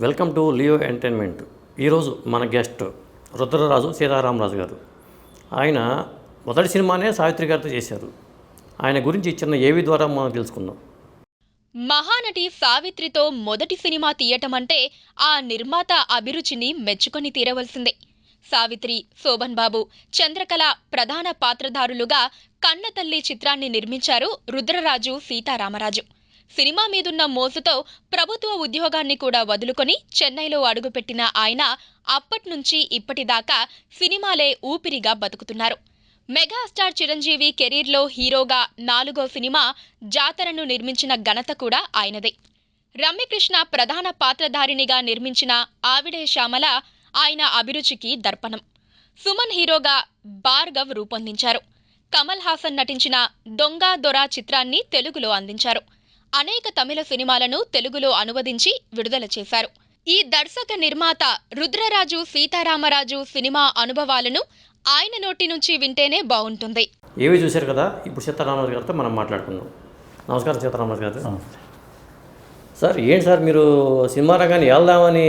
Welcome to Leo entertainment. ఈరోజు మన guest Rudraraju Sitaramaraju గారు. ఆయన మొదటి సినిమానే సావిత్రి గారితో చేశారు. ఆయన గురించి చిన్న ఏవి ద్వారా మనం తెలుసుకుందాం. మహానటి సావిత్రితో మొదటి సినిమా తీయటమంటే ఆ నిర్మాత అభిరుచిని మెచ్చుకొని తీరవలసిందే. సావిత్రి, శోభన్ బాబు, చంద్రకళ ప్రధాన పాత్రధారులుగా కన్నతల్లి చిత్రాన్ని నిర్మించారు రుద్రరాజు సీతారామరాజు. సినిమా మీదున్న మోజుతో ప్రభుత్వ ఉద్యోగాన్ని కూడా వదులుకొని చెన్నైలో అడుగుపెట్టిన ఆయన అప్పట్నుంచి ఇప్పటిదాకా సినిమాలే ఊపిరిగా బతుకుతున్నారు. మెగాస్టార్ చిరంజీవి కెరీర్లో హీరోగా 4వ సినిమా జాతరను నిర్మించిన ఘనత కూడా ఆయనదే. రమ్యకృష్ణ ప్రధాన పాత్రధారిణిగా నిర్మించిన ఆవిడే శ్యామల ఆయన అభిరుచికి దర్పణం. సుమన్ హీరోగా భార్గవ్ రూపొందించారు. కమల్ హాసన్ నటించిన దొంగ దొర చిత్రాన్ని తెలుగులో అందించారు. అనేక తమిళ సినిమాలను తెలుగులో అనువదించి విడుదల చేశారు. ఈ దర్శక నిర్మాత రుద్రరాజు సీతారామరాజు సినిమా అనుభవాలను ఆయన నోటి నుంచి వింటేనే బాగుంటుంది. ఏవి చూశారు కదా, ఇప్పుడు సీతారామరాజు గారితో మనం మాట్లాడుకుందాం. నమస్కారం సీతారామరాజు గారు. సార్, ఏంటి సార్ మీరు సినిమా రంగాన్ని వెళ్దామని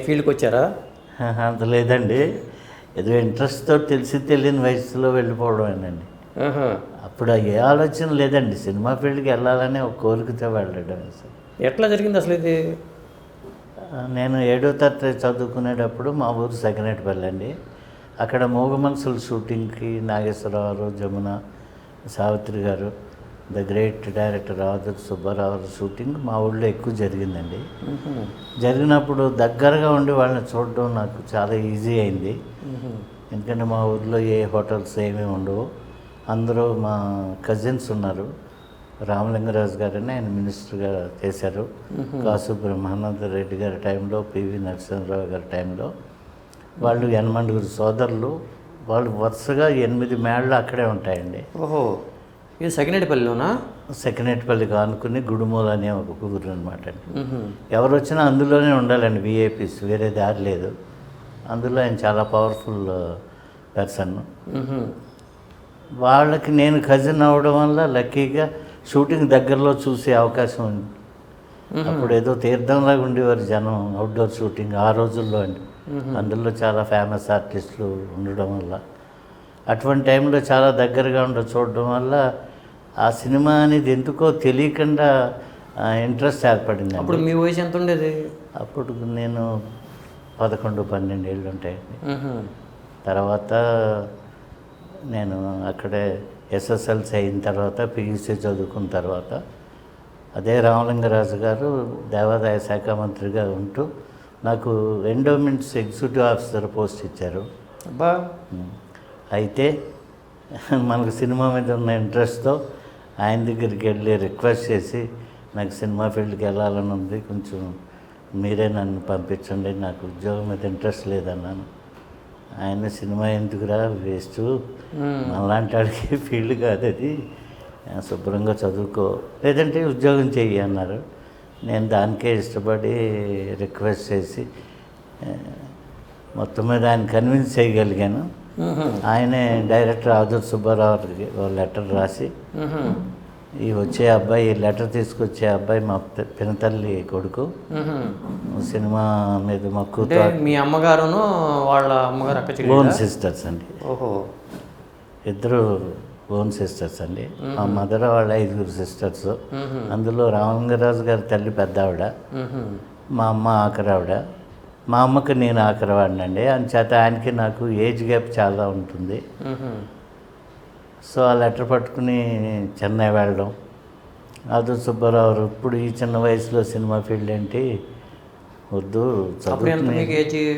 ఫీల్డ్కి వచ్చారా? అంత లేదండి, ఏదో ఇంట్రెస్ట్తో తెలిసి తెలియని వయసులో వెళ్ళిపోవడమేనండి. అప్పుడు ఏ ఆలోచన లేదండి, సినిమా ఫీల్డ్కి వెళ్ళాలని ఒక కోరికతో వెళ్ళడం. ఎట్లా జరిగింది అసలు ఇది? నేను 7వ తరగతి చదువుకునేటప్పుడు మా ఊరు సెకండేటిపల్లి అండి. అక్కడ మూగ మనసుల షూటింగ్కి నాగేశ్వరరావు, జమున, సావిత్రి గారు, the great director Adurthi Subbarao shooting మా ఊళ్ళో ఎక్కువ జరిగిందండి. జరిగినప్పుడు దగ్గరగా ఉండి వాళ్ళని చూడడం నాకు చాలా ఈజీ అయింది. ఎందుకంటే మా ఊర్లో ఏ హోటల్స్ ఏమీ ఉండవు. అందరూ మా కజిన్స్ ఉన్నారు. రామలింగరాజు గారని ఆయన మినిస్టర్గా చేశారు. కాసు బ్రహ్మానంద రెడ్డి గారి టైంలో, పివి నరసింహరావు గారి టైంలో వాళ్ళు 8 సోదరులు. వాళ్ళు వరుసగా 8 మేళ్ళు అక్కడే ఉంటాయండి. ఓహో, ఇది సెకండేటిపల్లిలోనా? సెకండేటిపల్లికి ఆనుకుని గుడుమూల అనే ఒక ఊరు అనమాట అండి. ఎవరు వచ్చినా అందులోనే ఉండాలండి, విఐపీస్, వేరే దారి లేదు. అందులో ఆయన చాలా పవర్ఫుల్ పర్సన్. వాళ్ళకి నేను కజిన్ అవ్వడం వల్ల లక్కీగా షూటింగ్ దగ్గరలో చూసే అవకాశం ఉంది. అప్పుడు ఏదో తీర్థంలాగా ఉండేవారు జనం, అవుట్డోర్ షూటింగ్ ఆ రోజుల్లో అండి. అందులో చాలా ఫేమస్ ఆర్టిస్టులు ఉండడం వల్ల అటువంటి టైంలో చాలా దగ్గరగా చూడడం వల్ల ఆ సినిమా అనేది ఎందుకో తెలియకుండా ఇంట్రెస్ట్ ఏర్పడింది. అప్పుడు మీ వయసు ఎంత ఉండేది? అప్పుడు నేను 11-12 ఏళ్ళు ఉంటాయండి. తర్వాత నేను అక్కడే ఎస్ఎస్ఎల్సీ అయిన తర్వాత పియూసీ చదువుకున్న తర్వాత అదే రామలింగరాజు గారు దేవాదాయ శాఖ మంత్రిగా ఉంటూ నాకు ఎండోమెంట్స్ ఎగ్జిక్యూటివ్ ఆఫీసర్ పోస్ట్ ఇచ్చారు. అయితే మనకు సినిమా మీద ఉన్న ఇంట్రెస్ట్తో ఆయన దగ్గరికి వెళ్ళి రిక్వెస్ట్ చేసి నాకు సినిమా ఫీల్డ్కి వెళ్ళాలని ఉంది, కొంచెం మీరే నన్ను పంపించండి, నాకు ఉద్యోగం మీద ఇంట్రెస్ట్ లేదన్నాను. ఆయన సినిమా ఎందుకురా వేస్ట్, అలాంటి వాడికి ఫీల్డ్ కాదు అది, శుభ్రంగా చదువుకో లేదంటే ఉద్యోగం చెయ్యి అన్నారు. నేను దానికే ఇష్టపడి రిక్వెస్ట్ చేసి మొత్తం మీద ఆయన కన్విన్స్ చేయగలిగాను. ఆయనే డైరెక్టర్ ఆదుర్తి సుబ్బారావుకి ఒక లెటర్ రాసి, ఈ వచ్చే అబ్బాయి, లెటర్ తీసుకొచ్చే అబ్బాయి మా పినతల్లి కొడుకు, సినిమా మీద మక్కువతో. మీ అమ్మగారును వాళ్ళ అమ్మగారు అక్క చెల్లి ఓన్ సిస్టర్స్ అండి. ఓహో, ఇద్దరు ఓన్ సిస్టర్స్ అండి. మా మదర్ వాళ్ళ 5 సిస్టర్స్. అందులో రామలింగరాజు గారి తల్లి పెద్ద ఆవిడ, మా అమ్మ ఆఖరావిడ. మా అమ్మకి నేను ఆఖరవాడినండి. అందుచేత ఆయనకి నాకు ఏజ్ గ్యాప్ చాలా ఉంటుంది. సో ఆ లెటర్ పట్టుకుని చెన్నై వెళ్ళడం. ఆదుర్తి సుబ్బారావు ఇప్పుడు ఈ చిన్న వయసులో సినిమా ఫీల్డ్ ఏంటి, వద్దు చదువుకుని.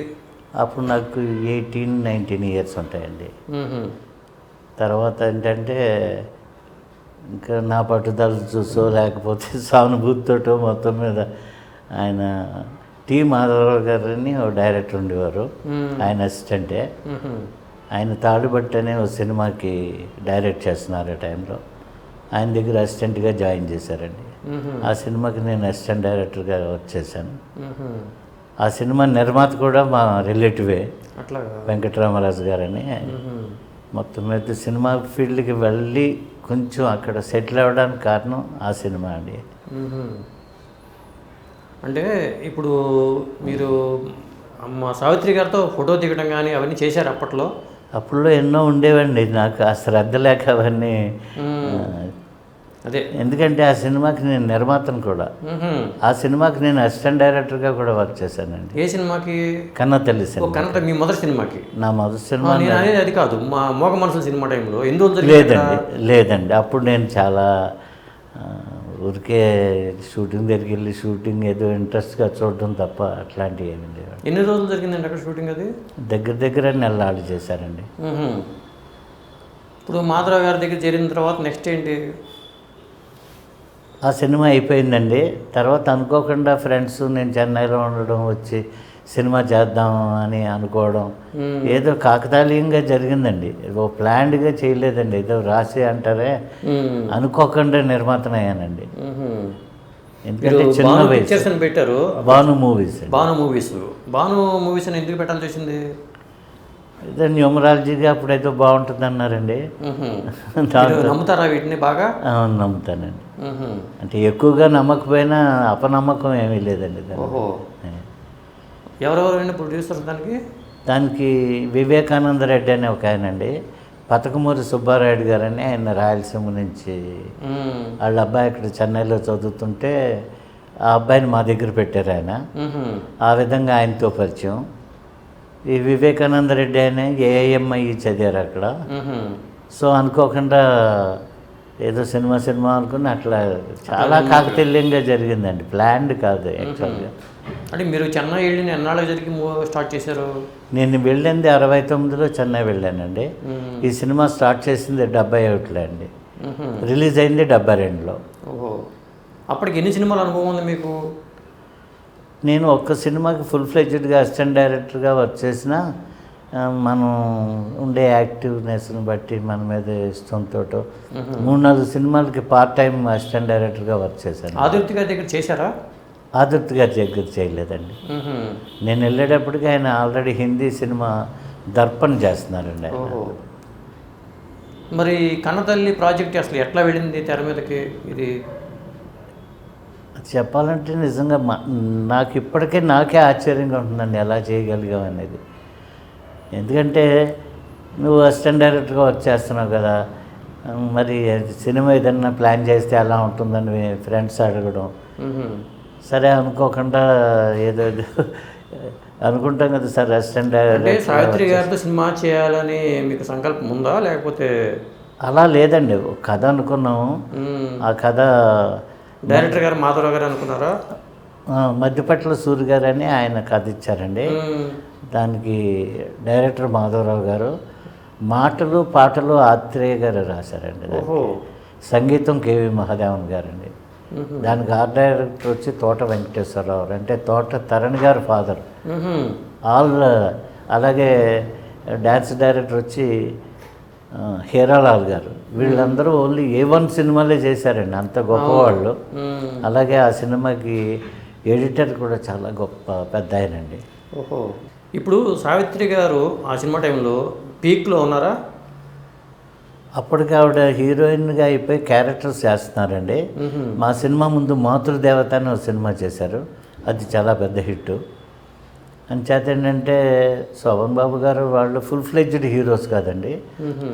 అప్పుడు నాకు 18-19 ఇయర్స్ ఉంటాయండి. తర్వాత ఏంటంటే ఇంకా నా పట్టుదల చూసో లేకపోతే సానుభూతితోటో మొత్తం మీద ఆయన టీ మాధవరావు గారని ఒక డైరెక్టర్ ఉండేవారు, ఆయన అసిస్టెంటే. ఆయన తాడుబట్టి అనే ఒక సినిమాకి డైరెక్ట్ చేస్తున్నారు ఆ టైంలో. ఆయన దగ్గర అసిస్టెంట్గా జాయిన్ చేశారండి. ఆ సినిమాకి నేను అసిస్టెంట్ డైరెక్టర్గా వర్క్ చేశాను. ఆ సినిమా నిర్మాత కూడా మా రిలేటివే, వెంకటరామరాజు గారని. మొత్తం మీద సినిమా ఫీల్డ్కి వెళ్ళి కొంచెం అక్కడ సెటిల్ అవ్వడానికి కారణం ఆ సినిమా అండి. అంటే ఇప్పుడు మీరు అమ్మ సావిత్రి గారితో ఫోటో దిగడం కానీ అవన్నీ చేశారు అప్పట్లో? అప్పుడులో ఎన్నో ఉండేవండి, నాకు ఆ శ్రద్ధ లేక అవన్నీ. అదే ఎందుకంటే ఆ సినిమాకి నేను నిర్మాతను కూడా. ఆ సినిమాకి నేను అసిస్టెంట్ డైరెక్టర్గా కూడా వర్క్ చేశానండి. ఏ సినిమాకి? కన్నతల్లి ఓ సినిమా. కన్నడ మీ మొదటి సినిమాకి? నా మొదటి సినిమా. నేను అనేది అది కాదు, మా మోగ మనసుల సినిమా టైంలో ఎన్ని రోజులు లేదండి, లేదండి. అప్పుడు నేను చాలా ఊరికే షూటింగ్ దగ్గరికి వెళ్ళి షూటింగ్ ఏదో ఇంట్రెస్ట్గా చూడడం తప్ప అట్లాంటివి ఏమి లేవు. ఎన్ని రోజులు జరిగిందండి అక్కడ షూటింగ్? అది దగ్గర నెలలు చేశారండి. ఇప్పుడు మాధవరావు గారి దగ్గర చేరిన తర్వాత నెక్స్ట్ ఏంటి? ఆ సినిమా అయిపోయిందండి. తర్వాత అనుకోకుండా ఫ్రెండ్స్ నేను చెన్నైలో ఉండడం వచ్చి సినిమా చేద్దాం అని అనుకోవడం ఏదో కాకతాళీయంగా జరిగిందండి. ఓ ప్లాన్డ్గా చేయలేదండి, ఏదో రాసి అంటారే, అనుకోకుండా నిర్మాతనయ్యానండి. ఎందుకంటే చిన్న పిక్చర్స్ అని పెట్టారు, భాను మూవీస్. భాను మూవీస్ అని ఎందుకు పెట్టాల్సి వచ్చింది? ఏదో న్యూమరాలజీగా అప్పుడైతే బాగుంటుంది అన్నారండి. నమ్ముతారా వీటిని బాగా? నమ్ముతానండి. అంటే ఎక్కువగా నమ్మకపోయినా అపనమ్మకం ఏమీ లేదండి. ఓహో, ఎవరెవరైనా ప్రొడ్యూసర్స్ దానికి వివేకానంద రెడ్డి అని ఒక ఆయనండి, పతకమూరి సుబ్బారాయుడు గారని, ఆయన రాయలసీమ నుంచి. వాళ్ళ అబ్బాయి ఇక్కడ చెన్నైలో చదువుతుంటే ఆ అబ్బాయిని మా దగ్గర పెట్టారు ఆయన. ఆ విధంగా ఆయనతో పరిచయం. ఈ వివేకానంద రెడ్డి ఆయన ఏఐఎంఐ చదివారు అక్కడ. సో అనుకోకుండా ఏదో సినిమా అనుకుని అట్లా చాలా కాకతీయంగా జరిగిందండి, ప్లాన్డ్ కాదు యాక్చువల్గా. అంటే మీరు చెన్నై వెళ్ళిన ఎన్నాళ్ళు జరిగి స్టార్ట్ చేశారు? నేను వెళ్ళింది 69లో చెన్నై వెళ్ళానండి. ఈ సినిమా స్టార్ట్ చేసింది 71లో అండి, రిలీజ్ అయింది 72లో. ఓహో, అప్పటికి ఎన్ని సినిమాలు అనుభవం ఉంది మీకు? నేను ఒక్క సినిమాకి ఫుల్ ఫ్లెడ్జ్డ్గా అసిస్టెంట్ డైరెక్టర్గా వర్క్ చేసిన, మనం ఉండే యాక్టివ్నెస్ని బట్టి మన మీద ఇష్టంతో 3-4 సినిమాలకి పార్ట్ టైం అసిస్టెంట్ డైరెక్టర్గా వర్క్ చేశాను. ఆదుర్తి గారి దగ్గర చేశారా? ఆదుర్తి గారి దగ్గర చేయలేదండి. నేను వెళ్ళేటప్పటికి ఆయన ఆల్రెడీ హిందీ సినిమా దర్పణ్ చేస్తున్నారండి. ఓహో, మరి కన్నతల్లి ప్రాజెక్ట్ అసలు ఎట్లా వెళ్ళింది తెర మీదకి? ఇది చెప్పాలంటే నిజంగా నాకు ఇప్పటికే నాకే ఆశ్చర్యంగా ఉంటుందండి, ఎలా చేయగలిగాం అనేది. ఎందుకంటే నువ్వు అసిస్టెంట్ డైరెక్టర్గా వర్క్ చేస్తున్నావు కదా, మరి సినిమా ఏదన్నా ప్లాన్ చేస్తే ఎలా ఉంటుందని ఫ్రెండ్స్ అడగడం. సరే అనుకోకుండా ఏదో అనుకుంటాం కదా సార్, అసిస్టెంట్ డైరెక్టర్. సావిత్రి గారితో సినిమా చేయాలని మీకు సంకల్పం ఉందా లేకపోతే? అలా లేదండి, ఒక కథ అనుకున్నాము. ఆ కథ డైరెక్టర్ గారు మాధవరావు గారు అనుకున్నారా? మధ్యపట్ల సూర్య గారు అని ఆయన కథ ఇచ్చారండి. దానికి డైరెక్టర్ మాధవరావు గారు, మాటలు పాటలు ఆత్రేయ గారు రాశారండి. సంగీతం కేవి మహాదేవన్ గారండి. దానికి ఆర్ట్ డైరెక్టర్ వచ్చి తోట వెంకటేశ్వరరావు, అంటే తోట తరణ్ గారు ఫాదర్. అలాగే డ్యాన్స్ డైరెక్టర్ వచ్చి హీరాలాల్ గారు. వీళ్ళందరూ ఓన్లీ A1 సినిమాలే చేశారండి, అంత గొప్పవాళ్ళు. అలాగే ఆ సినిమాకి ఎడిటర్ కూడా చాలా గొప్ప పెద్ద ఆయనండి. ఓహో, ఇప్పుడు సావిత్రి గారు ఆ సినిమా టైంలో పీక్లో ఉన్నారా? అప్పటికి ఆవిడ హీరోయిన్గా అయిపోయి క్యారెక్టర్స్ చేస్తున్నారండి. మా సినిమా ముందు మాతృదేవత అని ఒక సినిమా చేశారు, అది చాలా పెద్ద హిట్. అంచేత ఏంటంటే శోభన్ బాబు గారు వాళ్ళు ఫుల్ ఫ్లెడ్జ్డ్ హీరోస్ కాదండి,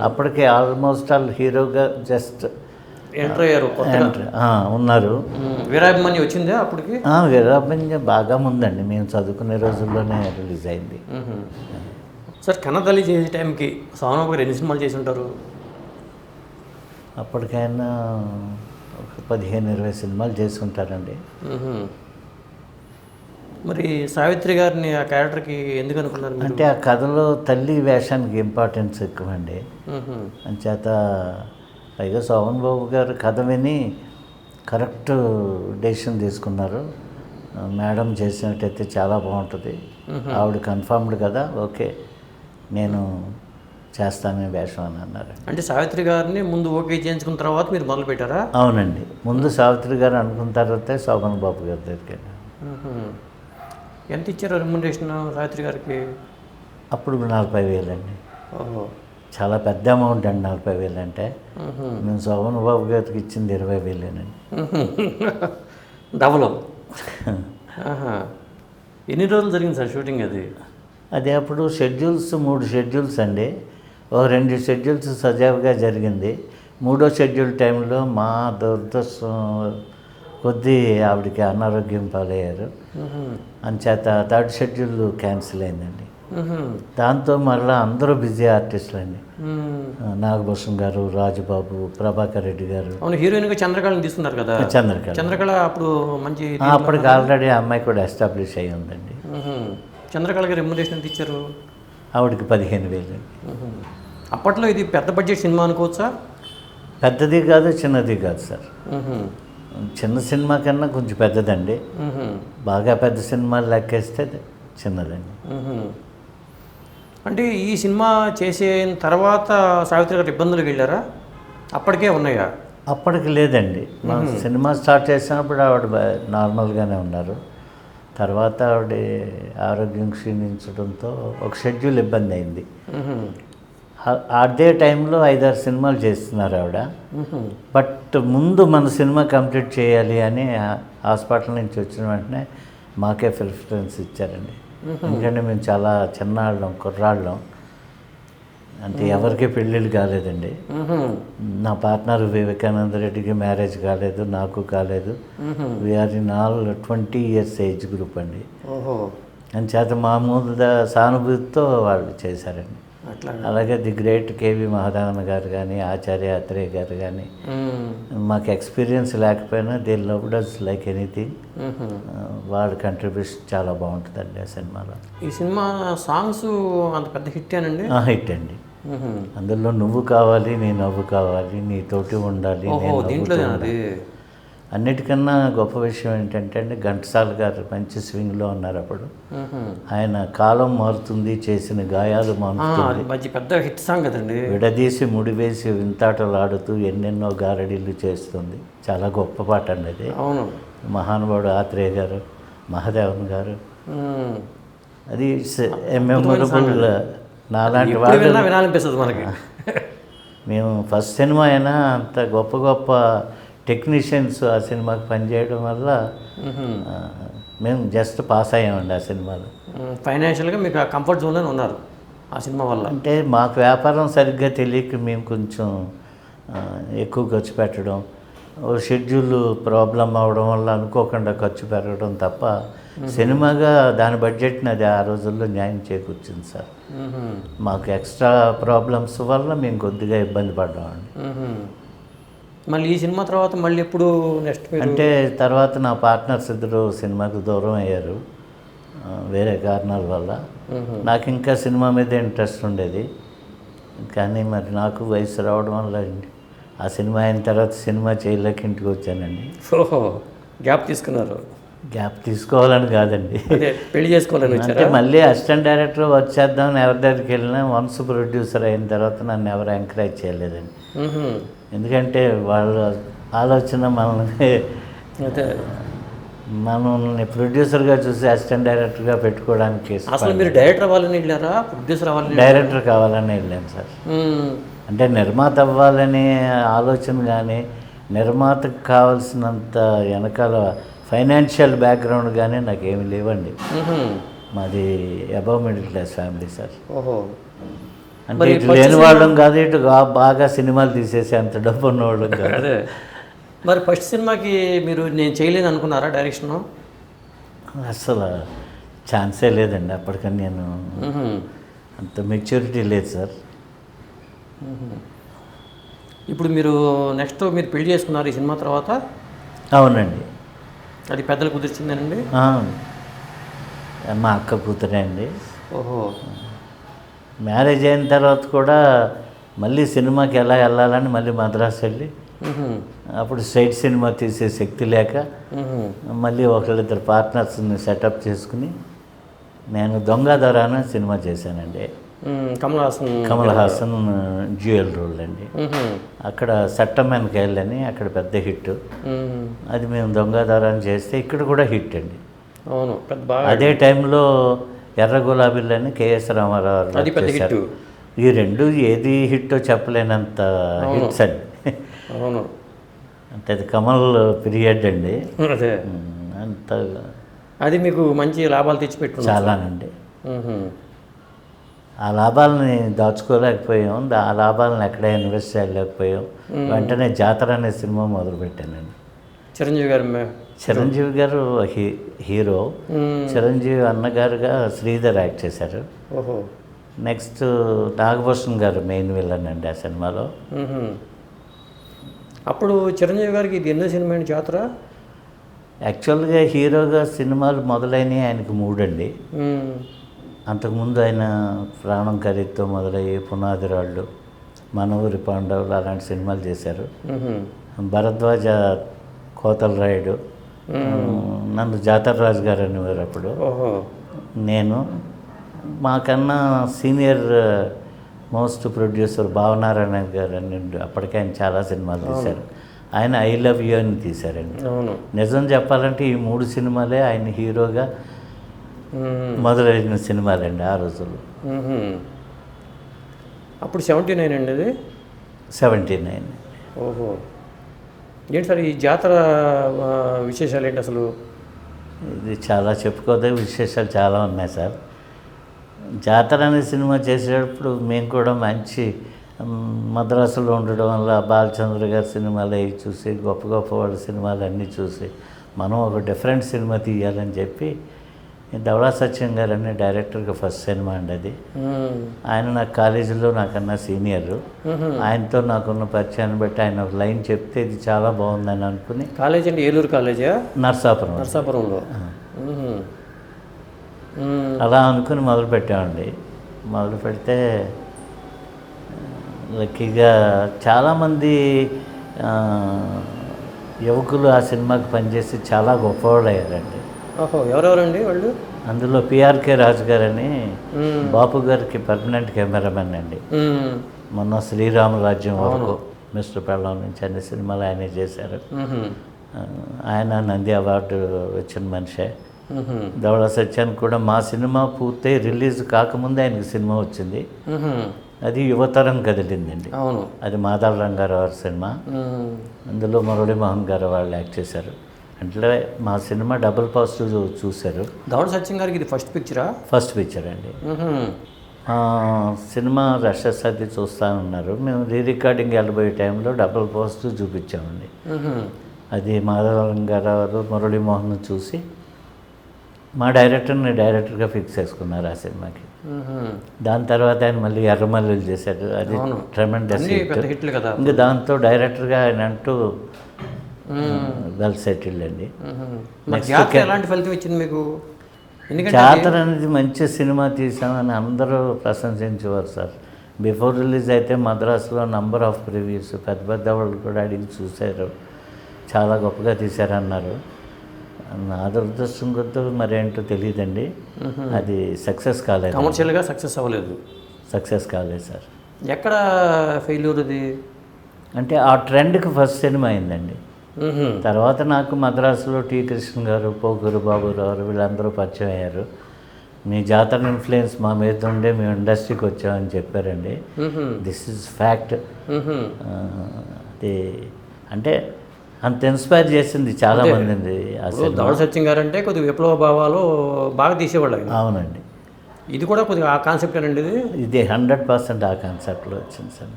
అప్పటికే ఆల్మోస్ట్ ఆల్ హీరోగా జస్ట్ ఎంటర్ అయ్యారు, ఉన్నారు. వీరాభిమన్యు వచ్చిందే అప్పటికి? వీరాభిమన్యు బాగా ముందండి, మేము చదువుకునే రోజుల్లోనే రిలీజ్ అయింది. సార్ కన్నతల్లి చేసే టైంకి శోభన్ బాబు గారు ఎన్ని సినిమాలు చేసి ఉంటారు? అప్పటికైనా ఒక 15-20 సినిమాలు చేసి ఉంటారండి. మరి సావిత్రి గారిని ఆ క్యారెక్టర్కి ఎందుకు అనుకున్నారు? అంటే ఆ కథలో తల్లి వేషానికి ఇంపార్టెన్స్ ఎక్కువ అండి. అంచేత పైగా శోభన్ బాబు గారు కథ విని కరెక్ట్ డెసిషన్ తీసుకున్నారు. మేడం చేసినట్టయితే చాలా బాగుంటుంది, ఆవిడ కన్ఫర్మ్డ్ కదా, ఓకే నేను చేస్తానని వేషం అని అన్నారు. అంటే సావిత్రి గారిని ముందు ఓకే చేయించుకున్న తర్వాత మీరు మొదలు పెట్టారా? అవునండి, ముందు సావిత్రి గారు అనుకున్న తర్వాతే శోభన్ బాబు గారి దగ్గరికి వెళ్ళాను. ఎంత ఇచ్చారు రెమ్యునరేషన్ సావిత్రి గారికి? అప్పుడు 40,000 అండి. ఓహో, చాలా పెద్ద అమౌంట్ అండి 40,000 అంటే. నేను శోభన్ బాబు గారికి ఇచ్చింది 20,000 అండి. డబుల్. ఆహా. ఎన్ని రోజులు జరిగింది సార్ షూటింగ్ అది? అది అప్పుడు షెడ్యూల్స్ 3 షెడ్యూల్స్ అండి. ఓ 2 షెడ్యూల్స్ సజావుగా జరిగింది. 3వ షెడ్యూల్ టైంలో మా దురదృష్టం కొద్దీ ఆవిడకి అనారోగ్యం పాలయ్యారు. అంచేత 3rd షెడ్యూల్ క్యాన్సిల్ అయిందండి. దాంతో మళ్ళీ అందరూ బిజీ ఆర్టిస్టులు అండి. నాగభూషణ్ గారు, రాజుబాబు, ప్రభాకర్ రెడ్డి గారు. అవును, హీరోయిన్గా చంద్రకళని తీసుకున్నారు కదా. చంద్రకళ అప్పుడు మంచి అప్పటికి ఆల్రెడీ ఆ అమ్మాయి కూడా ఎస్టాబ్లిష్ అయ్యి ఉందండి. చంద్రకళకి రెమ్యునరేషన్ ఎంత ఇచ్చారు? ఆవిడకి 15,000 అండి. అప్పట్లో ఇది పెద్ద బడ్జెట్ సినిమా అనుకోవచ్చా? పెద్దది కాదు, చిన్నది కాదు సార్. చిన్న సినిమా కన్నా కొంచెం పెద్దదండి. బాగా పెద్ద సినిమాలు లెక్కేస్తే చిన్నదండి. అంటే ఈ సినిమా చేసిన తర్వాత సావిత్రి గారు ఇబ్బందులకు వెళ్ళారా? అప్పటికే ఉన్నాయా? అప్పటికి లేదండి. మా సినిమా స్టార్ట్ చేసినప్పుడు ఆవిడ నార్మల్గానే ఉన్నారు. తర్వాత ఆవిడ ఆరోగ్యం క్షీణించడంతో ఒక షెడ్యూల్ ఇబ్బంది అయింది. అదే టైంలో 5-6 సినిమాలు చేస్తున్నారు ఆవిడ. బట్ ముందు మన సినిమా కంప్లీట్ చేయాలి అని హాస్పిటల్ నుంచి వచ్చిన వెంటనే మాకే ప్రిఫరెన్స్ ఇచ్చారండి. ఎందుకంటే మేము చాలా చిన్నాళ్ళం, కుర్రాళ్ళం. అంటే ఎవరికి పెళ్ళిళ్ళు కాలేదండి. నా పార్ట్నర్ వివేకానంద రెడ్డికి మ్యారేజ్ కాలేదు, నాకు కాలేదు. We are in all 20 years age group అండి. అంచేత మా మీద సానుభూతితో వాళ్ళు చేశారండి. అలాగే ది గ్రేట్ కేవి మహాదానన్ గారు కానీ, ఆచార్య అత్రేయ గారు కానీ, మాకు ఎక్స్పీరియన్స్ లేకపోయినా they loved us like anything. వాళ్ళ కంట్రిబ్యూషన్ చాలా బాగుంటుందండి ఆ సినిమాలో. ఈ సినిమా సాంగ్స్ అంత పెద్ద హిట్ అనండి? హిట్ అండి. అందులో నువ్వు కావాలి, నీ నవ్వు కావాలి, నీతోటి ఉండాలి, అన్నిటికన్నా గొప్ప విషయం ఏంటంటే అండి, ఘంటసాల గారు మంచి స్వింగ్లో ఉన్నారు అప్పుడు. ఆయన కాలం మారుతుంది, చేసిన గాయాలు మారుతుంది, పెద్ద హిట్ సాంగ్ కదండి. విడదీసి ముడివేసి వింతాటలాడుతూ ఎన్నెన్నో గారడీలు చేస్తుంది. చాలా గొప్ప పాట అండి అది. అవును. మహానుభావుడు ఆత్రేయ గారు, మహాదేవన్ గారు, అది మెమొరబుల్. నాలాంటి వాళ్ళు వినాలనిపిస్తుంది మనకి. మేము ఫస్ట్ సినిమా అయినా అంత గొప్ప గొప్ప టెక్నీషియన్స్ ఆ సినిమాకి పనిచేయడం వల్ల మేము జస్ట్ పాస్ అయ్యామండి ఆ సినిమాలో. ఫైనాన్షియల్గా మీకు ఆ కంఫర్ట్ జోన్లోనే ఉన్నారు ఆ సినిమా వల్ల. అంటే మాకు వ్యాపారం సరిగ్గా తెలియక మేము కొంచెం ఎక్కువ ఖర్చు పెట్టడం, షెడ్యూల్ ప్రాబ్లం అవడం వల్ల అనుకోకుండా ఖర్చు పెరగడం తప్ప సినిమాగా దాని బడ్జెట్ని అది ఆ రోజుల్లో న్యాయం చేకూర్చింది సార్. మాకు ఎక్స్ట్రా ప్రాబ్లమ్స్ వల్ల మేము కొద్దిగా ఇబ్బంది పడ్డామండి. మళ్ళీ ఈ సినిమా తర్వాత మళ్ళీ ఎప్పుడు నెక్స్ట్? అంటే తర్వాత నా పార్ట్నర్స్ ఇద్దరు సినిమాకు దూరం అయ్యారు వేరే కారణాల వల్ల. నాకు ఇంకా సినిమా మీద ఇంట్రెస్ట్ ఉండేది, కానీ మరి నాకు వయసు రావడం వల్ల ఆ సినిమా అయిన తర్వాత సినిమా చేయలేక ఇంటికి వచ్చానండి. ఓహో, గ్యాప్ తీసుకున్నారు? గ్యాప్ తీసుకోవాలని కాదండి, పెళ్లి చేసుకోవాలని. అంటే మళ్ళీ అసిస్టెంట్ డైరెక్టర్ వచ్చేద్దామని ఎవరి దగ్గరికి వెళ్ళినా వన్స్ ప్రొడ్యూసర్ అయిన తర్వాత నన్ను ఎవరు ఎంకరేజ్ చేయలేదండి. ఎందుకంటే వాళ్ళ ఆలోచన మనల్ని ప్రొడ్యూసర్గా చూసి అసిస్టెంట్ డైరెక్టర్గా పెట్టుకోవడానికి. అసలు మీరు డైరెక్టర్ అవ్వాలని వెళ్ళారా, ప్రొడ్యూసర్ అవ్వాలని? డైరెక్టర్ కావాలని వెళ్ళాను సార్. అంటే నిర్మాత అవ్వాలనే ఆలోచన కానీ, నిర్మాతకు కావాల్సినంత వెనకాల ఫైనాన్షియల్ బ్యాక్గ్రౌండ్ కానీ నాకేమి లేవండి. మాది above middle class family sir. ఓహో. అంటే ఇటు లేని వాళ్ళం కాదు, ఇటు బాగా సినిమాలు తీసేసి అంత డబ్బు ఉన్నవాళ్ళం కాదు. అదే. మరి ఫస్ట్ సినిమాకి మీరు నేను చేయలేను అనుకున్నారా డైరెక్షను? అసలు ఛాన్సే లేదండి. అప్పటికని నేను అంత మెచ్యూరిటీ లేదు సార్. ఇప్పుడు మీరు నెక్స్ట్ మీరు పెళ్లి చేసుకున్నారు ఈ సినిమా తర్వాత? అవునండి. అది పెద్దలు కుదిర్చిందేనండి? మా అక్క కూతురే అండి. ఓహో. మ్యారేజ్ అయిన తర్వాత కూడా మళ్ళీ సినిమాకి ఎలా వెళ్ళాలని మళ్ళీ మద్రాసు వెళ్ళి అప్పుడు స్ట్రైట్ సినిమా తీసే శక్తి లేక మళ్ళీ ఒకళ్ళిద్దరు పార్ట్నర్స్ని సెటప్ చేసుకుని నేను దొంగదొర అనే సినిమా చేశానండి. కమల్ హాసన్ డ్యూయల్ రోల్ అండి. అక్కడ సట్టమెన్కి వెళ్ళని అక్కడ పెద్ద హిట్. అది మేము దొంగదొర అని చేస్తే ఇక్కడ కూడా హిట్ అండి. అవును. అదే టైంలో ఎర్ర గులాబీలని కేఎస్ రామారావు చేశారు. ఈ రెండు ఏది హిట్టో చెప్పలేనంత హిట్స్ అండి. అవును. అంటే అది కమల్ పీరియడ్ అండి. అదే. అంత అది మీకు మంచి లాభాలు తెచ్చిపెట్టు. చాలానండి. ఆ లాభాలని దాచుకోలేకపోయాం, ఆ లాభాలను ఎక్కడ ఇన్వెస్ట్ చేయలేకపోయాం. వెంటనే జాతర అనే సినిమా మొదలుపెట్టానండి. చిరంజీవి గారు హీరో, చిరంజీవి అన్నగారుగా శ్రీధర్ యాక్ట్ చేశారు. ఓహో. నెక్స్ట్ నాగభూషణ్ గారు మెయిన్ విలన్ అండి ఆ సినిమాలో. అప్పుడు చిరంజీవి గారికి ఇది ఎన్నో సినిమా అండి జాతర? యాక్చువల్గా హీరోగా సినిమాలు మొదలైనవి ఆయనకు 3 అండి. అంతకుముందు ఆయన ప్రాణం ఖరీదుతో మొదలయ్యి పునాది రాళ్ళు, మన ఊరి పాండవులు అలాంటి సినిమాలు చేశారు. భరద్వాజ కోతల రాయుడు, నన్ను జాతర రాజు గారు అనేవారు అప్పుడు. నేను మాకన్నా సీనియర్ మోస్ట్ ప్రొడ్యూసర్ భావనారాయణ గారు అని అప్పటికే ఆయన చాలా సినిమాలు తీశారు. ఆయన ఐ లవ్ యూ అని తీశారండి. నిజం చెప్పాలంటే ఈ 3 సినిమాలే ఆయన హీరోగా మొదలైన సినిమాలండి ఆ రోజుల్లో. అప్పుడు 79 అండి అది? 79. ఓహో. ఏంటి సార్ ఈ జాతర విశేషాలు ఏంటి అసలు? ఇది చాలా చెప్పుకోదగ్గ విశేషాలు చాలా ఉన్నాయి సార్. జాతర అనే సినిమా చేసేటప్పుడు మేము కూడా మంచి మద్రాసులో ఉండడం వల్ల బాలచంద్ర గారి సినిమాలు అవి చూసి గొప్ప గొప్ప వాళ్ళ సినిమాలు అన్నీ చూసి మనం ఒక డిఫరెంట్ సినిమా తీయాలని చెప్పి ధవళా సత్యం గారు అనే డైరెక్టర్గా ఫస్ట్ సినిమా అండి అది. ఆయన నాకు కాలేజీలో నాకన్నా సీనియర్. ఆయనతో నాకున్న పరిచయాన్ని బట్టి ఆయన ఒక లైన్ చెప్తే ఇది చాలా బాగుందని అనుకుని. కాలేజ్ అంటే ఏలూరు కాలేజా? నర్సాపురంలో. అలా అనుకుని మొదలు పెట్టామండి. మొదలు పెడితే లక్కీగా చాలామంది యువకులు ఆ సినిమాకి పనిచేసి చాలా గొప్పవాళ్ళు అయ్యారండి. ఓహో. ఎవరెవరండి వాళ్ళు? అందులో పిఆర్కే రాజు గారని బాపు గారికి పర్మనెంట్ కెమెరామెన్ అండి. మొన్న శ్రీరామరాజ్యం వరకు, మిస్టర్ పెళ్ళం నుంచి అన్ని సినిమాలు ఆయనే చేశారు. ఆయన నంది అవార్డు వచ్చిన మనిషే. ధవళా సత్యానికి కూడా మా సినిమా పూర్తయి రిలీజ్ కాకముందే ఆయనకి సినిమా వచ్చింది. అది యువతరం కదిలిందండి. అవును. అది మాధవ రంగారావు గారి సినిమా. అందులో మురళీమోహన్ గారు వాళ్ళు యాక్ట్ చేశారు. అంటే మా సినిమా డబుల్ పాజిటివ్ చూశారు. ధవళ సత్యం గారికి ఇది ఫస్ట్ పిక్చరా? ఫస్ట్ పిక్చర్ అండి. సినిమా రషెస్ అది చూస్తూ ఉన్నారు. మేము రికార్డింగ్ వెళ్ళబోయే టైంలో డబుల్ పాజిటివ్ చూపించామండి. అది మాధవ రంగారావు మురళీమోహన్ చూసి మా డైరెక్టర్ని డైరెక్టర్గా ఫిక్స్ చేసుకున్నారు ఆ సినిమాకి. దాని తర్వాత ఆయన మళ్ళీ ఎర్రమల్లులు చేశారు. అది ట్రెమెండస్ హిట్. ఇంకా దాంతో డైరెక్టర్గా ఆయన అంటూ వెల్ సెటిల్డ్ అండి. ఎలాంటి ఫలితం ఇచ్చింది మీకు? జాతర అనేది మంచి సినిమా తీసామని అందరూ ప్రశంసించేవారు సార్. బిఫోర్ రిలీజ్ అయితే మద్రాసులో నంబర్ ఆఫ్ రివ్యూస్ పెద్ద పెద్ద వాళ్ళు కూడా అడిగి చూశారు, చాలా గొప్పగా తీశారన్నారు. నా దురదృష్టం కొద్ది మరేంటో తెలియదండి, అది సక్సెస్ కాలేదు. కమర్షియల్గా సక్సెస్ కాలేదు సార్. ఎక్కడ ఫెయిల్యూర్ అది అంటే ఆ ట్రెండ్కి ఫస్ట్ సినిమా అయిందండి. తర్వాత నాకు మద్రాసులో టి కృష్ణ గారు, పోకూరు బాబురావు వీళ్ళందరూ పరిచయం అయ్యారు. మీ జాతర ఇన్ఫ్లుయెన్స్ మా మీద ఉండే మేము ఇండస్ట్రీకి వచ్చామని చెప్పారండి. This is fact. అది అంటే అంత ఇన్స్పైర్ చేసింది చాలా మంది. ధవళ సత్యం గారు అంటే కొద్దిగా విప్లవ భావాలు బాగా తీసేవాళ్ళు. అవునండి. ఇది కూడా కొద్దిగా ఆ కాన్సెప్ట్ అండి. ఇది 100% ఆ కాన్సెప్ట్లో వచ్చింది సార్.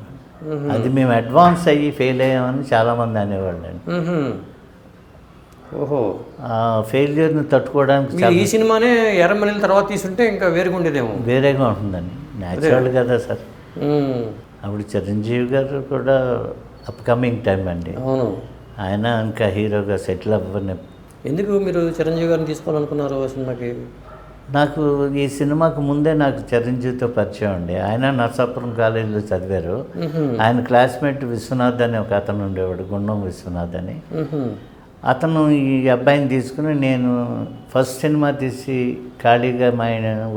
అది మేము అడ్వాన్స్ అయ్యి ఫెయిల్ అయ్యామని చాలామంది అనేవాళ్ళు అండి. ఓహో. ఆ ఫెయిల్యూర్ని తట్టుకోవడానికి ఈ సినిమానే ఎర్రమల్లి తర్వాత తీసుంటే ఇంకా వేరుగా ఉండేదేమో. వేరేగా ఉంటుందండి, న్యాచురల్ కదా సార్. అప్పుడు చిరంజీవి గారు కూడా అప్కమింగ్ టైం అండి. అవును. ఆయన ఇంకా హీరోగా సెటిల్ అవ్వని. ఎందుకు మీరు చిరంజీవి గారిని తీసుకోవాలనుకున్నారు ఆ సినిమాకి? నాకు ఈ సినిమాకు ముందే నాకు చిరంజీవితో పరిచయం అండి. ఆయన నర్సాపురం కాలేజీలో చదివారు. ఆయన క్లాస్మేట్ విశ్వనాథ్ అని ఒక అతను ఉండేవాడు, గుండం విశ్వనాథ్ అని. అతను ఈ అబ్బాయిని తీసుకుని నేను ఫస్ట్ సినిమా తీసి ఖాళీగా మా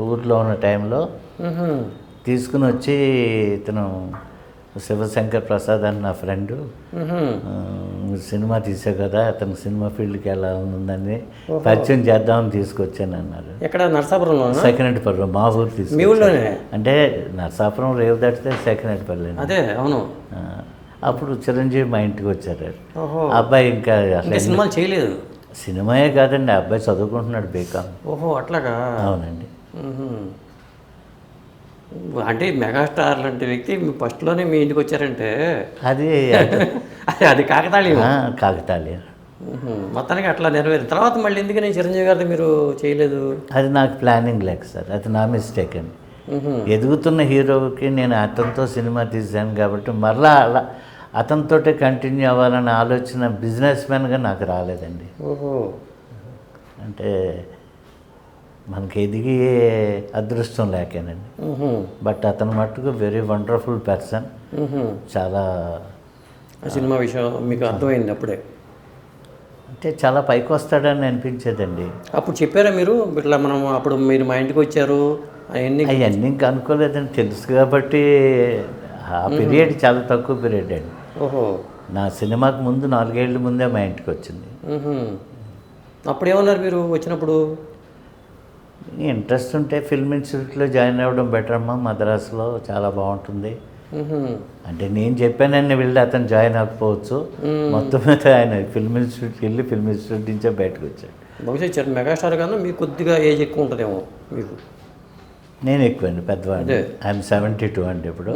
ఊర్లో ఉన్న టైంలో తీసుకుని వచ్చి ఇతను శివశంకర్ ప్రసాద్ అని నా ఫ్రెండు సినిమా తీసే కదా, అతను సినిమా ఫీల్డ్కి ఎలా ఉందని పరిచయం చేద్దామని తీసుకొచ్చాను అన్నారు. ఎక్కడ? నర్సాపురంలో? సెకండ్పల్లి, మా ఊరు తీసుకు. అంటే నర్సాపురం రేవు దాటితే సెకండ్పల్లి. అదే. అవును. అప్పుడు చిరంజీవి మా ఇంటికి వచ్చారు. అబ్బాయి ఇంకా సినిమాలు చేయలేదు. సినిమాయే కాదండి, ఆ అబ్బాయి చదువుకుంటున్నాడు బీకామ్. ఓహో అట్లాగా. అవునండి. మ్హూ. అంటే మెగాస్టార్ లాంటి వ్యక్తి ఫస్ట్లోనే మీ ఇంటికి వచ్చారంటే అది అది కాకతాళీయం. కాకతాళీయం. మొత్తానికి అట్లా నెరవేరు. తర్వాత మళ్ళీ ఎందుకని చిరంజీవి గారిది మీరు చేయలేదు? అది నాకు ప్లానింగ్ లేక సార్, అది నా మిస్టేక్ అండి. ఎదుగుతున్న హీరోకి నేను అతనితో సినిమా తీశాను కాబట్టి మరలా అలా అతనితోటే కంటిన్యూ అవ్వాలనే ఆలోచన బిజినెస్ మ్యాన్గా నాకు రాలేదండి. ఓహో. అంటే మనకి ఎదిగే అదృష్టం లేకేనండి. బట్ అతను మట్టుకు వెరీ వండర్ఫుల్ పర్సన్. చాలా ఆ సినిమా విషయం మీకు అర్థమైంది అప్పుడే? అంటే చాలా పైకి వస్తాడని అనిపించేదండి. అప్పుడు చెప్పారా మీరు ఇట్లా మనం అప్పుడు మీరు మా ఇంటికి వచ్చారు అవన్నీ? అవన్నీ ఇంకా అనుకోలేదండి, తెలుసు కాబట్టి. ఆ పీరియడ్ చాలా తక్కువ పీరియడ్ అండి. ఓహో. నా సినిమాకి ముందు 4 ఏళ్ళ ముందే మా ఇంటికి వచ్చింది. అప్పుడు ఏమన్నారు మీరు వచ్చినప్పుడు? ఇంట్రెస్ట్ ఉంటే ఫిల్మ్ ఇన్స్టిట్యూట్లో జాయిన్ అవ్వడం బెటర్ అమ్మా, మద్రాసులో చాలా బాగుంటుంది అంటే నేను చెప్పానని వెళ్ళి అతను జాయిన్ అవ్వకపోవచ్చు. మొత్తం మీద ఆయన ఫిల్మ్ ఇన్స్టిట్యూట్కి వెళ్ళి ఫిల్మ్ ఇన్స్టిట్యూట్ నుంచే బయటకు వచ్చాడు. బహుశా మెగాస్టార్ కన్నా మీకు కొద్దిగా ఏజ్ ఎక్కువ ఉంటుందేమో మీకు. నేను ఎక్కువండి, పెద్దవాడిని. ఐఎమ్ 72 అండి ఇప్పుడు.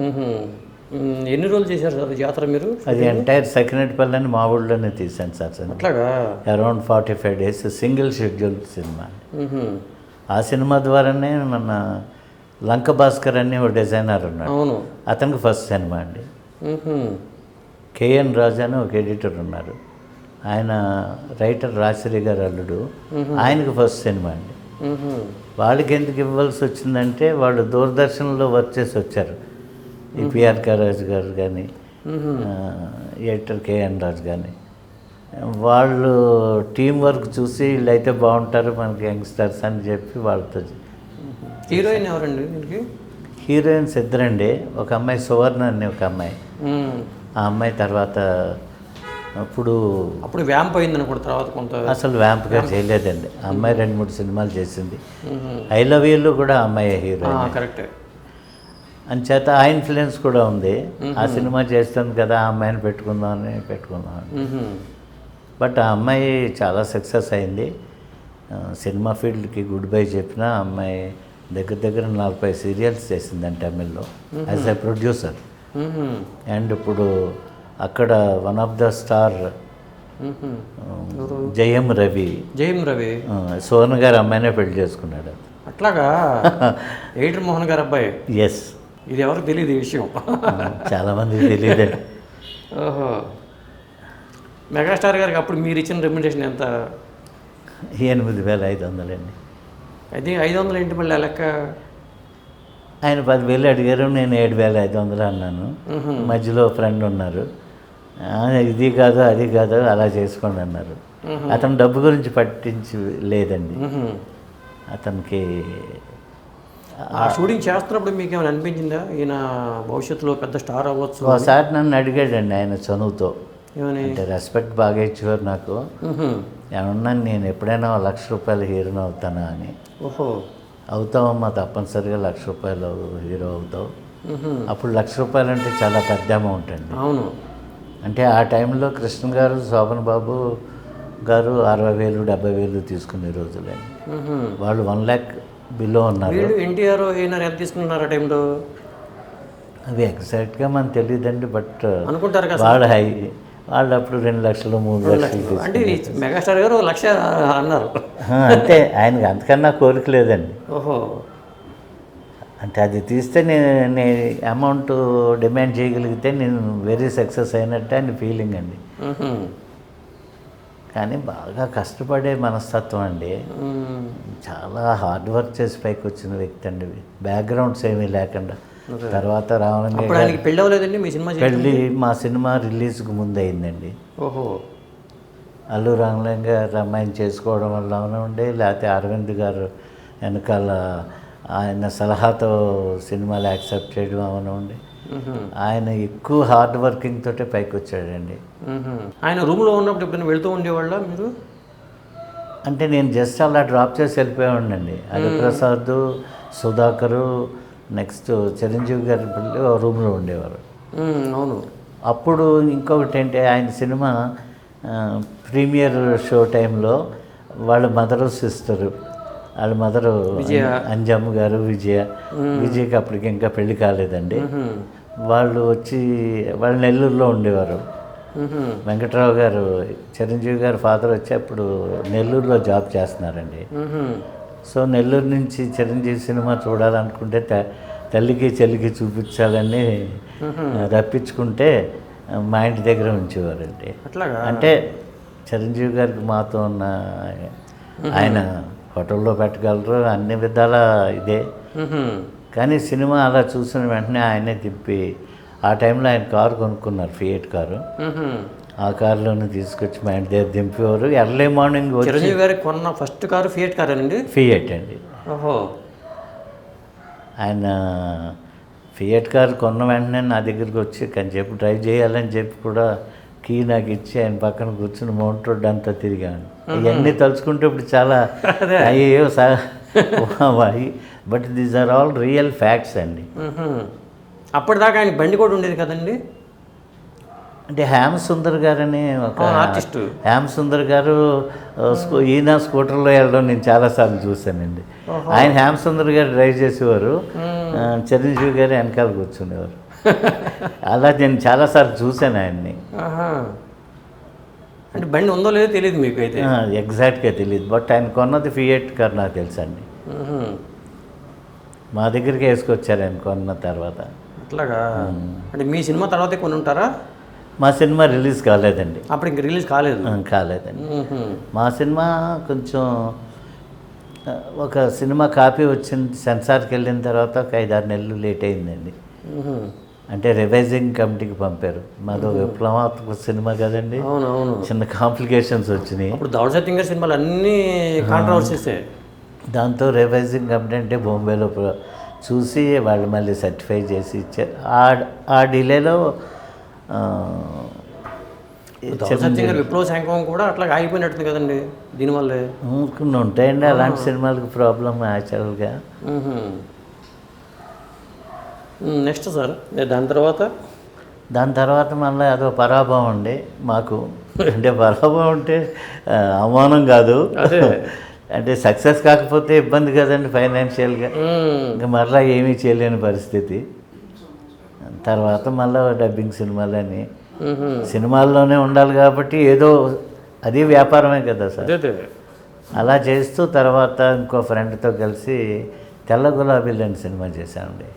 ఎన్ని రోజులు చేశారు సార్ జాతర మీరు? అది ఎంటైర్ సెకండ్ మా ఊళ్ళోనే తీశాను సార్. అట్లాగా? Around 45 days single schedule cinema. ఆ సినిమా ద్వారానే మన లంక భాస్కర్ అని ఒక డిజైనర్ ఉన్నాడు. అవును. అతనికి ఫస్ట్ సినిమా అండి. కేఎన్ రాజు అని ఒక ఎడిటర్ ఉన్నారు, ఆయన రైటర్ రాజశ్రీ గారు అల్లుడు, ఆయనకు ఫస్ట్ సినిమా అండి. వాళ్ళకి ఎందుకు ఇవ్వాల్సి వచ్చిందంటే వాళ్ళు దూరదర్శన్లో వర్క్ చేసి వచ్చారు. ఈ పిఆర్ రాజు గారు కానీ ఎడిటర్ కేఎన్ రాజు కానీ వాళ్ళు టీం వర్క్ చూసి వీళ్ళైతే బాగుంటారు మనకి యంగ్స్టర్స్ అని చెప్పి వాళ్ళతో. హీరోయిన్ ఎవరండి దీనికి? హీరోయిన్స్ ఇద్దరండి. ఒక అమ్మాయి సువర్ణ అని ఒక అమ్మాయి. ఆ అమ్మాయి తర్వాత అప్పుడు వ్యాంప్ అయింది అనుకుంటా. తర్వాత కొంత అసలు వ్యాంప్గా చేయలేదండి. ఆ అమ్మాయి 2-3 సినిమాలు చేసింది. ఐ లవ్ యూలో కూడా ఆ అమ్మాయి హీరోయిన్. కరెక్టే. అంచేత ఆ ఇన్ఫ్లుయెన్స్ కూడా ఉంది. ఆ సినిమా చేస్తుంది కదా, ఆ అమ్మాయిని పెట్టుకుందామని. బట్ ఆ అమ్మాయి చాలా సక్సెస్ అయింది. సినిమా ఫీల్డ్కి గుడ్ బై చెప్పిన ఆ అమ్మాయి దగ్గర 40 సీరియల్స్ చేసిందండి తమిళ్లో యాజ్ ఎ ప్రొడ్యూసర్. అండ్ ఇప్పుడు అక్కడ one of the star Jayam Ravi సోన్ గారు అమ్మాయినే పెళ్లి చేసుకున్నాడు. అట్లాగా? ఎయిటర్ మోహన్ గారు అబ్బాయి? ఎస్. ఇది ఎవరికి తెలియదు ఈ విషయం. చాలామందికి తెలియదు. ఓహో. మెగాస్టార్ గారికి అప్పుడు మీరు ఇచ్చిన రెమ్యునరేషన్ ఎంత? 8,500 అండి. అయితే 500 ఏంటి మళ్ళీ లెక్క? ఆయన 10,000 అడిగారు, నేను 7,500 అన్నాను. మధ్యలో ఫ్రెండ్ ఉన్నారు, ఇది కాదు అది కాదు అలా చేసుకోండి అన్నారు. అతను డబ్బు గురించి పట్టించి లేదండి. అతనికి ఆ షూటింగ్ చేస్తున్నప్పుడు మీకు ఏమైనా అనిపించిందా ఈయన భవిష్యత్తులో పెద్ద స్టార్ అవ్వచ్చు? ఒకసారి నన్ను అడిగాడండి ఆయన చనువుతో. ఏమని? అంటే రెస్పెక్ట్ బాగా ఇచ్చేవారు నాకు. ఏమన్నా నేను ఎప్పుడైనా ₹1,00,000 హీరోని అవుతానా అని. ఓహో. అవుతావమ్మా, తప్పనిసరిగా ₹1,00,000 హీరో అవుతావు. అప్పుడు ₹1,00,000 అంటే చాలా పెద్ద అమౌంట్ అండి. అవును. అంటే ఆ టైంలో కృష్ణ గారు, శోభన్ బాబు గారు 60,000 70,000 తీసుకునే రోజులే. వాళ్ళు 1 lakh బిలో ఉన్నారు. ఎన్టీఆర్ అయినారు ఎంత తీసుకున్నారు ఆ టైంలో? అవి ఎగ్జాక్ట్గా మనకు తెలియదండి, బట్ అనుకుంటారు కదా వాళ్ళు అప్పుడు 2 లక్షలు 3 లక్షలు అంటే మెగాస్టార్ గారు 1,00,000 అన్నారు. అంటే ఆయనకి అంతకన్నా కోరిక లేదండి. ఓహో. అంటే అది తీస్తే నేను అమౌంట్ డిమాండ్ చేయగలిగితే నేను వెరీ సక్సెస్ అయినట్టే అని ఫీలింగ్ అండి. కానీ బాగా కష్టపడే మనస్తత్వం అండి. చాలా హార్డ్ వర్క్ చేసి పైకి వచ్చిన వ్యక్తి అండి, బ్యాక్గ్రౌండ్స్ ఏమీ లేకుండా. తర్వాత రామలింగయ్య పెళ్ళి అవ్వలేదండి మీ సినిమా? పెళ్ళి మా సినిమా రిలీజ్కి ముందు అయిందండి. ఓహో. అల్లు రామలింగయ్య గారు అమ్మాయిని చేసుకోవడం వల్ల ఉండే, లేకపోతే అరవింద్ గారు వెనకాల ఆయన సలహాతో సినిమాలు యాక్సెప్ట్ చేయడం అవనండి. ఆయన ఎక్కువ హార్డ్ వర్కింగ్ తోటే పైకి వచ్చాడండి. ఆయన రూమ్లో ఉన్నప్పుడు ఎప్పుడైనా వెళ్తూ ఉండేవాళ్ళ మీరు? అంటే నేను జస్ట్ అలా డ్రాప్ చేసి వెళ్ళిపోయాడండి. హరిప్రసాద్, సుధాకరు, నెక్స్ట్ చిరంజీవి గారి రూమ్లో ఉండేవారు. అవును. అప్పుడు ఇంకొకటి ఏంటి, ఆయన సినిమా ప్రీమియర్ షో టైంలో వాళ్ళ మదరు సిస్టరు, వాళ్ళ మదరు అంజమ్మ గారు, విజయకి అప్పటికి ఇంకా పెళ్లి కాలేదండి. వాళ్ళు వచ్చి వాళ్ళు నెల్లూరులో ఉండేవారు. వెంకట్రావు గారు, చిరంజీవి గారు ఫాదర్ వచ్చి అప్పుడు నెల్లూరులో జాబ్ చేస్తున్నారండి. సో నెల్లూరు నుంచి చిరంజీవి సినిమా చూడాలనుకుంటే తల్లికి చెల్లికి చూపించాలని రప్పించుకుంటే మా ఇంటి దగ్గర ఉంచేవారండి. అంటే చిరంజీవి గారికి మాతో ఉన్న ఆయన హోటల్లో పెట్టగలరు, అన్ని విధాల ఇదే. కానీ సినిమా అలా చూసిన వెంటనే ఆయనే తిప్పి, ఆ టైంలో ఆయన కారు కొనుక్కున్నారు, ఫియట్ కారు. ఆ కారులోనే తీసుకొచ్చి మా ఇంటి దగ్గర దింపేవారు. ఎర్లీ మార్నింగ్ చిరంజీవి గారికి కొన్న ఫస్ట్ కారు ఫియట్ కార్ అండి? ఫియట్ అండి. ఓహో. ఆయన ఫియట్ కారు కొన్న వెంటనే నా దగ్గరికి వచ్చి కొంచెంసేపు డ్రైవ్ చేయాలని చెప్పి కూడా కీ నాకు ఇచ్చి ఆయన పక్కన కూర్చుని మౌంట్ రోడ్ అంతా తిరిగాను. ఇవన్నీ తలుచుకుంటే ఇప్పుడు చాలా అయ్యో but these are all real facts అండి. అప్పటిదాకా ఆయన బండి కూడా ఉండేది కదండి. అంటే హ్యామ్ సుందర్ గారని ఒక ఆర్టిస్టు, హ్యామ్ సుందర్ గారు ఈయన స్కూటర్లో వెళ్ళడం నేను చాలాసార్లు చూశానండి. ఆయన హ్యామ్ సుందర్ గారు డ్రైవ్ చేసేవారు, చిరంజీవి గారు వెనకాల కూర్చునేవారు. అలా నేను చాలాసార్లు చూశాను ఆయన్ని. అంటే బండి ఉందో లేదో తెలియదు మీకు అయితే? ఎగ్జాక్ట్గా తెలియదు, బట్ ఆయన కొన్నది ఫియట్ కార్ నాకు తెలుసండి. మా దగ్గరికి వేసుకొచ్చారు ఆయన కొన్న తర్వాత. అట్లాగా. అంటే మీ సినిమా తర్వాతే కొని ఉంటారా? మా సినిమా రిలీజ్ కాలేదండి. అప్పుడు ఇంక రిలీజ్ కాలేదండి. మా సినిమా కొంచెం ఒక సినిమా కాపీ వచ్చింది, సెన్సార్కి వెళ్ళిన తర్వాత ఒక 5-6 నెలలు లేట్ అయిందండి. అంటే రివైజింగ్ కమిటీకి పంపారు. మాది విప్లవాత్మక సినిమా కదండి. అవునవును. చిన్న కాంప్లికేషన్స్ వచ్చినాయి. ఇప్పుడు దౌడ్ సత్యం గారి సినిమాలు అన్నీ కాంట్రవర్సీసే. దాంతో రివైజింగ్ కమిటీ అంటే బాంబేలో చూసి వాళ్ళు మళ్ళీ సర్టిఫై చేసి ఇచ్చారు. ఆ డిలేలో విప్లవ సంఘం కూడా అట్లా ఆగిపోయినట్టుంది కదండి దీనివల్లే. కొన్ని ఉంటాయండి అలాంటి సినిమాలకు ప్రాబ్లం యాక్చువల్గా. నెక్స్ట్ సార్ దాని తర్వాత మళ్ళీ అదో పరాభవం అండి మాకు. అంటే పరాభవం అంటే అవమానం కాదు, అంటే సక్సెస్ కాకపోతే ఇబ్బంది కదండి ఫైనాన్షియల్గా. ఇంకా మరలా ఏమీ చేయలేని పరిస్థితి. తర్వాత మళ్ళీ డబ్బింగ్ సినిమాలని, సినిమాల్లోనే ఉండాలి కాబట్టి ఏదో అది వ్యాపారమే కదా సార్. అలా చేస్తూ తర్వాత ఇంకో ఫ్రెండ్తో కలిసి తెల్ల గులాబీలు అని సినిమా చేశామండి.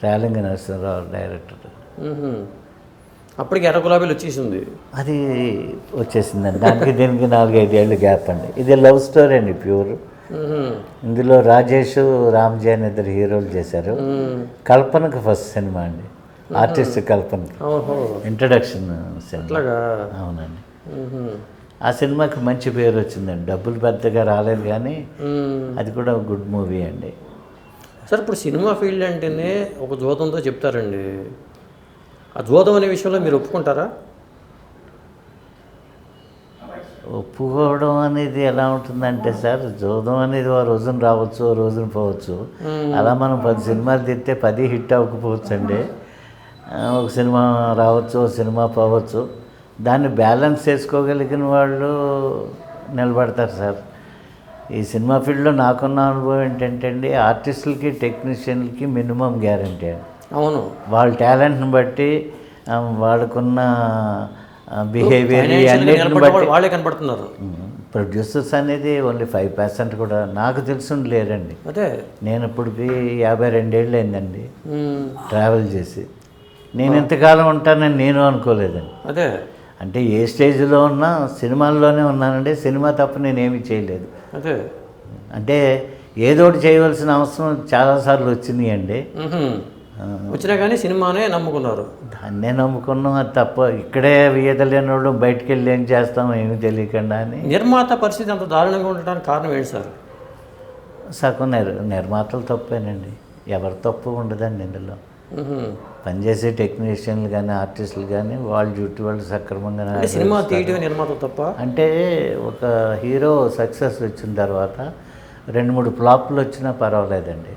రేలంగి నరసింహరావు డైరెక్టర్. అప్పటికి ఎర్ర గులాబీలు వచ్చేసింది. అది వచ్చేసిందండి. దానికి దీనికి 4-5 ఏళ్ళు గ్యాప్ అండి. ఇది లవ్ స్టోరీ అండి ప్యూర్. ఇందులో రాజేష్, రామ్జీ అని 2 హీరోలు చేశారు. కల్పనకు ఫస్ట్ సినిమా అండి, ఆర్టిస్ట్ కల్పనకి ఇంట్రడక్షన్ సినిమా. అవునండి. ఆ సినిమాకి మంచి పేరు వచ్చిందండి. డబ్బులు పెద్దగా రాలేదు కానీ అది కూడా గుడ్ మూవీ అండి. సార్ ఇప్పుడు సినిమా ఫీల్డ్ అంటేనే ఒక జూదంతో చెప్తారండి. ఆ జూదం అనే విషయంలో మీరు ఒప్పుకుంటారా? ఒప్పుకోవడం అనేది ఎలా ఉంటుందంటే సార్, జూదం అనేది ఓ రోజున రావచ్చు, ఓ రోజున పోవచ్చు. అలా మనం 10 సినిమాలు తిరిగితే 10 హిట్ అవ్వకపోవచ్చు అండి. ఒక సినిమా రావచ్చు, ఒక సినిమా పోవచ్చు. దాన్ని బ్యాలెన్స్ చేసుకోగలిగిన వాళ్ళు నిలబడతారు సార్. ఈ సినిమా ఫీల్డ్లో నాకున్న అనుభవం ఏంటంటే అండి, ఆర్టిస్టులకి టెక్నీషియన్లకి మినిమం గ్యారంటీ అండి. అవును. వాళ్ళ టాలెంట్ని బట్టి, వాళ్ళకున్న బిహేవియర్ అన్నిటిని బట్టి వాళ్ళే కనపడుతున్నారు. ప్రొడ్యూసర్స్ అనేది ఓన్లీ 5% కూడా నాకు తెలిసి లేరండి. అదే నేను ఇప్పటికి 52 ఏళ్ళు అయిందండి ట్రావెల్ చేసి. నేను ఇంతకాలం ఉంటానని నేను అనుకోలేదండి. అదే అంటే ఏ స్టేజ్లో ఉన్నా సినిమాల్లోనే ఉన్నానండి. సినిమా తప్ప నేనేమీ చేయలేదు. అదే అంటే ఏదోటి చేయవలసిన అవసరం చాలాసార్లు వచ్చినాయి అండి. వచ్చినా కానీ సినిమానే నమ్ముకున్నారు. దాన్నే నమ్ముకున్నాం. అది తప్ప ఇక్కడే ఈదలేని వాళ్ళు బయటికి వెళ్ళి ఏం చేస్తాం ఏమీ తెలియకుండా అని. నిర్మాత పరిస్థితి అంత దారుణంగా ఉండడానికి కారణం ఏంటి సార్? సగం నిర్మాతలు తప్పేనండి. ఎవరి తప్పు ఉండదండి ఇందులో. పనిచేసే టెక్నీషియన్లు కానీ ఆర్టిస్టులు కానీ వాళ్ళ డ్యూటీ వాళ్ళు సక్రమంగా. సినిమా తీయటం నిర్మాత తప్ప అంటే ఒక హీరో సక్సెస్ వచ్చిన తర్వాత 2-3 ఫ్లాప్లు వచ్చినా పర్వాలేదండి.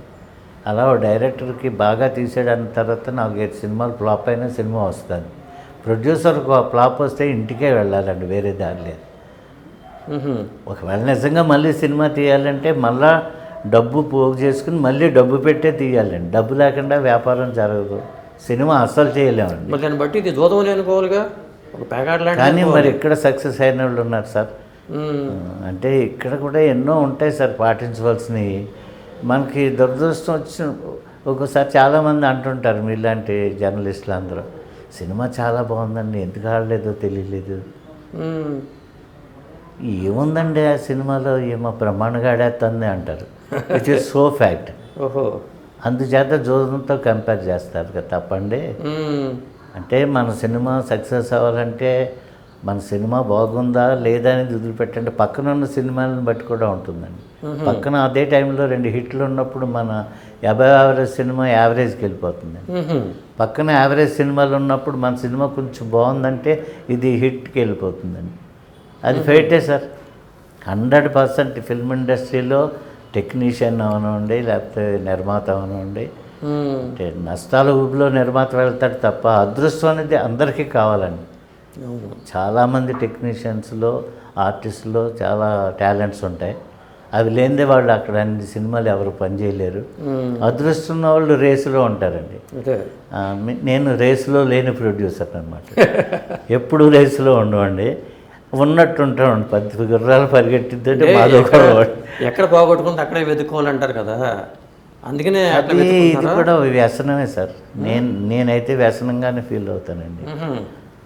అలా డైరెక్టర్కి బాగా తీసాడన్న తర్వాత 4-5 సినిమాలు ఫ్లాప్ అయినా సినిమా వస్తుంది. ప్రొడ్యూసర్కి ఫ్లాప్ వస్తే ఇంటికే వెళ్ళాలండి, వేరే దారి లేదు. మ్మ్. ఒకవేళ నిజంగా మళ్ళీ సినిమా తీయాలంటే మళ్ళా డబ్బు పోగు చేసుకుని మళ్ళీ డబ్బు పెట్టే తీయాలండి. డబ్బు లేకుండా వ్యాపారం జరగదు, సినిమా అస్సలు చేయలేమండి. మరి దాన్ని బట్టి ఇది దూదమని అనుకోవాలిగా, ఒక ప్యాకెట్ లాంటి కానీ మరి ఇక్కడ సక్సెస్ అయిన వాళ్ళు ఉన్నారు సార్. అంటే ఇక్కడ కూడా ఎన్నో ఉంటాయి సార్ పాటించవలసినవి. మనకి దురదృష్టం వచ్చిన ఒక్కోసారి చాలామంది అంటుంటారు, మీలాంటి జర్నలిస్టులు అందరూ, సినిమా చాలా బాగుందండి, ఎందుకు ఆడలేదో తెలియలేదు. ఏముందండి ఆ సినిమాలో, ఏమో బ్రహ్మాండంగా ఆడేస్తుంది అంటారు, విచ్ ఇస్ సో ఫ్యాక్ట్. ఓహో. అందుచేత జోదంతో కంపేర్ చేస్తారు కదా, తప్పండి. అంటే మన సినిమా సక్సెస్ అవ్వాలంటే మన సినిమా బాగుందా లేదా అనేది వదిలిపెట్టండి, పక్కన ఉన్న సినిమాలను బట్టి కూడా ఉంటుందండి. పక్కన అదే టైంలో 2 హిట్లు ఉన్నప్పుడు మన యావరేజ్ సినిమా యావరేజ్కి వెళ్ళిపోతుందండి. పక్కన యావరేజ్ సినిమాలు ఉన్నప్పుడు మన సినిమా కొంచెం బాగుందంటే ఇది హిట్కి వెళ్ళిపోతుందండి. అది ఫైటే సార్. 100% ఫిల్మ్ ఇండస్ట్రీలో టెక్నీషియన్ అవనండి, లేకపోతే నిర్మాత అవనండి, అంటే నష్టాల ఊబిలో నిర్మాత వెళ్తాడు తప్ప అదృష్టం అనేది అందరికీ కావాలండి. చాలామంది టెక్నీషియన్స్లో, ఆర్టిస్టులో చాలా టాలెంట్స్ ఉంటాయి. అవి లేనిదే వాళ్ళు అక్కడ అన్ని సినిమాలు ఎవరు పనిచేయలేరు. అదృష్టం ఉన్న వాళ్ళు రేసులో ఉంటారండి. నేను రేసులో లేని ప్రొడ్యూసర్ అనమాట. ఎప్పుడు రేసులో ఉండవండి, ఉన్నట్టు ఉంటామండి. 10 గుర్రాలు పరిగెట్టిద్దంటే మాదో ఎక్కడ పోగొట్టుకుంటే అక్కడే వెతుక్కోవాలంటారు కదా, అందుకనే ఇది కూడా వ్యసనమే సార్. నేనైతే వ్యసనంగానే ఫీల్ అవుతానండి.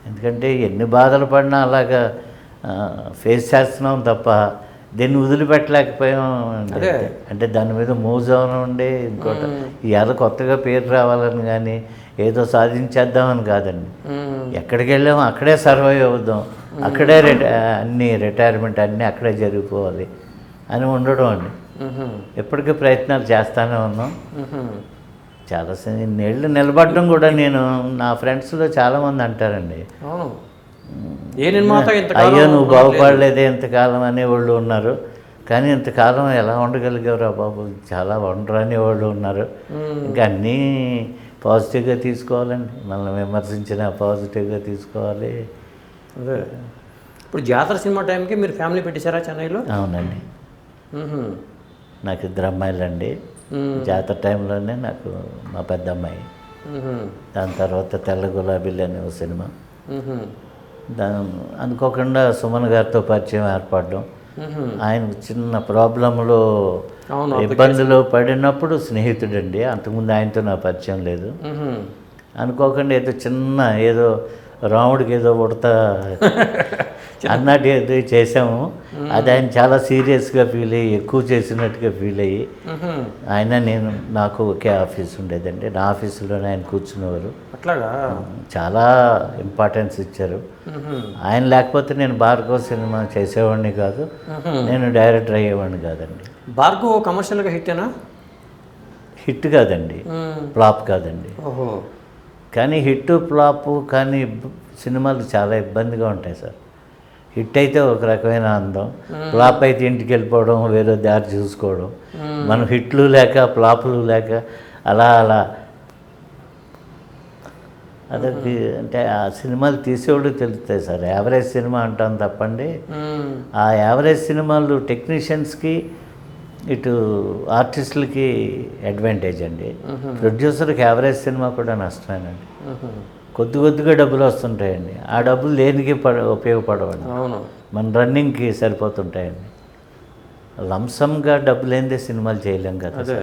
ఎందుకంటే ఎన్ని బాధలు పడినా అలాగా ఫేస్ చేస్తున్నాం తప్ప దీన్ని వదిలిపెట్టలేకపోయాం. అంటే దాని మీద మూవ్ అవనండి. ఇంకోటి ఇవాళ కొత్తగా పేరు రావాలని కానీ ఏదో సాధించేద్దామని కాదండి. ఎక్కడికి వెళ్ళామో అక్కడే సర్వైవ్ అవుదాం, అక్కడే అన్ని రిటైర్మెంట్ అన్నీ అక్కడే జరిగిపోవాలి అని ఉండడం అండి. ఎప్పటికీ ప్రయత్నాలు చేస్తూనే ఉన్నాం. చాలా నీళ్ళు నిలబడడం కూడా, నేను నా ఫ్రెండ్స్లో చాలామంది అంటారండి, అయ్యో నువ్వు బాగుపడలేదే ఇంతకాలం అనేవాళ్ళు ఉన్నారు, కానీ ఇంతకాలం ఎలా ఉండగలిగావురా బాబు, చాలా ఉండరు అనేవాళ్ళు ఉన్నారు. ఇంకా అన్నీ పాజిటివ్గా తీసుకోవాలండి, మనల్ని విమర్శించిన పాజిటివ్గా తీసుకోవాలి. అదే ఇప్పుడు జాతర సినిమా టైంకి మీరు ఫ్యామిలీ పెట్టేశారా చెన్నైలో? అవునండి, నాకు 2 అమ్మాయిలండి. జాతర టైంలోనే నాకు మా పెద్ద అమ్మాయి, దాని తర్వాత తెల్ల గులాబీలు అనే ఒక సినిమా, అనుకోకుండా సుమన్ గారితో పరిచయం ఏర్పడడం, ఆయన చిన్న ప్రాబ్లంలో ఇబ్బందులు పడినప్పుడు స్నేహితుడండి, అంతకుముందు ఆయనతో నా పరిచయం లేదు. అనుకోకుండా ఏదో రాముడికి ఏదో ఉడతా అన్నట్టు ఏదో చేసాము. అది ఆయన చాలా సీరియస్గా ఫీల్ అయ్యి, ఎక్కువ చేసినట్టుగా ఫీల్ అయ్యి, నాకు ఒకే ఆఫీస్ ఉండేదండి, నా ఆఫీసులోనే ఆయన కూర్చునేవారు. అట్లాగా చాలా ఇంపార్టెన్స్ ఇచ్చారు. ఆయన లేకపోతే నేను భార్గవ్ సినిమా చేసేవాడిని కాదు, నేను డైరెక్టర్ అయ్యేవాడిని కాదండి. భార్గవ్ కమర్షియల్గా హిట్టేనా? హిట్ కాదండి, ఫ్లాప్ కాదండి. ఓహో. కానీ హిట్ ఫ్లాప్ కానీ సినిమాలు చాలా ఇబ్బందిగా ఉంటాయి సార్. హిట్ అయితే ఒక రకమైన అందం, ఫ్లాప్ అయితే ఇంటికి వెళ్ళిపోవడం, వేరే దారి చూసుకోవడం. మనం హిట్లు లేక ఫ్లాపులు లేక అలా అదొక, అంటే ఆ సినిమాలు తీసేవాళ్ళు తెలుస్తాయి సార్. యావరేజ్ సినిమా అంటాం తప్పండి, ఆ యావరేజ్ సినిమాలు టెక్నీషియన్స్కి ఇటు ఆర్టిస్టులకి అడ్వాంటేజ్ అండి. ప్రొడ్యూసర్కి యావరేజ్ సినిమా కూడా నష్టమేనండి. కొద్దిగా డబ్బులు వస్తుంటాయండి, ఆ డబ్బులు దేనికి ఉపయోగపడవండి, మన రన్నింగ్కి సరిపోతుంటాయండి. లంసంగా డబ్బులు లేనిదే సినిమాలు చేయలేం కదా. అదే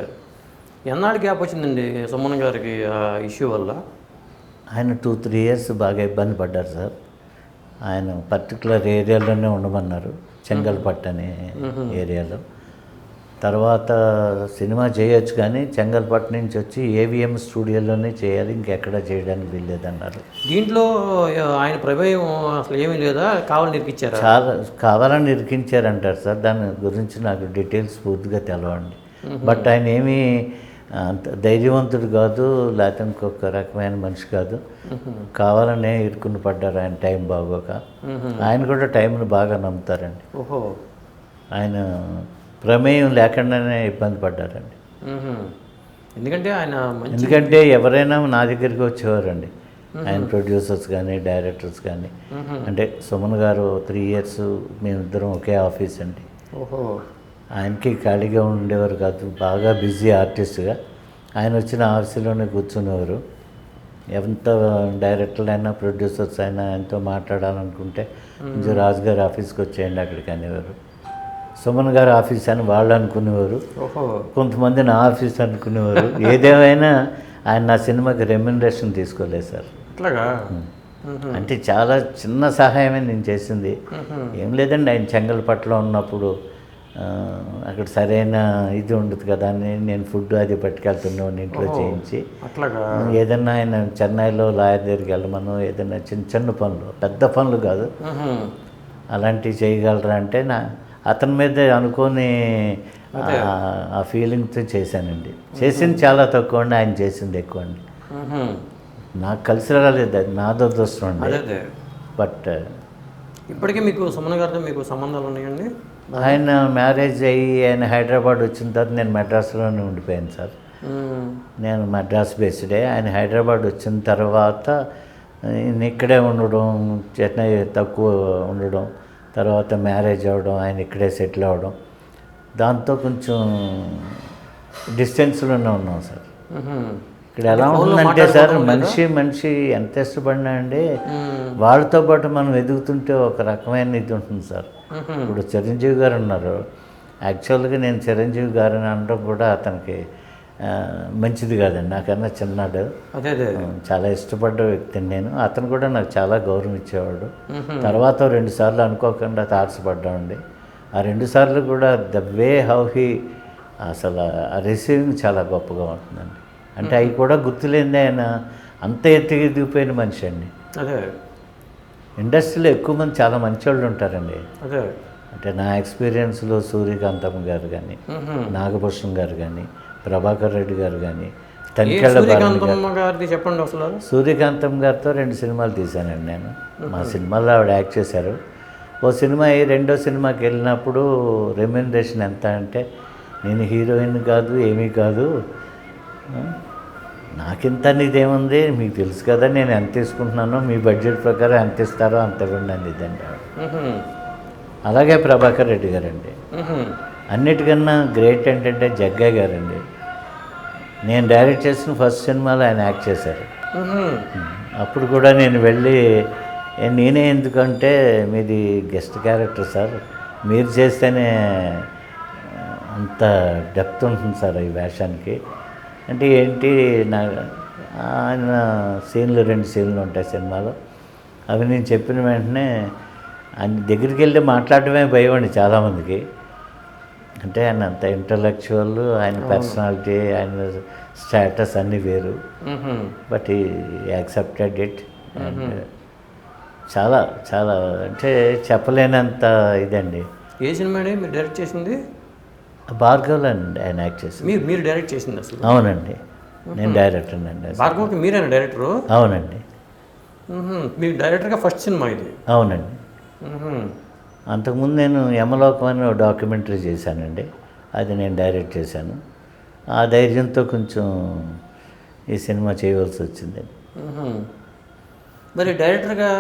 ఎన్నాడు గ్యాప్ వచ్చిందండి సుమన్ గారికి ఆ ఇష్యూ వల్ల? ఆయన 2-3 ఇయర్స్ బాగా ఇబ్బంది పడ్డారు సార్. ఆయన పర్టికులర్ ఏరియాలోనే ఉండమన్నారు, చెంగల్పట్టు అనే ఏరియాలో. తర్వాత సినిమా చేయొచ్చు కానీ చెంగల్పట్టు నుంచి వచ్చి ఏవిఎం స్టూడియోలోనే చేయాలి, ఇంకెక్కడ చేయడానికి వీల్లేదన్నారు. దీంట్లో ఆయన ప్రమేయం అసలు ఏమీ లేదా, కావాలని ఇరికిచ్చారు? చాలా కావాలని ఇరికించారంటారు సార్, దాని గురించి నాకు డీటెయిల్స్ పూర్తిగా తెలవండి. బట్ ఆయన ఏమీ అంత ధైర్యవంతుడు కాదు, లేకపోతే ఇంకొక రకమైన మనిషి కాదు, కావాలనే ఇరుకుని పడ్డారు ఆయన టైం బాగోక. ఆయన కూడా టైంను బాగా నమ్ముతారండి. ఓహో. ఆయన ప్రమేయం లేకుండానే ఇబ్బంది పడ్డారండి. ఎందుకంటే ఆయన ఎందుకంటే ఎవరైనా నా దగ్గరికి వచ్చేవారండి, ఆయన ప్రొడ్యూసర్స్ కానీ డైరెక్టర్స్ కానీ. అంటే సుమన్ గారు 3 years మేమిద్దరం ఒకే ఆఫీస్ అండి. ఓహో. ఆయనకి ఖాళీగా ఉండేవారు కాదు, బాగా బిజీ ఆర్టిస్ట్గా. ఆయన వచ్చిన ఆఫీసులోనే కూర్చునేవారు. ఎంత డైరెక్టర్లు అయినా ప్రొడ్యూసర్స్ అయినా ఎంతో మాట్లాడాలనుకుంటే కొంచెం రాజు గారి ఆఫీస్కి వచ్చేయండి అక్కడికి అనేవారు. సుమన్ గారి ఆఫీస్ అని వాళ్ళు అనుకునేవారు, ఓహో. కొంతమంది నా ఆఫీస్ అనుకునేవారు. ఏదేమైనా ఆయన నా సినిమాకి రెమ్యునరేషన్ తీసుకోలేదు సార్. అట్లాగా. అంటే చాలా చిన్న సహాయమే నేను చేసింది. ఏం లేదండి, ఆయన చెంగల్పట్లో ఉన్నప్పుడు అక్కడ సరైన ఇది ఉండదు కదా అని నేను ఫుడ్ అది పట్టుకెళ్తున్నాను ఇంట్లో చేయించి. అట్లాగా. ఏదన్నా ఆయన చెన్నైలో లాయర్ దగ్గరికి వెళ్ళమను, ఏదైనా చిన్న చిన్న పనులు, పెద్ద పనులు కాదు, అలాంటివి చేయగలరా అంటే అతని మీద అనుకోని ఆ ఫీలింగ్తో చేశానండి. చేసింది చాలా తక్కువ అండి, ఆయన చేసింది ఎక్కువ అండి. నాకు కలిసి రాలేదు, అది నా దురదృష్టం అండి. బట్ ఇప్పటికీ మీకు సుమన్ గారితో మీకు సంబంధాలు ఉన్నాయండి? ఆయన మ్యారేజ్ అయ్యి ఆయన హైదరాబాద్ వచ్చిన తర్వాత నేను మెడ్రాస్లోనే ఉండిపోయాను సార్. నేను మెడ్రాస్ బేస్డే. ఆయన హైదరాబాద్ వచ్చిన తర్వాత నేను ఇక్కడే ఉండడం, చెన్నై తక్కువ ఉండడం, తర్వాత మ్యారేజ్ అవ్వడం, ఆయన ఇక్కడే సెటిల్ అవ్వడం, దాంతో కొంచెం డిస్టెన్స్లోనే ఉన్నాం సార్. ఇక్కడ ఎలా ఉంటుందంటే సార్, మనిషి ఎంత ఇష్టపడినా అండి, వాళ్ళతో పాటు మనం ఎదుగుతుంటే ఒక రకమైన ఇది ఉంటుంది సార్. ఇప్పుడు చిరంజీవి గారు ఉన్నారు. యాక్చువల్గా నేను చిరంజీవి గారిని అనడం కూడా అతనికి మంచిది కాదండి, నాకన్నా చిన్నాడు. చాలా ఇష్టపడ్డ వ్యక్తిని నేను. అతను కూడా నాకు చాలా గౌరవం ఇచ్చేవాడు. తర్వాత 2 సార్లు అనుకోకుండా తారసపడ్డామండి. ఆ 2 సార్లు కూడా ద వే హౌ హీ, అసలు ఆ రిసీవింగ్ చాలా గొప్పగా ఉంటుందండి. అంటే అవి కూడా గుర్తులేంది, ఆయన అంత ఎత్తుగా ఎదిగిపోయిన మనిషి అండి. ఇండస్ట్రీలో ఎక్కువ మంది చాలా మంచి వాళ్ళు ఉంటారండి. అంటే నా ఎక్స్పీరియన్స్లో సూర్యకాంతమ్మ గారు కానీ, నాగభూషణ్ గారు కానీ, ప్రభాకర్ రెడ్డి గారు కానీ, తనికెళ్ళ గారిది చెప్పండి అసలు. సూర్యకాంతమ్మ గారితో 2 సినిమాలు తీశానండి నేను. మా సినిమాలో ఆవిడ యాక్ట్ చేశారు. ఓ సినిమా రెండో సినిమాకి వెళ్ళినప్పుడు రెమ్యునరేషన్ ఎంత అంటే, నేను హీరోయిన్ కాదు, ఏమీ కాదు, నాకింత ఇదేముంది, మీకు తెలుసు కదా నేను ఎంత తీసుకుంటున్నానో, మీ బడ్జెట్ ప్రకారం ఎంత ఇస్తారో అంత ఇవ్వండి అని ఇదండి. అలాగే ప్రభాకర్ రెడ్డి గారండి. అన్నిటికన్నా గ్రేట్ ఏంటంటే జగ్గయ్య గారండి. నేను డైరెక్ట్ చేసిన ఫస్ట్ సినిమాలో ఆయన యాక్ట్ చేశారు. అప్పుడు కూడా నేను వెళ్ళి, నేనే ఎందుకంటే మీది గెస్ట్ క్యారెక్టర్ సార్, మీరు చేస్తేనే అంత డెప్త్ ఉంటుంది సార్ ఈ వేషానికి అంటే ఏంటి. ఆయన సీన్లు 2 సీన్లు ఉంటాయి సినిమాలో. అవి నేను చెప్పిన వెంటనే ఆయన దగ్గరికి వెళ్ళి మాట్లాడటమే భయం అండి చాలామందికి. అంటే ఆయన అంత ఇంటలెక్చువల్, ఆయన పర్సనాలిటీ, ఆయన స్టేటస్ అన్నీ వేరు. బట్ ఈ యాక్సెప్టెడ్ ఇట్. అండ్ చాలా చాలా అంటే చెప్పలేనంత ఇదండి. ఏ సినిమా అండి మీరు డైరెక్ట్ చేసింది? భార్గవ్లో అండి ఆయన యాక్ట్ చేసింది. మీరు డైరెక్ట్ చేసింది అసలు? అవునండి, నేను డైరెక్టర్ అండి. భార్గవ్కి మీరేనా డైరెక్టరు? అవునండి. మీరు డైరెక్టర్గా ఫస్ట్ సినిమా ఇది? అవునండి. అంతకుముందు నేను యమలోకం అని ఒక డాక్యుమెంటరీ చేశానండి, అది నేను డైరెక్ట్ చేశాను. ఆ ధైర్యంతో కొంచెం ఈ సినిమా చేయవలసి వచ్చింది. మరి డైరెక్టర్గా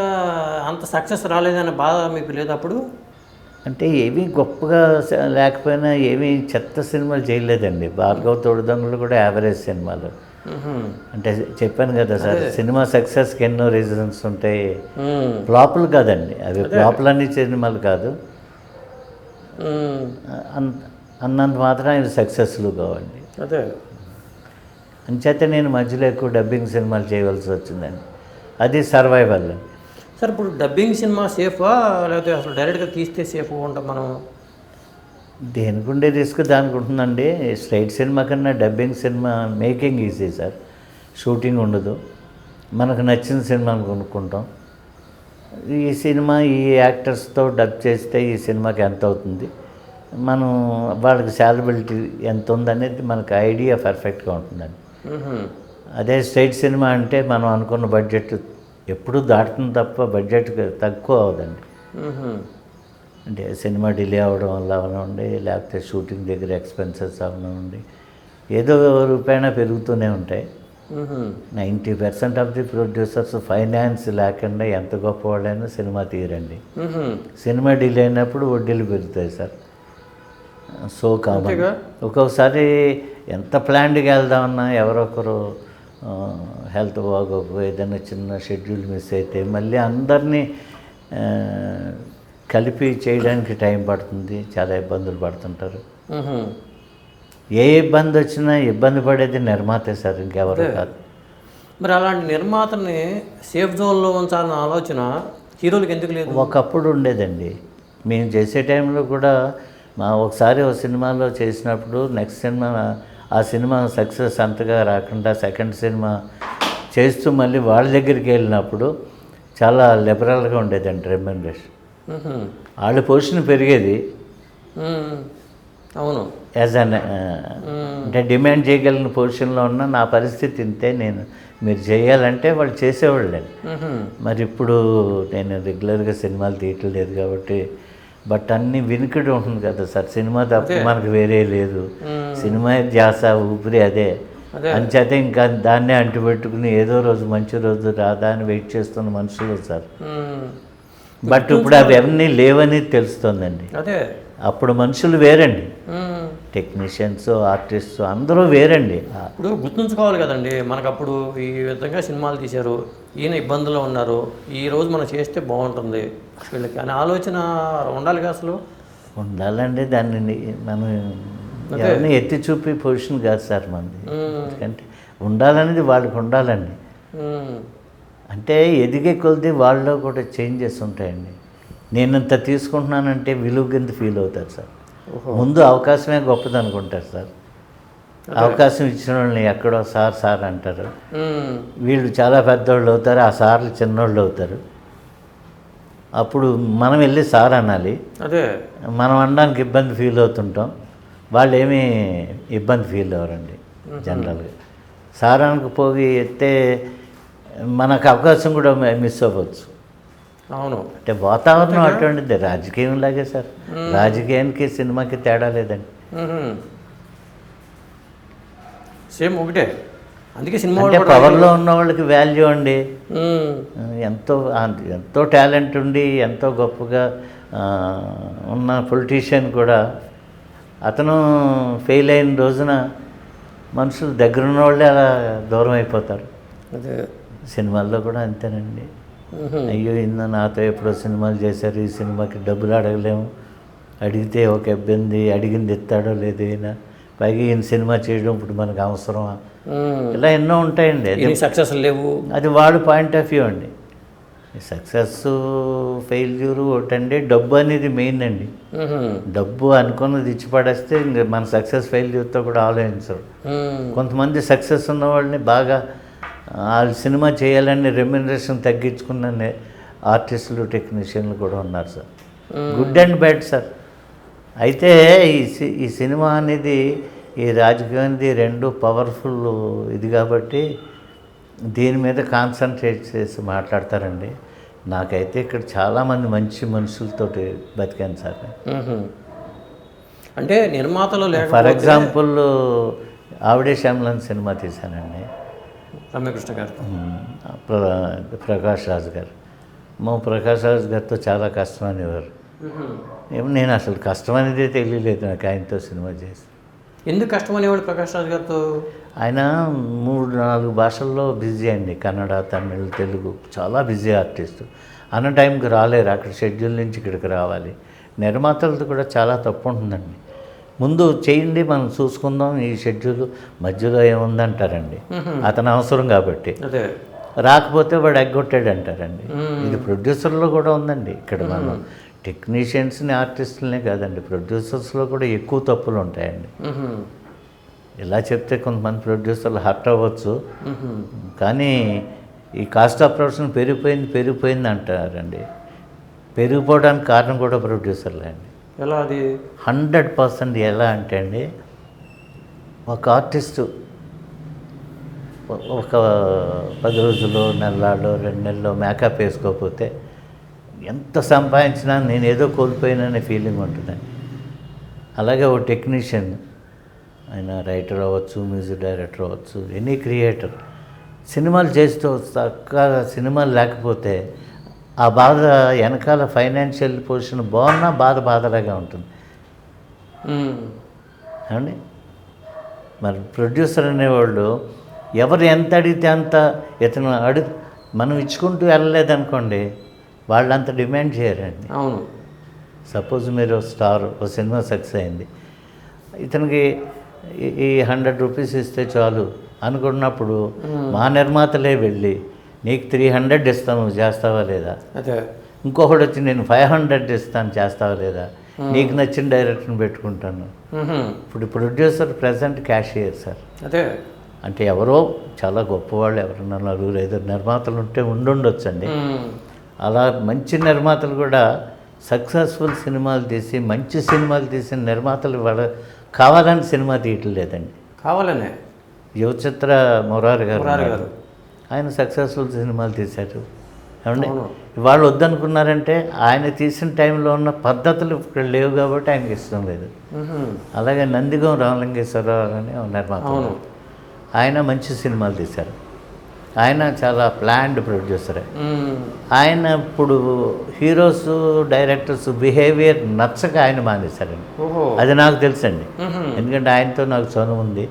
అంత సక్సెస్ రాలేదన్న బాధ మీకు లేదు అప్పుడు? అంటే ఏమీ గొప్పగా లేకపోయినా ఏమీ చెత్త సినిమాలు చేయలేదండి. భార్గవ్ తోడుదొంగలు కూడా యావరేజ్ సినిమాలు. అంటే చెప్పాను కదా సార్, సినిమా సక్సెస్కి ఎన్నో రీజన్స్ ఉంటాయి. ఫ్లాపులు కాదండి అవి, ఫ్లాపులు అన్ని సినిమాలు కాదు. అన్నంత మాత్రం అవి సక్సెస్లు కావండి. అంచేత నేను మధ్యలో ఎక్కువ డబ్బింగ్ సినిమాలు చేయవలసి వచ్చిందండి. అది సర్వైవల్. సార్ ఇప్పుడు డబ్బింగ్ సినిమా సేఫా లేకపోతే అసలు డైరెక్ట్గా తీస్తే సేఫ్ ఉంటాం మనం? దేనికి ఉండే రిస్క్ దానికి ఉంటుందండి. స్ట్రైట్ సినిమా కన్నా dubbing cinema making easy sir. Shooting ఉండదు, మనకు నచ్చిన సినిమాని కొనుక్కుంటాం. ఈ సినిమా ఈ యాక్టర్స్తో డబ్ చేస్తే ఈ సినిమాకి ఎంత అవుతుంది, మనం వాళ్ళకి సాలబిలిటీ ఎంత ఉందనేది మనకు ఐడియా పర్ఫెక్ట్గా ఉంటుందండి. అదే స్ట్రైట్ సినిమా అంటే మనం అనుకున్న బడ్జెట్ ఎప్పుడూ దాటుతుంది తప్ప బడ్జెట్ తక్కువ అవదండి. అంటే సినిమా డిలే అవ్వడం వల్ల అవనండి, లేకపోతే షూటింగ్ దగ్గర ఎక్స్పెన్సెస్ అవనండి, ఏదో రూపాయన పెరుగుతూనే ఉంటాయి. 90% ఆఫ్ ది ప్రొడ్యూసర్స్ ఫైనాన్స్ లేకుండా ఎంత గొప్పవాళ్ళైనా సినిమా తీయరండి. సినిమా డీల్ అయినప్పుడు వడ్డీలు పెరుగుతాయి సార్. So common. ఒక్కొక్కసారి ఎంత ప్లాన్డ్గా వెళ్దామన్నా ఎవరొకరు హెల్త్ బాగోకు ఏదైనా చిన్న షెడ్యూల్ మిస్ అయితే మళ్ళీ అందరినీ కలిపి చేయడానికి టైం పడుతుంది. చాలా ఇబ్బందులు పడుతుంటారు. ఏ ఇబ్బంది వచ్చినా ఇబ్బంది పడేది నిర్మాతే సార్, ఇంకెవరు కాదు. మరి అలాంటి నిర్మాతని సేఫ్ జోన్లో ఉంచాలన్న ఆలోచన హీరోలకు ఎందుకు లేదు? ఒకప్పుడు ఉండేదండి. మేము చేసే టైంలో కూడా ఒకసారి ఒక సినిమాలో చేసినప్పుడు నెక్స్ట్ సినిమా ఆ సినిమా సక్సెస్ అంతగా రాకుండా సెకండ్ సినిమా చేస్తూ మళ్ళీ వాళ్ళ దగ్గరికి వెళ్ళినప్పుడు చాలా లిబరల్గా ఉండేదండి రెమ్యునరేషన్. వాళ్ళ పొజిషన్ పెరిగేది. అవును. యాజ్ అన్ అంటే డిమాండ్ చేయగలిగిన పొజిషన్లో ఉన్న నా పరిస్థితి ఇంతే, మీరు చేయాలంటే వాళ్ళు చేసేవాళ్ళండి. మరి ఇప్పుడు నేను రెగ్యులర్గా సినిమాలు తీయట్లేదు కాబట్టి బట్ అన్నీ వినికిడి ఉంటుంది కదా సార్. సినిమా తప్ప మనకు వేరే లేదు. సినిమా ధ్యాస ఊపిరి అదే. అంచేతే ఇంకా దాన్నే అంటిపెట్టుకుని ఏదో రోజు మంచి రోజు రాదా అని వెయిట్ చేస్తున్న మనుషులు సార్. బట్ ఇప్పుడు అవన్నీ లేవని తెలుస్తుందండి. అదే అప్పుడు మనుషులు వేరండి, టెక్నీషియన్స్ ఆర్టిస్ట్ అందరూ వేరండి. ఇప్పుడు గుర్తుంచుకోవాలి కదండి, మనకప్పుడు ఈ విధంగా సినిమాలు తీశారు, ఈయన ఇబ్బందుల్లో ఉన్నారు, ఈ రోజు మనం చేస్తే బాగుంటుంది వీళ్ళకి అనే ఆలోచన ఉండాలి కదా. అసలు ఉండాలండి. దాన్ని మనం ఎవరిని ఎత్తి చూపి పొజిషన్ కాదు సార్ మనది. ఎందుకంటే ఉండాలనేది వాళ్ళకి ఉండాలండి. అంటే ఎదిగే కొద్ది వాళ్ళలో కూడా చేంజెస్ ఉంటాయండి. నేనంత తీసుకుంటున్నానంటే విలువ కింద ఫీల్ అవుతారు సార్. ముందు అవకాశమే గొప్పది అనుకుంటారు సార్. అవకాశం ఇచ్చిన వాళ్ళని ఎక్కడో సార్ సార్ అంటారు. వీళ్ళు చాలా పెద్దోళ్ళు అవుతారు, ఆ సార్లు చిన్నోళ్ళు అవుతారు. అప్పుడు మనం వెళ్ళి సార్ అనాలి. అదే మనం అనడానికి ఇబ్బంది ఫీల్ అవుతుంటాం, వాళ్ళు ఏమీ ఇబ్బంది ఫీల్ అవ్వరండి జనరల్గా. సార్ అనకపోయి ఎత్తే మనకు అవకాశం కూడా మిస్ అవ్వచ్చు. అవును. అంటే వాతావరణం అటువంటిది. రాజకీయం లాగే సార్. రాజకీయానికి సినిమాకి తేడా లేదండి. సేమ్ ఒకటే. అందుకే సినిమా అంటే పవర్లో ఉన్న వాళ్ళకి వాల్యూ అండి. ఎంతో టాలెంట్ ఉండి ఎంతో గొప్పగా ఉన్న పొలిటీషియన్ కూడా అతను ఫెయిల్ అయిన రోజున మనుషులు దగ్గరున్న వాళ్ళే అలా దూరం అయిపోతారు. అదే సినిమాల్లో కూడా అంతేనండి. అయ్యో ఇంత నాతో ఎప్పుడో సినిమాలు చేశారు, ఈ సినిమాకి డబ్బులు అడగలేము, అడిగితే ఒక ఇబ్బంది, అడిగింది ఎత్తాడో లేదో అయినా, పైగా ఈయన సినిమా చేయడం ఇప్పుడు మనకు అవసరమా, ఇలా ఎన్నో ఉంటాయండి. అది సక్సెస్ లేవు, అది వాడు పాయింట్ ఆఫ్ వ్యూ అండి. సక్సెస్ ఫెయిల్యూరు ఒకటండి. డబ్బు అనేది మెయిన్ అండి. డబ్బు అనుకున్నది ఇచ్చి పడేస్తే ఇంక మన సక్సెస్ ఫెయిల్యూర్తో కూడా ఆలోచించరు. కొంతమంది సక్సెస్ ఉన్న వాళ్ళని బాగా వాళ్ళు సినిమా చేయాలని రెమ్యునరేషన్ తగ్గించుకున్న ఆర్టిస్టులు టెక్నీషియన్లు కూడా ఉన్నారు sir. Good and bad sir. అయితే ఈ సినిమా అనేది ఈ రాజకీయం అనేది రెండు పవర్ఫుల్ ఇది కాబట్టి దీని మీద కాన్సన్ట్రేట్ చేసి మాట్లాడతారండి. నాకైతే ఇక్కడ చాలామంది మంచి మనుషులతోటి బతికాను సార్. అంటే నిర్మాతలు ఫర్ ఎగ్జాంపుల్ ఆవిడే శ్యామలన్ సినిమా తీశానండి, రమ్యకృష్ణ గారు, ప్రకాష్ రాజ్ గారు. ప్రకాష్ రాజ్ గారితో చాలా కష్టం అనేవారు. నేను అసలు కష్టం అనేది తెలియలేదు నాకు ఆయనతో సినిమా చేసి. ఎందుకు కష్టం అనేవాడు ప్రకాష్ రాజ్ గారితో? ఆయన 3-4 భాషల్లో బిజీ అండి. కన్నడ, తమిళ్, తెలుగు చాలా బిజీ ఆర్టిస్ట్. అన్న టైంకి రాలేరు. అక్కడ షెడ్యూల్ నుంచి ఇక్కడికి రావాలి. నిర్మాతలతో కూడా చాలా తప్పు ఉంటుందండి. ముందు చేయండి, మనం చూసుకుందాం, ఈ షెడ్యూల్ మధ్యలో ఏముందంటారండి. అతను అవసరం కాబట్టి. అదే రాకపోతే వాడు ఎగ్గొట్టాడు అంటారండి. ఇది ప్రొడ్యూసర్లో కూడా ఉందండి. ఇక్కడ మనం టెక్నీషియన్స్ని ఆర్టిస్టులనే కాదండి, ప్రొడ్యూసర్స్లో కూడా ఎక్కువ తప్పులు ఉంటాయండి. ఇలా చెప్తే కొంతమంది ప్రొడ్యూసర్లు హర్ట్ అవ్వచ్చు, కానీ ఈ కాస్ట్ ఆఫ్ ప్రొడక్షన్ పెరిగిపోయింది అంటారండి. పెరిగిపోవడానికి కారణం కూడా ప్రొడ్యూసర్లే అండి. ఎలా? అది 100% ఎలా అంటే అండి, ఒక ఆర్టిస్టు ఒక 10 రోజులు, నెలలో, 2 నెలల్లో మేకప్ వేసుకోకపోతే ఎంత సంపాదించినా నేను ఏదో కోల్పోయిననే ఫీలింగ్ ఉంటుందండి. అలాగే ఒక టెక్నీషియన్, ఆయన రైటర్ అవ్వచ్చు, మ్యూజిక్ డైరెక్టర్ అవ్వచ్చు, ఎనీ క్రియేటర్, సినిమాలు చేస్తూ చక్కగా సినిమాలు లేకపోతే ఆ బాధ వెనకాల ఫైనాన్షియల్ పొజిషన్ బాగున్నా బాధలాగా ఉంటుంది ఏమండి. మరి ప్రొడ్యూసర్ అనేవాళ్ళు ఎవరు ఎంత అడిగితే అంత ఇతను మనం ఇచ్చుకుంటూ వెళ్ళలేదనుకోండి, వాళ్ళు అంత డిమాండ్ చేయరండి. అవును. సపోజ్ మీరు స్టార్ ఒక సినిమా సక్సెస్ అయింది, ఇతనికి ఈ 100 రూపీస్ ఇస్తే చాలు అనుకున్నప్పుడు మా నిర్మాతలే వెళ్ళి నీకు 300 ఇస్తాను, నువ్వు చేస్తావా లేదా? అదే. ఇంకొకటి వచ్చి నేను 500 ఇస్తాను, చేస్తావా లేదా? నీకు నచ్చిన డైరెక్టర్ని పెట్టుకుంటాను. ఇప్పుడు ప్రొడ్యూసర్ ప్రజెంట్ క్యాషియర్ సార్. అదే. అంటే ఎవరో చాలా గొప్పవాళ్ళు ఎవరన్నా 4-5 నిర్మాతలు ఉంటే ఉండుండొచ్చండి. అలా మంచి నిర్మాతలు కూడా సక్సెస్ఫుల్ సినిమాలు తీసి మంచి సినిమాలు తీసిన నిర్మాతలు కావాలని సినిమా తీయటం లేదండి. కావాలనే యువచిత్ర మురారి గారు ఆయన సక్సెస్ఫుల్ సినిమాలు తీశారు. ఏమండి, వాళ్ళు వద్దనుకున్నారంటే ఆయన తీసిన టైంలో ఉన్న పద్ధతులు ఇక్కడ లేవు కాబట్టి ఆయనకి ఇష్టం లేదు. అలాగే నందిగం రామలింగేశ్వరరావు అని నిర్మాత, ఆయన మంచి సినిమాలు తీశారు. ఆయన చాలా ప్లాన్డ్ ప్రొడ్యూసరే. ఆయన ఇప్పుడు హీరోస్ డైరెక్టర్స్ బిహేవియర్ నచ్చక ఆయన మానేశారండి. అది నాకు తెలుసండి, ఎందుకంటే ఆయనతో నాకు చనువు ఉంది.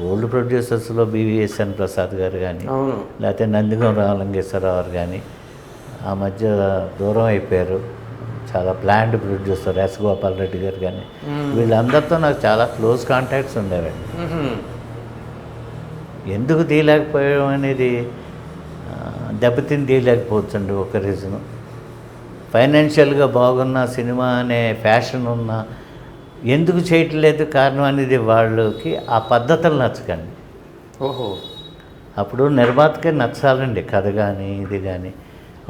ఓల్డ్ ప్రొడ్యూసర్స్లో బివిఎస్ఎన్ ప్రసాద్ గారు కానీ, లేకపోతే నందిగం రామలింగేశ్వరరావు కానీ ఆ మధ్య దూరం అయిపోయారు. చాలా planned producer S Gopal Reddy గారు కానీ, వీళ్ళందరితో నాకు చాలా క్లోజ్ కాంటాక్ట్స్ ఉండేవండి. ఎందుకు తీయలేకపోయాం అనేది దెబ్బతిని తీయలేకపోవచ్చండి. ఒక రీజను ఫైనాన్షియల్గా బాగున్న సినిమా అనే ఫ్యాషన్ ఉన్న ఎందుకు చేయట్లేదు కారణం అనేది వాళ్ళకి ఆ పద్ధతులు నచ్చకండి. అప్పుడు నిర్మాతకే నచ్చాలండి, కథ కానీ ఇది కానీ,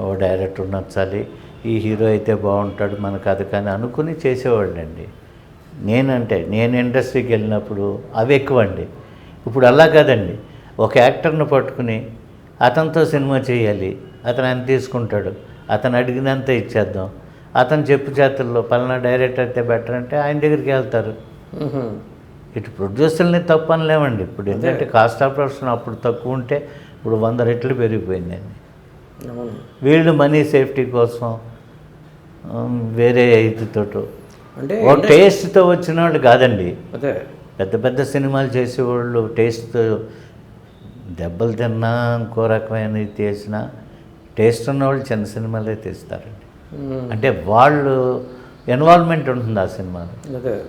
ఓ డైరెక్టర్ నచ్చాలి, ఈ హీరో అయితే బాగుంటాడు మన కథ కానీ అనుకుని చేసేవాళ్ళండి. నేను ఇండస్ట్రీకి వెళ్ళినప్పుడు అవి ఎక్కువ అండి. ఇప్పుడు అలా కాదండి, ఒక యాక్టర్ని పట్టుకుని అతనితో సినిమా చేయాలి, అతను ఎంత తీసుకుంటాడు, అతను అడిగినంత ఇచ్చేద్దాం, అతను చెప్పు చేతుల్లో పలానా డైరెక్టర్ అయితే బెటర్ అంటే ఆయన దగ్గరికి వెళ్తారు. ఇటు ప్రొడ్యూసర్ని తప్పు అనలేమండి. ఇప్పుడు ఏంటంటే కాస్ట్ ఆఫ్ ప్రొడక్షన్ అప్పుడు తక్కువ ఉంటే ఇప్పుడు 100 రెట్లు పెరిగిపోయిందండి. వీళ్ళు మనీ సేఫ్టీ కోసం వేరే ఇదితో అంటే టేస్ట్తో వచ్చిన వాళ్ళు కాదండి. అదే పెద్ద పెద్ద సినిమాలు చేసేవాళ్ళు టేస్ట్తో దెబ్బలు తిన్నా ఇంకో రకమైన తీసినా టేస్ట్ ఉన్నవాళ్ళు చిన్న సినిమాలే తీస్తారండి. అంటే వాళ్ళు ఇన్వాల్వ్మెంట్ ఉంటుంది ఆ సినిమాలో.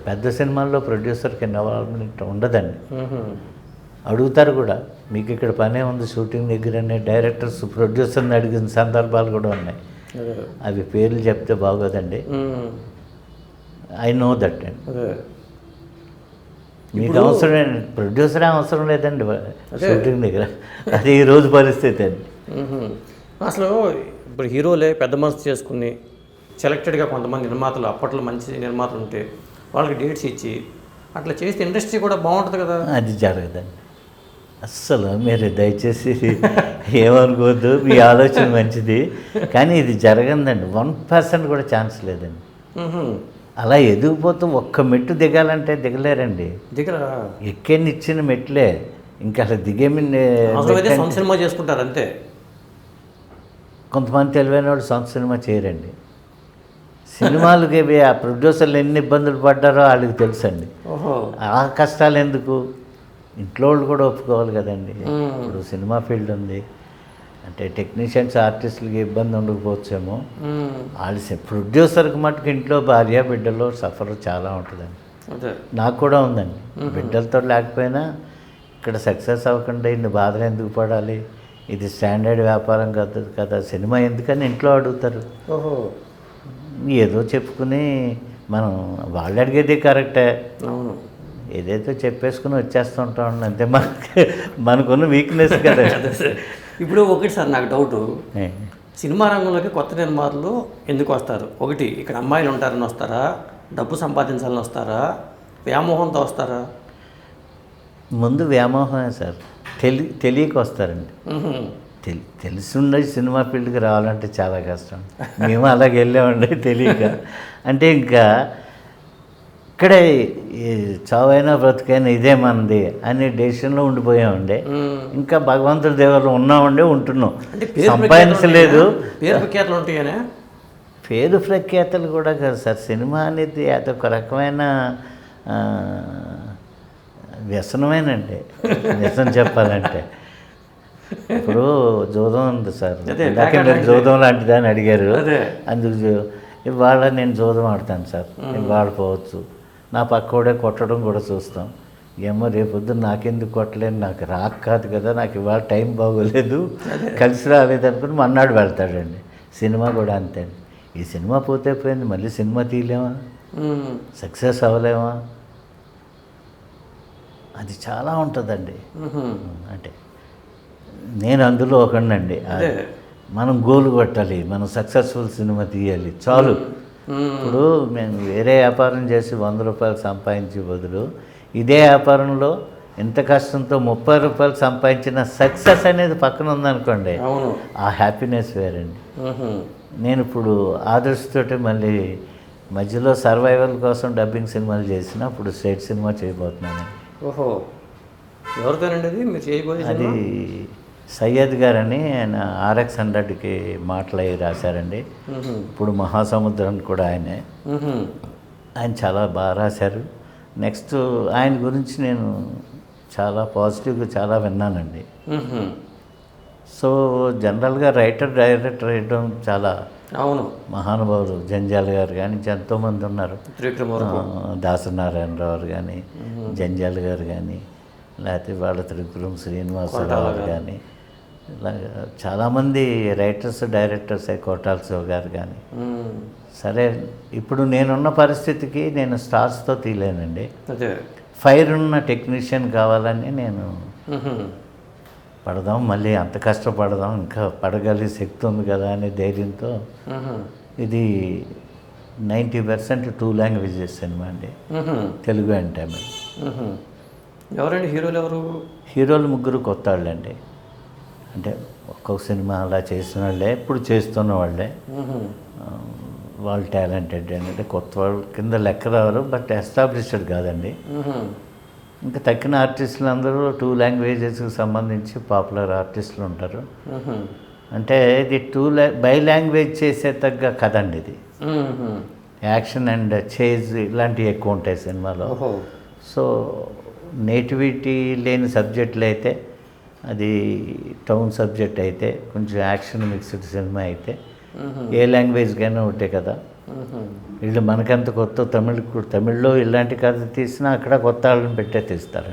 పెద్ద సినిమాల్లో ప్రొడ్యూసర్కి ఇన్వాల్వ్మెంట్ ఉండదండి. అడుగుతారు కూడా, మీకు ఇక్కడ పనే ఉంది షూటింగ్ దగ్గరనే డైరెక్టర్స్ ప్రొడ్యూసర్ని అడిగిన సందర్భాలు కూడా ఉన్నాయి. అవి పేర్లు చెప్తే బాగోదండి. ఐ నో దట్ అండి. మీకు అవసరమే, ప్రొడ్యూసరే అవసరం లేదండి షూటింగ్ దగ్గర, అది ఈరోజు పరిస్థితి అండి. అసలు ఇప్పుడు హీరోలే పెద్ద మనసు చేసుకుని సెలెక్టెడ్గా కొంతమంది నిర్మాతలు, అప్పట్లో మంచి నిర్మాతలు ఉంటే వాళ్ళకి డేట్స్ ఇచ్చి అట్లా చేస్తే ఇండస్ట్రీ కూడా బాగుంటుంది కదా. అది జరగదండి అస్సలు. మీరు దయచేసి ఏమనుకోవద్దు, మీ ఆలోచన మంచిది, కానీ ఇది జరగదండి. 1% కూడా ఛాన్స్ లేదండి. అలా ఎదిగిపోతూ ఒక్క మెట్టు దిగాలంటే దిగలేరండి. ఎక్కేని ఇచ్చిన మెట్లే, ఇంకా అసలు సొంత సినిమా చేసుకుంటారు అంతే. కొంతమంది తెలివైన వాళ్ళు సొంత సినిమా చేయరండి. సినిమాలకి ఆ ప్రొడ్యూసర్లు ఎన్ని ఇబ్బందులు పడ్డారో వాళ్ళకి తెలుసండి. ఆ కష్టాలు ఎందుకు, ఇంట్లో వాళ్ళు కూడా ఒప్పుకోవాలి కదండి. ఇప్పుడు సినిమా ఫీల్డ్ ఉంది అంటే టెక్నీషియన్స్ ఆర్టిస్టులకి ఇబ్బంది ఉండకపోవచ్చేమో, వాళ్ళు ప్రొడ్యూసర్కి మటుకు ఇంట్లో భార్య బిడ్డలో సఫర్ చాలా ఉంటుందండి. నాకు కూడా ఉందండి. బిడ్డలతో లేకపోయినా ఇక్కడ సక్సెస్ అవ్వకుండా ఇన్ని బాధలు ఎందుకు పడాలి, ఇది స్టాండర్డ్ వ్యాపారం కాదు కదా, సినిమా ఎందుకని ఇంట్లో అడుగుతారు. ఏదో చెప్పుకుని మనం వాళ్ళు అడిగేది కరెక్టే, ఏదైతే చెప్పేసుకుని వచ్చేస్తుంటాం అంతే. మనకున్న వీక్నెస్ కదా. ఇప్పుడు ఒకటి సార్ నాకు డౌటు, సినిమా రంగంలోకి కొత్త నిర్మాతలు ఎందుకు వస్తారు? ఒకటి ఇక్కడ అమ్మాయిలు ఉంటారని వస్తారా, డబ్బు సంపాదించాలని వస్తారా, వ్యామోహంతో వస్తారా? ముందు వ్యామోహమే సార్, తెలియక వస్తారండి. తెలిసి ఉండే సినిమా ఫీల్డ్కి రావాలంటే చాలా కష్టం. మేము అలాగే వెళ్ళామండి తెలియక. అంటే ఇంకా ఇక్కడే ఈ చావైనా బ్రతికైనా ఇదే మనది అనే డెసిషన్లో ఉండిపోయామండి. ఇంకా భగవంతుడి దేవుళ్ళు ఉన్నామండి, ఉంటున్నాం, అంటే పేరు సంపాదించలేదు. పేరు ప్రఖ్యాతలు ఉంటాయనే. పేరు ప్రఖ్యాతలు కూడా కాదు సార్, సినిమా అనేది అదొక రకమైన వ్యసనమేనండి నిజం చెప్పాలంటే. ఇప్పుడు జూదం ఉంది సార్, ఇందాక మీరు జూదం లాంటిది అని అడిగారు, అందుకు ఇవాళ నేను జూదం ఆడతాను సార్, ఇవాళ పోవచ్చు, నా పక్కోడే కొట్టడం కూడా చూస్తాం. ఏమో రేపొద్దు నాకెందుకు కొట్టలేను, నాకు రాక కాదు కదా, నాకు ఇవాళ టైం బాగోలేదు, కలిసి రాలేదు అనుకుని మన్నాడు వెళ్తాడండి. సినిమా కూడా అంతే. ఈ సినిమా పోతే పోయింది, మళ్ళీ సినిమా తీయలేమా, సక్సెస్ అవ్వలేమా, అది చాలా ఉంటుందండి. అంటే నేను అందులో ఒకనండి. మనం గోల్ కొట్టాలి, మనం సక్సెస్ఫుల్ సినిమా తీయాలి చాలు. ఇప్పుడు మేము వేరే వ్యాపారం చేసి 100 రూపాయలు సంపాదించే బదులు ఇదే వ్యాపారంలో ఎంత కష్టంతో 30 రూపాయలు సంపాదించిన సక్సెస్ అనేది పక్కన ఉందనుకోండి, ఆ హ్యాపీనెస్ వేరండి. నేను ఇప్పుడు ఆదర్శతోటి మళ్ళీ మధ్యలో సర్వైవల్ కోసం డబ్బింగ్ సినిమాలు చేసిన, ఇప్పుడు స్టేట్ సినిమా చేయబోతున్నాను. ఓహో, ఎవరితోనండి అది మీరు చేయబోయే? అది సయ్యద్ గారని, ఆయన RX100కి మాటలు అవి రాశారండి. ఇప్పుడు మహాసముద్రం కూడా ఆయనే. ఆయన చాలా బాగా రాశారు. నెక్స్ట్ ఆయన గురించి నేను చాలా పాజిటివ్గా చాలా విన్నానండి. సో జనరల్గా రైటర్ డైరెక్టర్ వేయడం చాలా మహానుభావులు, జంజాల గారు కానీ ఎంతోమంది ఉన్నారు, దాసనారాయణరావు కానీ, జంజాల గారు కానీ, లేకపోతే వాళ్ళ త్రిపురం శ్రీనివాసరావు కానీ, ఇలాగా చాలామంది రైటర్స్ డైరెక్టర్స్, కోటాల శివ గారు కానీ. సరే ఇప్పుడు నేనున్న పరిస్థితికి నేను స్టార్స్తో తీయలేనండి, ఫైర్ ఉన్న టెక్నీషియన్ కావాలని నేను పడదాం, మళ్ళీ అంత కష్టపడదాం, ఇంకా పడగలిగే శక్తి ఉంది కదా అనే ధైర్యంతో. ఇది 90% 2 లాంగ్వేజెస్ సినిమా అండి, తెలుగు అండ్ తమిళ్. ఎవరండి హీరోలు? ఎవరు హీరోలు? 3 కొత్త వాళ్ళండి. అంటే ఒక్కొక్క సినిమా అలా చేసిన వాళ్ళే, ఇప్పుడు చేస్తున్న వాళ్ళే. వాళ్ళు టాలెంటెడ్ అంటే కొత్త వాళ్ళ కింద లెక్క రావారు, బట్ ఎస్టాబ్లిష్డ్ కాదండి. ఇంకా తక్కిన ఆర్టిస్టులు అందరూ 2 లాంగ్వేజెస్కి సంబంధించి పాపులర్ ఆర్టిస్టులు ఉంటారు. అంటే ఇది బై లాంగ్వేజ్ చేసే తగ్గ కథ అండి ఇది. యాక్షన్ అండ్ చేజ్ ఇలాంటివి ఎక్కువ ఉంటాయి సినిమాలో. సో నేటివిటీ లేని సబ్జెక్టులు అయితే, అది టౌన్ సబ్జెక్ట్ అయితే, కొంచెం యాక్షన్ మిక్స్డ్ సినిమా అయితే ఏ లాంగ్వేజ్కైనా ఒకటే కదా. వీళ్ళు మనకంత కొత్త తమిళ్లో ఇలాంటి కథ తీసినా అక్కడ కొత్త వాళ్ళని పెట్టే తీస్తారు.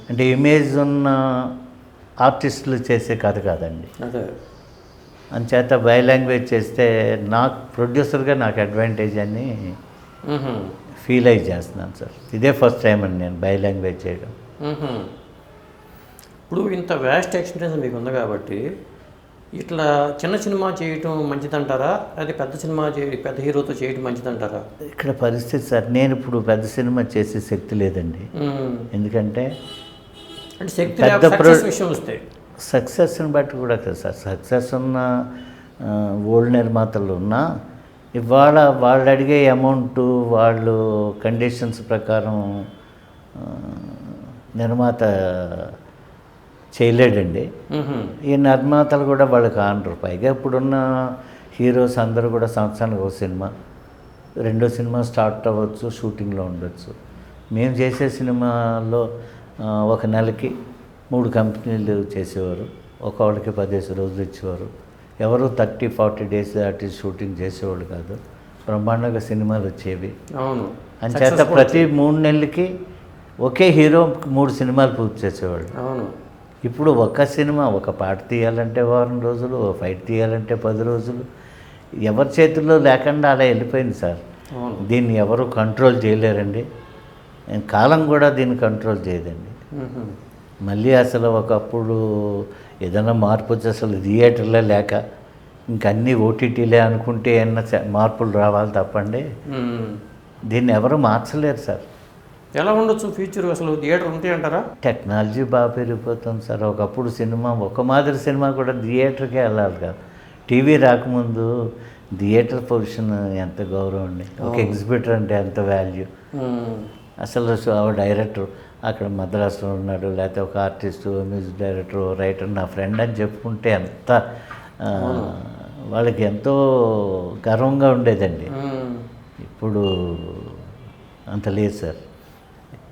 అంటే ఇమేజ్ ఉన్న ఆర్టిస్టులు చేసే కథ కాదండి. అంచేత బై లాంగ్వేజ్ చేస్తే నాకు ప్రొడ్యూసర్గా నాకు అడ్వాంటేజ్ అని ఫీల్ అయి చేస్తున్నాను సార్. ఇదే ఫస్ట్ టైం అండి నేను బై లాంగ్వేజ్ చేయడం. ఇప్పుడు ఇంత వ్యాస్ట్ ఎక్స్పీరియన్స్ మీకు ఉంది కాబట్టి ఇట్లా చిన్న సినిమా చేయటం మంచిదంటారా, అది పెద్ద సినిమా పెద్ద హీరోతో చేయటం మంచిదంటారా? ఇక్కడ పరిస్థితి సార్, నేను ఇప్పుడు పెద్ద సినిమా చేసే శక్తి లేదండి. ఎందుకంటే అంటే శక్తి విషయం వస్తే సక్సెస్ని బట్టి కూడా కదా సార్. సక్సెస్ ఉన్న ఓల్డ్ నిర్మాతలు ఉన్నా ఇవాళ వాళ్ళు అడిగే అమౌంట్, వాళ్ళు కండిషన్స్ ప్రకారం నిర్మాత చేయలేడండి. ఈ నిర్మాతలు కూడా వాళ్ళకి ఆనరు. పైగా ఇప్పుడున్న హీరోస్ అందరూ కూడా సంవత్సరానికి ఒక సినిమా, రెండో సినిమా స్టార్ట్ అవ్వచ్చు, షూటింగ్లో ఉండొచ్చు. మేము చేసే సినిమాలో ఒక నెలకి 3 కంపెనీలు చేసేవారు, ఒక్కొక్కడికి 15 రోజులు ఇచ్చేవారు. ఎవరు 30-40 డేస్ దాటి షూటింగ్ చేసేవాళ్ళు కాదు. బ్రహ్మాండంగా సినిమాలు వచ్చేవి. అంచేత ప్రతి 3 నెలలకి ఒకే హీరో 3 సినిమాలు పూర్తి చేసేవాళ్ళు. ఇప్పుడు ఒక సినిమా, ఒక పాట తీయాలంటే వారం రోజులు, ఫైట్ తీయాలంటే 10 రోజులు, ఎవరి చేతుల్లో లేకుండా అలా వెళ్ళిపోయింది సార్. దీన్ని ఎవరు కంట్రోల్ చేయలేరండి. కాలం కూడా దీన్ని కంట్రోల్ చేయదండి. మళ్ళీ అసలు ఒకప్పుడు ఏదైనా మార్పు వచ్చి అసలు థియేటర్లే లేక ఇంకన్నీ ఓటీటీలే అనుకుంటే ఏమన్నా మార్పులు రావాలి తప్పండి, దీన్ని ఎవరు మార్చలేరు సార్. ఎలా ఉండొచ్చు ఫ్యూచర్? అసలు థియేటర్ ఉంటాయి అంటారా? టెక్నాలజీ బాగా పెరిగిపోతుంది సార్. ఒకప్పుడు సినిమా, ఒక మాదిరి సినిమా కూడా థియేటర్కే వెళ్ళాలి కదా. టీవీ రాకముందు థియేటర్ పొజిషన్ ఎంత గౌరవం అండి, ఒక ఎగ్జిబిటర్ అంటే ఎంత వాల్యూ. అసలు డైరెక్టర్ అక్కడ మద్రాసులో ఉన్నాడు, లేకపోతే ఒక ఆర్టిస్టు, మ్యూజిక్ డైరెక్టర్, రైటర్, నా ఫ్రెండ్ అని చెప్పుకుంటే ఎంత వాళ్ళకి ఎంతో గర్వంగా ఉండేదండి. ఇప్పుడు అంత లేదు సార్.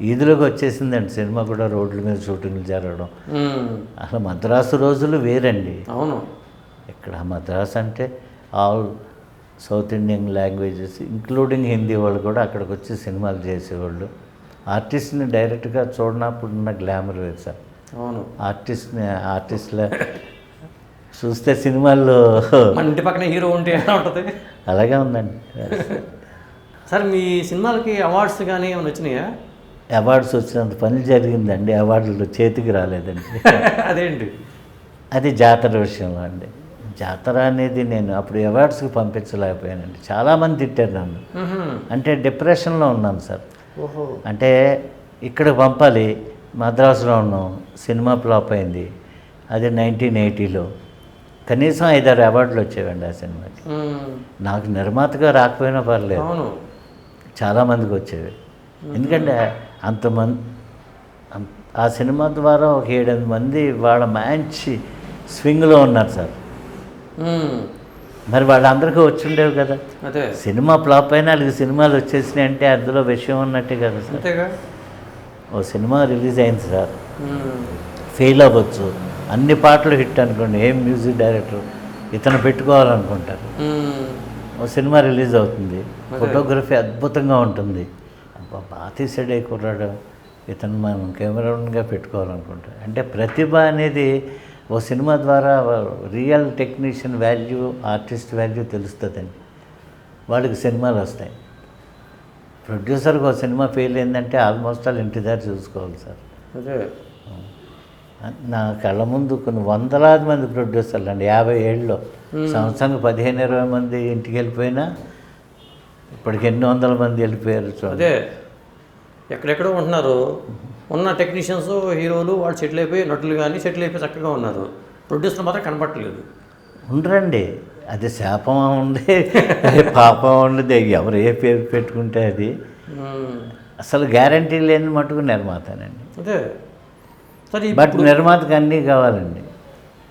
ఈదులోకి వచ్చేసిందండి సినిమా కూడా, రోడ్ల మీద షూటింగ్లు జరగడం. అసలు మద్రాసు రోజులు వేరండి. అవును. ఇక్కడ మద్రాసు అంటే all south Indian languages including Hindi వాళ్ళు కూడా అక్కడికి వచ్చి సినిమాలు చేసేవాళ్ళు. ఆర్టిస్ట్ని డైరెక్ట్గా చూడనప్పుడున్న గ్లామర్ వేరు సార్. అవును. ఆర్టిస్ట్ల చూస్తే సినిమాల్లో మన ఇంటి పక్కన హీరో ఉంటే ఎలా ఉంటుంది, అలాగే ఉందండి. సార్ మీ సినిమాలకి అవార్డ్స్ కానీ ఏమైనా వచ్చినాయా? అవార్డ్స్ వచ్చినంత పని జరిగిందండి, అవార్డులు చేతికి రాలేదండి. అదేంటి? అది జాతర విషయంలో అండి. జాతర అనేది నేను అప్పుడు అవార్డ్స్కి పంపించలేకపోయానండి. చాలామంది తిట్టారు నన్ను. అంటే డిప్రెషన్లో ఉన్నాను సార్. ఓహో. అంటే ఇక్కడ పంపాలి, మద్రాసులో ఉన్నాం, సినిమా ఫ్లాప్ అయింది. అది 1980లో కనీసం 5-6 అవార్డులు వచ్చేవండి ఆ సినిమాకి. నాకు నిర్మాతగా రాకపోయినా పర్లేదు, అవును, చాలామందికి వచ్చేవి. ఎందుకంటే ఆ సినిమా ద్వారా ఒక 7-8 మంది వాళ్ళ మంచి స్వింగ్లో ఉన్నారు సార్. మరి వాళ్ళందరికీ వచ్చి ఉండేవి కదా. అదే సినిమా ఫ్లాప్ అయినా వాళ్ళకి సినిమాలు వచ్చేసినాయి అంటే అందులో విషయం ఉన్నట్టే కదా సార్. అంతేగా. ఓ సినిమా రిలీజ్ అయింది సార్, ఫెయిల్ అవ్వచ్చు, అన్ని పాటలు హిట్ అనుకోండి, ఏం మ్యూజిక్ డైరెక్టర్ ఇతను పెట్టుకోవాలనుకుంటారు. ఓ సినిమా రిలీజ్ అవుతుంది, ఫోటోగ్రఫీ అద్భుతంగా ఉంటుంది, బాగా తీసాడే కుర్రాడు, ఇతను మనం కెమెరాగా పెట్టుకోవాలనుకుంటారు. అంటే ప్రతిభ అనేది ఓ సినిమా ద్వారా real technician value, artist value తెలుస్తుందండి. వాళ్ళకి సినిమాలు వస్తాయి. ప్రొడ్యూసర్కి ఒక సినిమా ఫెయిల్ అయిందంటే ఆల్మోస్ట్ వాళ్ళు ఇంటి దగ్గర చూసుకోవాలి సార్. అదే నా కళ్ళ ముందు కొన్ని వందలాది మంది ప్రొడ్యూసర్లు అండి, 50 ఏళ్ళలో సంవత్సరానికి 15-20 మంది ఇంటికి వెళ్ళిపోయినా ఇప్పటికి ఎన్ని వందల మంది వెళ్ళిపోయారు చూడండి. అదే ఎక్కడెక్కడో ఉంటున్నారు, ఉన్న టెక్నీషియన్స్, హీరోలు వాళ్ళు సెటిల్ అయిపోయి, నటులు కానీ సెటిల్ అయిపోయి చక్కగా ఉన్నారు. ప్రొడ్యూసర్ మాత్రం కనపడట్లేదు. ఉండరండి, అది శాపం ఉండే పాపం ఉండదు, ఎవరు ఏ పేరు పెట్టుకుంటే అది. అసలు గ్యారంటీ లేని మటుకు నిర్మాతనండి. అదే సరే. బట్ నిర్మాతకు అన్నీ కావాలండి.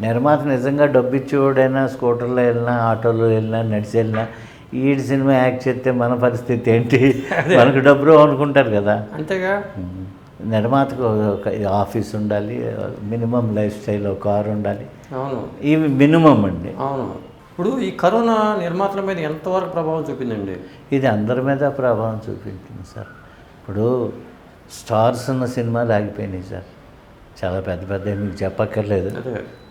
నిర్మాత నిజంగా డబ్బు ఇచ్చేవాడైనా స్కూటర్లో వెళ్ళినా, ఆటోలో వెళ్ళినా, నడిచి వెళ్ళినా, ఈడి సినిమా యాక్ట్ చేస్తే మన పరిస్థితి ఏంటి, మనకు డబ్బులు అనుకుంటారు కదా. అంతేగా. నిర్మాతకు ఒక ఆఫీస్ ఉండాలి, మినిమం లైఫ్ స్టైల్, ఒక కారు ఉండాలి. అవును, ఇవి మినిమం అండి. అవును. ఇప్పుడు ఈ కరోనా నిర్మాతల మీద ఎంతవరకు ప్రభావం చూపిందండి? ఇది అందరి మీద ప్రభావం చూపించింది సార్. ఇప్పుడు స్టార్స్ ఉన్న సినిమాలు ఆగిపోయినాయి సార్, చాలా పెద్ద పెద్ద, మీకు చెప్పక్కర్లేదు.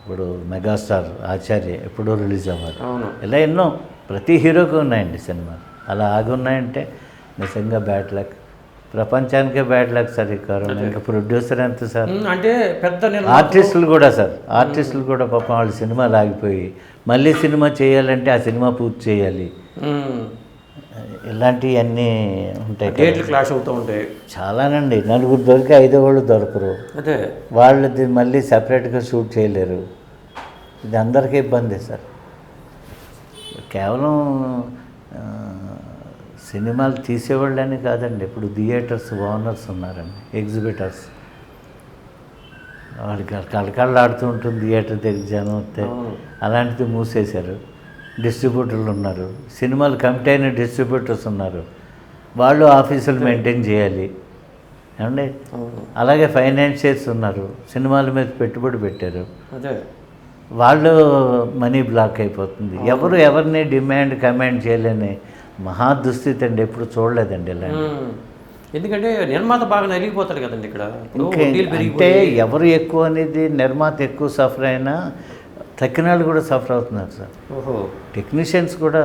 ఇప్పుడు మెగాస్టార్ ఆచార్య ఎప్పుడో రిలీజ్ అవ్వాలి, ఇలా ఎన్నో ప్రతి హీరోకి ఉన్నాయండి సినిమాలు. అలా ఆగి ఉన్నాయంటే నిజంగా బ్యాడ్ లక్, ప్రపంచానికే బ్యాడ్ లక్ సార్ ఈ కరోనా. ఇంకా ప్రొడ్యూసర్ ఎంత సార్, అంటే పెద్ద ఆర్టిస్టులు కూడా సార్, ఆర్టిస్టులు కూడా పాపం వాళ్ళ సినిమాలు ఆగిపోయి మళ్ళీ సినిమా చేయాలంటే ఆ సినిమా పూర్తి చేయాలి, ఇలాంటివన్నీ ఉంటాయి, డేట్లు క్లాష్ అవుతూ ఉంటాయి చాలానండి. 4 దొరికి 5వ వాళ్ళు దొరకరు, అదే వాళ్ళది మళ్ళీ సపరేట్గా షూట్ చేయలేరు. ఇది అందరికీ ఇబ్బంది సార్. కేవలం సినిమాలు తీసేవాళ్ళని కాదండి, ఇప్పుడు థియేటర్స్ ఓనర్స్ ఉన్నారండి, ఎగ్జిబిటర్స్, వాళ్ళకి కళకళలాడుతూ ఉంటుంది థియేటర్ దగ్గర జనం వస్తే. అలాంటిది మూసేశారు. డిస్ట్రిబ్యూటర్లు ఉన్నారు, సినిమాలు కమిటీ అయిన డిస్ట్రిబ్యూటర్స్ ఉన్నారు, వాళ్ళు ఆఫీసులు మెయింటైన్ చేయాలి ఏమండి. అలాగే ఫైనాన్షియర్స్ ఉన్నారు, సినిమాల మీద పెట్టుబడి పెట్టారు, వాళ్ళు మనీ బ్లాక్ అయిపోతుంది. ఎవరు ఎవరిని డిమాండ్ కమాండ్ చేయలేని మహా దుస్థితి అండి, ఎప్పుడు చూడలేదండి ఇలా. ఎందుకంటే నిర్మాత బాగా నలిగిపోతాడు కదండి ఇక్కడ. అంటే ఎవరు ఎక్కువ అనేది, నిర్మాత ఎక్కువ సఫర్ అయినా తక్కిన వాళ్ళు కూడా సఫర్ అవుతున్నారు సార్. ఓహో. టెక్నీషియన్స్ కూడా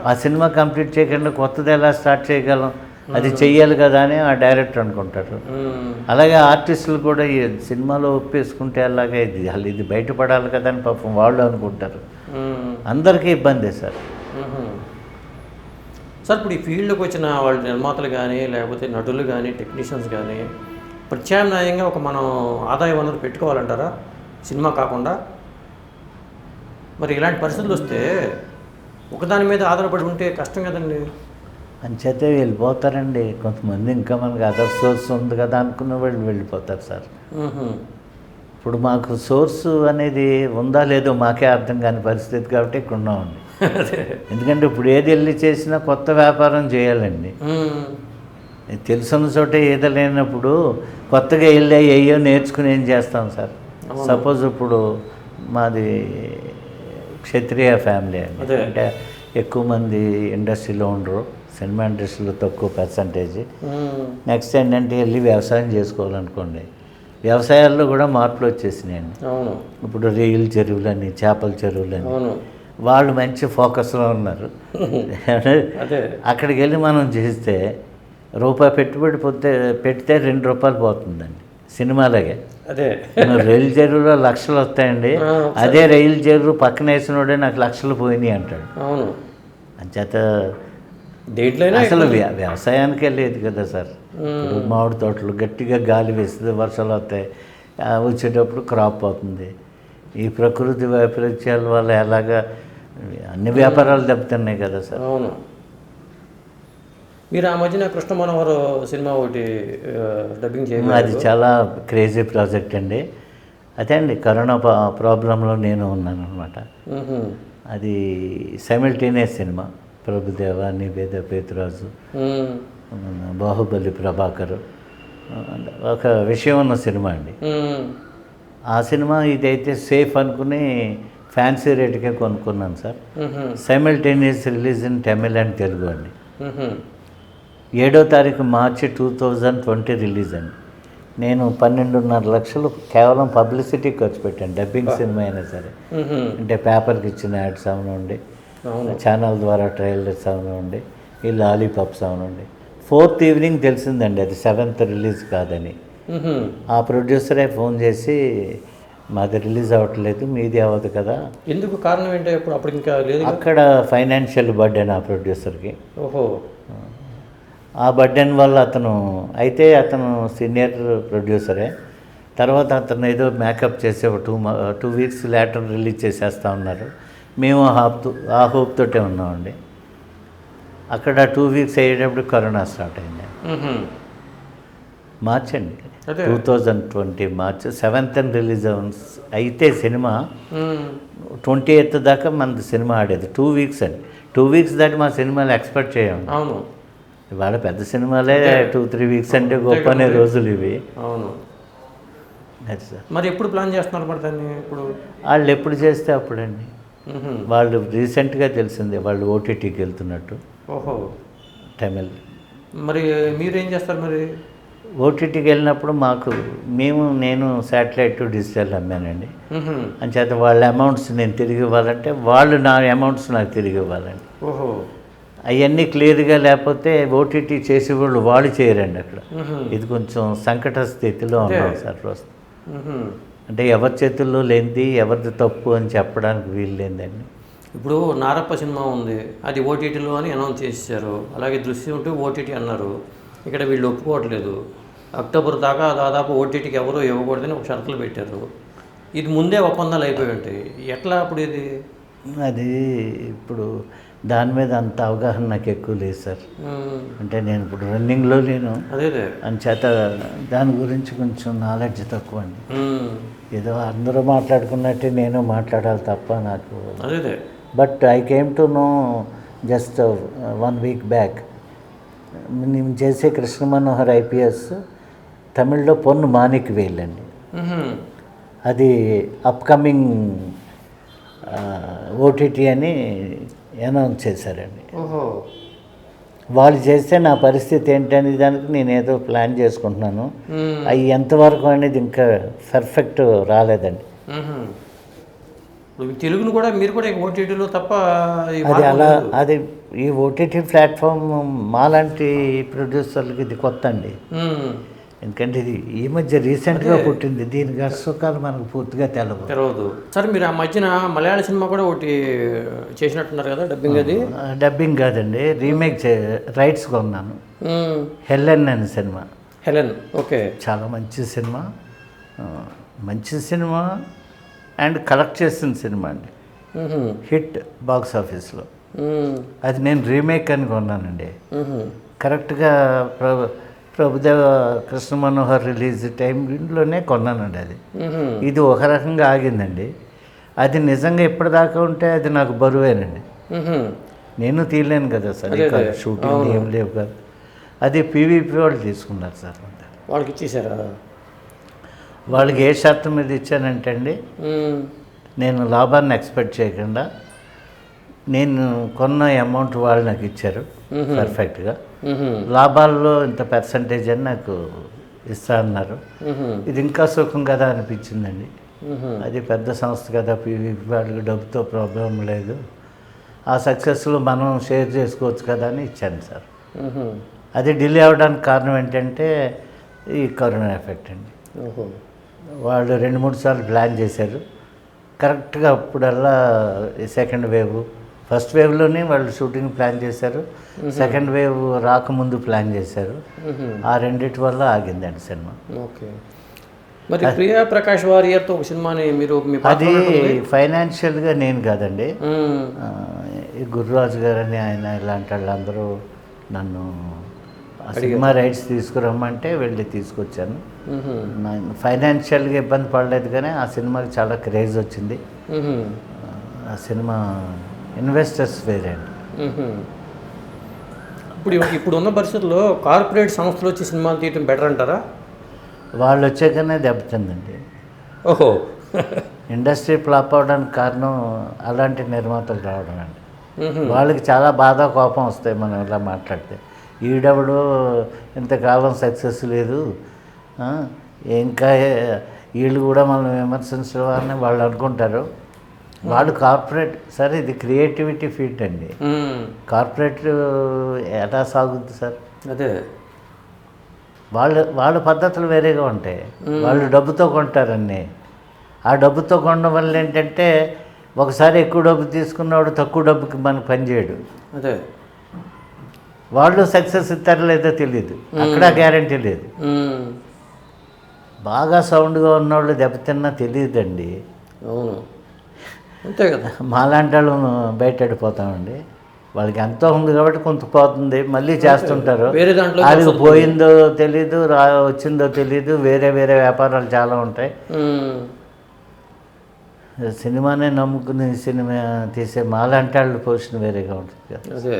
ఆ సినిమా కంప్లీట్ చేయకుండా కొత్తది ఎలా స్టార్ట్ చేయగలం, అది చెయ్యాలి కదా అని ఆ డైరెక్టర్ అనుకుంటారు. అలాగే ఆర్టిస్టులు కూడా ఈ సినిమాలో ఒప్పేసుకుంటే అలాగే ఇది బయటపడాలి కదా అని పాపం వాళ్ళు అనుకుంటారు. అందరికీ ఇబ్బందే సార్. సార్ ఇప్పుడు ఈ ఫీల్డ్కి వచ్చిన వాళ్ళు నిర్మాతలు కానీ, లేకపోతే నటులు కానీ, టెక్నీషియన్స్ కానీ ప్రత్యామ్నాయంగా ఒక మనం ఆదాయ వనరు పెట్టుకోవాలంటారా సినిమా కాకుండా? మరి ఇలాంటి పరిస్థితులు వస్తే ఒకదాని మీద ఆధారపడి ఉంటే కష్టం కదండి. అంచేతే వెళ్ళిపోతారండి కొంతమంది. ఇంకా మనకి అదర్ సోర్స్ ఉంది కదా అనుకున్న వాళ్ళు వెళ్ళిపోతారు సార్. మ్హూ. ఇప్పుడు మాకు సోర్సు అనేది ఉందా లేదో మాకే అర్థం కాని పరిస్థితి కాబట్టి ఇక్కడ ఉన్నామండి. ఎందుకంటే ఇప్పుడు ఏది వెళ్ళి చేసినా కొత్త వ్యాపారం చేయాలండి. మ్. తెలుసున్న చోటే ఈత లేనప్పుడు కొత్తగా వెళ్ళి అయ్యో నేర్చుకుని ఏం చేస్తాం సార్. సపోజ్ ఇప్పుడు మాది క్షత్రియ ఫ్యామిలీ అండి. అదే. అంటే ఎక్కువ మంది ఇండస్ట్రీలో ఉండరు, సినిమా ఇండస్ట్రీలో తక్కువ పర్సంటేజ్. మ్. నెక్స్ట్ ఏంటంటే వెళ్ళి వ్యవసాయం చేసుకోవాలనుకోండి, వ్యవసాయాల్లో కూడా మార్పులు వచ్చేసినాయండి. అవును. ఇప్పుడు రొయ్యల చెరువులని, చేపల చెరువులని, అవును. వాళ్ళు మంచి ఫోకస్లో ఉన్నారు. అదే. అక్కడికి వెళ్ళి మనం చేస్తే రూపాయి పెట్టుబడి పెడితే ₹2 పోతుందండి సినిమాలాగే. అదే. రైలు చెరువులో లక్షలు వస్తాయండి. ఆ, అదే రైలు చెరువు పక్కన వేసినోడే నాకు లక్షలు పోయినాయి అంటాడు. అవును. అంచేత దేంట్లో అసలు వ్యవసాయానికే లేదు కదా సార్. ఇప్పుడు మామిడి తోటలు గట్టిగా గాలి వేస్తుంది, వర్షాలు వస్తాయి, వచ్చేటప్పుడు క్రాప్ అవుతుంది. ఈ ప్రకృతి వైపరీత్యాల వల్ల ఎలాగా అన్ని వ్యాపారాలు దెబ్బతిన్నాయి కదా సార్. అవును. మీరు ఆ మధ్యన కృష్ణ మనోహర్ సినిమా ఒకటి డబ్బింగ్ అది చేయలేదు. చాలా క్రేజీ ప్రాజెక్ట్ అండి. అదే అండి, కరోనా ప్రాబ్లంలో నేను ఉన్నాను అనమాట. మ్హూ. అది సైమిల్టేనియస్ సినిమా. ప్రభుదేవ, నివేద పేతురాజు, మ్. బాహుబలి ప్రభాకర్, ఒక విషయం ఉన్న సినిమా అండి. మ్. ఆ సినిమా ఇదైతే సేఫ్ అనుకుని ఫ్యాన్సీ రేటుకే కొనుక్కున్నాను సార్. మ్హూ. Simultaneous release in Tamil and Telugu అండి. మ్హూ. 7వ తారీఖు మార్చి 2020 రిలీజ్ అండి. నేను 12.5 లక్షలు కేవలం పబ్లిసిటీ ఖర్చు పెట్టాను, డబ్బింగ్ సినిమా అయినా సరే. మ్హూ. అంటే పేపర్కి ఇచ్చిన యాడ్స్ అవనండి, అవును. ఛానల్ ద్వారా ట్రైలర్స్ అవనండి, ఈ లాలీపాప్స్ అవనండి. 4th ఈవినింగ్ తెలిసిందండి అది 7th రిలీజ్ కాదని. మ్హూ. ఆ ప్రొడ్యూసరే ఫోన్ చేసి మాది రిలీజ్ అవ్వట్లేదు, మీది అవ్వదు కదా. ఎందుకు కారణం ఏంటో అప్పుడు ఇంకా లేదు. అక్కడ ఫైనాన్షియల్ బర్డెన్ ఆ ప్రొడ్యూసర్కి. ఓహో. ఆ బర్డెన్ వల్ల అతను సీనియర్ ప్రొడ్యూసరే. తర్వాత అతను ఏదో మేకప్ చేసే 2 వీక్స్ లేటర్ రిలీజ్ చేసేస్తా ఉన్నారు. మేము ఆ హోప్ తోటే ఉన్నామండి. అక్కడ 2 వీక్స్ అయ్యేటప్పుడు కరోనా స్టార్ట్ అయింది. మ్హూ. మార్చ్ అండి, అదే. 2020 మార్చ్ 7th రిలీజ్ అయితే సినిమా మ్. 28th దాకా మనది సినిమా ఆడేది. 2 వీక్స్ అండి. 2 వీక్స్ దాటి మా సినిమాలు ఎక్స్పెక్ట్ చేయండి. అవును. ఇవాళ పెద్ద సినిమాలే 2-3 వీక్స్ అంటే గొప్ప అనే రోజులు ఇవి. అవును. అది సార్. మరి ఎప్పుడు ప్లాన్ చేస్తున్నారు మరి దాన్ని ఇప్పుడు? వాళ్ళు ఎప్పుడు చేస్తే అప్పుడండి. మ్హూ. వాళ్ళు రీసెంట్గా తెలిసిందే వాళ్ళు ఓటీటీకి వెళ్తున్నట్టు ఓహో. తమిళ్. మరి మీరేం చేస్తారు మరి? ఓటీటీకి వెళ్ళినప్పుడు నేను శాటిలైట్ డిజిటల్ అమ్మానండి. మ్హూ. అంచేత వాళ్ళ అమౌంట్స్ నేను తిరిగి ఇవ్వాలంటే వాళ్ళు నా అమౌంట్స్ నాకు తిరిగి ఇవ్వాలండి. ఓహో. అవన్నీ క్లియర్గా లేకపోతే ఓటీటీ చేసేవాళ్ళు వాళ్ళు చేయరండి అక్కడ. మ్హూ. ఇది కొంచెం సంకట స్థితిలో ఉన్నాం సార్ ప్రస్తుతం. మ్హూ. అంటే ఎవరి చేతుల్లో లేనిది ఎవరిది తప్పు అని చెప్పడానికి వీలు లేదండి. ఇప్పుడు నారప్ప సినిమా ఉంది, అది ఓటీటీలో అని అనౌన్స్ చేశారు. అలాగే దృశ్యం ఉంటే ఓటీటీ అన్నారు. ఇక్కడ వీళ్ళు ఒప్పుకోవట్లేదు. అక్టోబర్ దాకా దాదాపు ఓటీటీకి ఎవరూ ఇవ్వకూడదని ఒక షరతులు పెట్టారు. ఇది ముందే ఒప్పందాలు అయిపోయి ఉంటాయి. ఎట్లా అప్పుడు ఇది? అది ఇప్పుడు దాని మీద అంత అవగాహన నాకు ఎక్కువ లేదు సార్. అంటే నేను ఇప్పుడు రన్నింగ్లో లేను, అదే అంచేత దాని గురించి కొంచెం నాలెడ్జ్ తక్కువ అండి. మ్మ్. ఏదో అందరూ మాట్లాడుకున్నట్టే నేను మాట్లాడాలి తప్ప నాకు. అదే but I came to know just 1 week back. నేను చేసే కృష్ణ మనోహర్ ఐపీఎస్ తమిళ్లో పొన్ను మాణిక్ వేలండి. మ్మ్. అది అప్కమింగ్ ఓటీటీ అని అనౌన్స్ చేశారండి. ఓహో. వాళ్ళు చేస్తే నా పరిస్థితి ఏంటనే దానికి నేను ఏదో ప్లాన్ చేసుకుంటున్నాను. మ్మ్. అవి ఎంతవరకు అనేది ఇంకా పర్ఫెక్ట్ రాలేదండి. మ్మ్. ఇప్పుడు తెలుగును కూడా మీరు కూడా ఓటీటీలో తప్ప ఈ అది మార్గం అలా లేదు. అది ఈ ఓటీటీ ప్లాట్ఫామ్ మాలాంటి ప్రొడ్యూసర్లకి ఇది కొత్త అండి. మ్మ్. ఎందుకంటే ఇది ఈ మధ్య రీసెంట్గా పుట్టింది. దీని సుఖాలు మనకు పూర్తిగా తెలవదు. సరే, మీరు ఆ మధ్యన మలయాళ సినిమా కూడా ఒకటి చేసినట్టున్నారు కదా, డబ్బింగ్ అది? డబ్బింగ్ కాదండి, రీమేక్ రైట్స్ కొన్నాను. హెలెన్ అనే సినిమా. Helen, okay. చాలా మంచి సినిమా అండ్ కలెక్ట్ చేసిన సినిమా అండి. మ్మ్. హిట్ బాక్స్ ఆఫీస్లో. అది నేను రీమేక్ అని కొన్నానండి. కరెక్ట్గా ప్రభుదేవ కృష్ణ మనోహర్ రిలీజ్ టైంలోనే కొన్నానండి అది. ఇది ఒక రకంగా ఆగిందండి. అది నిజంగా ఇప్పటిదాకా ఉంటే అది నాకు బరువేనండి. నేను తీయలేను కదా సార్, ఇక షూటింగ్ ఏం లేవు కదా. అది పీవీపీ వాళ్ళు తీసుకున్నారు సార్. వాళ్ళకి ఇచ్చేసారా? వాళ్ళకి ఏ షరతు మీద ఇచ్చానంటే అండి, నేను లాభాన్ని ఎక్స్పెక్ట్ చేయకుండా నేను కొన్న అమౌంట్ వాళ్ళు నాకు ఇచ్చారు పర్ఫెక్ట్గా. లాభాల్లో ఇంత పర్సంటేజ్ అని నాకు ఇస్తా అన్నారు. ఇది ఇంకా సుఖం కదా అనిపించిందండి. అది పెద్ద సంస్థ కదా, పీవీపీ వాళ్ళకి డబ్బుతో ప్రాబ్లం లేదు, ఆ సక్సెస్లో మనం షేర్ చేసుకోవచ్చు కదా అని ఇచ్చాను సార్. అది డిలే అవ్వడానికి కారణం ఏంటంటే ఈ కరోనా ఎఫెక్ట్ అండి. వాళ్ళు 2-3 సార్లు ప్లాన్ చేశారు. కరెక్ట్గా అప్పుడల్లా సెకండ్ వేవ్, ఫస్ట్ వేవ్లోనే వాళ్ళు షూటింగ్ ప్లాన్ చేశారు, సెకండ్ వేవ్ రాకముందు ప్లాన్ చేశారు. ఆ రెండిటి వల్ల ఆగిందండి సినిమా. ఓకే. మరి ప్రియా ప్రకాష్ వారియర్తో ఒక సినిమాని మీరు అది ఫైనాన్షియల్గా నేను కాదండి, ఈ గురురాజు గారని ఆయన ఇలాంటి వాళ్ళందరూ నన్ను ఆ సినిమా రైట్స్ తీసుకురమ్మంటే వెళ్ళి తీసుకొచ్చాను. ఫైనాన్షియల్గా ఇబ్బంది పడలేదు, కానీ ఆ సినిమాకి చాలా క్రేజ్ వచ్చింది. ఆ సినిమా ఇన్వెస్టర్స్ వేరే అండి. ఇప్పుడు ఉన్న పరిస్థితుల్లో కార్పొరేట్ సంస్థలు వచ్చి సినిమాలు తీయటం బెటర్ అంటారా? వాళ్ళు వచ్చాకనే దెబ్బతిందండి. ఓహో. ఇండస్ట్రీ ఫ్లాప్ అవడానికి కారణం అలాంటి నిర్మాతలు రావడం అండి. వాళ్ళకి చాలా బాధ, కోపం వస్తాయి మనం ఇలా మాట్లాడితే. ఈడెవడో ఇంతకాలం సక్సెస్ లేదు, ఇంకా వీళ్ళు కూడా మనం విమర్శించడం అని వాళ్ళు అనుకుంటారు. వాళ్ళు కార్పొరేట్, సరే ఇది క్రియేటివిటీ ఫీల్డ్ అండి. కార్పొరేట్ ఎలా సాగుద్ది సార్? అదే వాళ్ళ పద్ధతులు వేరేగా ఉంటాయి. వాళ్ళు డబ్బుతో కొంటారన్నీ. ఆ డబ్బుతో కొనడం వల్ల ఏంటంటే ఒకసారి ఎక్కువ డబ్బు తీసుకున్నవాడు తక్కువ డబ్బుకి మనకు పనిచేయడు. అదే వాళ్ళు సక్సెస్ ఇస్తారో లేదో తెలియదు, అక్కడ గ్యారంటీ లేదు. బాగా సౌండ్గా ఉన్నవాళ్ళు దెబ్బతిన్నా తెలియదండి. అవును, అంతే కదా. మాలాంటి వాళ్ళు బయట పడిపోతామండి. వాళ్ళకి ఎంతో ఉంది కాబట్టి కొంత పోతుంది, మళ్ళీ చేస్తుంటారు. అది పోయిందో తెలీదు, వచ్చిందో తెలీదు. వేరే వేరే వ్యాపారాలు చాలా ఉంటాయి. సినిమానే నమ్ముకుని సినిమా తీసే మాలాంటి వాళ్ళు పొజిషన్ వేరేగా ఉంటుంది కదా. అదే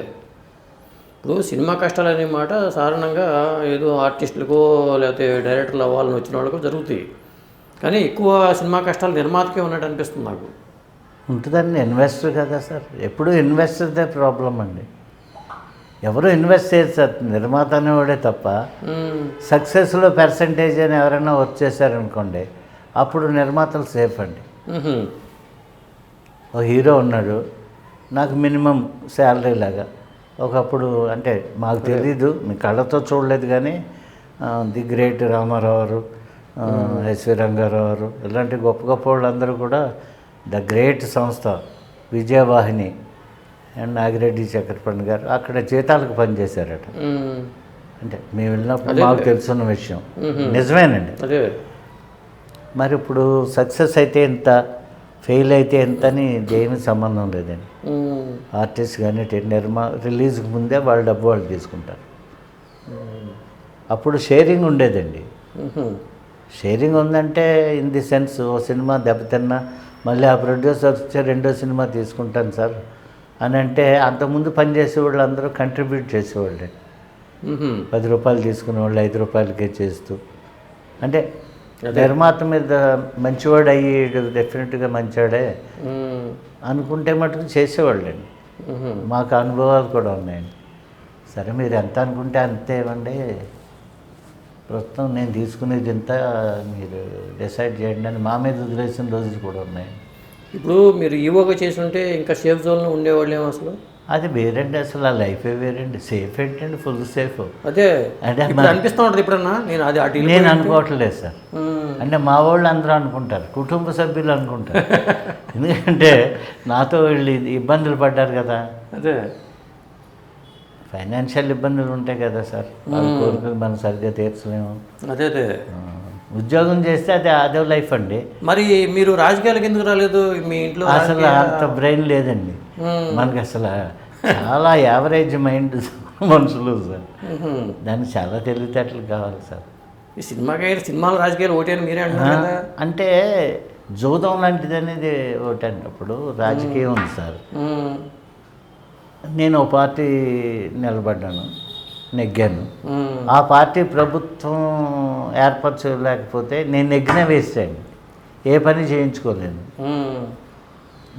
ఇప్పుడు సినిమా కష్టాలు అనే మాట సాధారణంగా ఏదో ఆర్టిస్టులకో లేకపోతే డైరెక్టర్లు అవ్వాలని వచ్చిన వాళ్ళకో జరుగుతాయి, కానీ ఎక్కువ సినిమా కష్టాలు నిర్మాతకే ఉన్నట్టు అనిపిస్తుంది నాకు. ఉంటుందండి, ఇన్వెస్టర్ కదా సార్. ఎప్పుడు ఇన్వెస్టర్దే ప్రాబ్లం అండి. ఎవరు ఇన్వెస్ట్ చేయరు సార్, నిర్మాత అనేవాడే తప్ప. సక్సెస్లో పర్సంటేజ్ అని ఎవరైనా వర్క్ చేశారనుకోండి, అప్పుడు నిర్మాతలు సేఫ్ అండి. ఒక హీరో ఉన్నాడు, నాకు మినిమం శాలరీ లాగా ఒకప్పుడు, అంటే మాకు తెలీదు, మీ కళ్ళతో చూడలేదు, కానీ ది గ్రేట్ రామారావు గారు, ఎస్వి రంగారావు గారు, ఇలాంటి గొప్ప గొప్ప వాళ్ళందరూ కూడా ద గ్రేట్ సంస్థ విజయవాహిని అండ్ నాగిరెడ్డి చక్రపాణి గారు అక్కడ జీతాలకు పనిచేశారట. అంటే మేము వెళ్ళినప్పుడు మాకు తెలుసున్న విషయం, నిజమేనండి. అదే మరి ఇప్పుడు సక్సెస్ అయితే ఎంత, ఫెయిల్ అయితే ఎంత అని దేనికి సంబంధం లేదండి. ఆర్టిస్ట్ కానీ రిలీజ్కి ముందే వాళ్ళ డబ్బు వాళ్ళు తీసుకుంటారు. అప్పుడు షేరింగ్ ఉండేదండి. షేరింగ్ ఉందంటే ఇన్ ది సెన్స్, ఓ సినిమా దెబ్బతిన్నా మళ్ళీ ఆ ప్రొడ్యూసర్ వచ్చే రెండో సినిమా తీసుకుంటాను సార్ అని అంటే, అంతకుముందు పనిచేసే వాళ్ళు అందరూ కంట్రిబ్యూట్ చేసేవాళ్ళే. 10 రూపాయలు తీసుకునేవాళ్ళు 5 రూపాయలకే చేస్తూ, అంటే నిర్మాత మీద మంచివాడు అయ్యి డెఫినెట్గా మంచివాడే అనుకుంటే మటుకు చేసేవాళ్ళండి. మాకు అనుభవాలు కూడా ఉన్నాయండి. సరే మీరు ఎంత అనుకుంటే అంతే ఇవ్వండి, ప్రస్తుతం నేను తీసుకునేది ఇంత, మీరు డిసైడ్ చేయండి అని మా మీద వదిలేసిన రోజులు కూడా ఉన్నాయి. ఇప్పుడు మీరు ఈవోగా చేసి ఉంటే ఇంకా సేఫ్ జోన్లో ఉండేవాళ్ళేమో అసలు. అది వేరండి, అసలు ఆ లైఫే వేరండి. సేఫ్ ఏంటండి, ఫుల్ సేఫ్. అదే అంటే అనిపిస్తూ ఉంటుంది ఎప్పుడన్నా. నేను అనుకోవట్లేదు సార్, అంటే మా వాళ్ళు అందరూ అనుకుంటారు, కుటుంబ సభ్యులు అనుకుంటారు. ఎందుకంటే నాతో వీళ్ళు ఇబ్బందులు పడ్డారు కదా. అదే ఫైనాన్షియల్ ఇబ్బందులు ఉంటాయి కదా సార్, వాళ్ళ కోరికలు మనం సరిగ్గా తీర్చలేము. అదే అదే ఉద్యోగం చేస్తే అదే లైఫ్ అండి. మరి మీరు రాజకీయాలకు ఎందుకు రాలేదు? మీ ఇంట్లో అసలు అంత బ్రెయిన్ లేదండి మనకి. అసలు చాలా యావరేజ్ మైండ్ మనుషులు సార్. మ్మ్. దానికి చాలా తెలివితేటలు కావాలి సార్. ఈ సినిమాలు రాజకీయాలు ఒకటి అని మీరే అంటున్నారు కదా. అంటే జూదం లాంటిది అనేది ఒకటి అన్నప్పుడు రాజకీయం ఉంది సార్. మ్మ్. నేను ఒక పార్టీ నిలబడ్డాను, నెగ్గాను. మ్మ్. ఆ పార్టీ ప్రభుత్వం ఏర్పరచలేకపోతే నేను నెగ్గిన వేస్ట్ అయింది, ఏ పని చేయించుకోలేను. మ్మ్.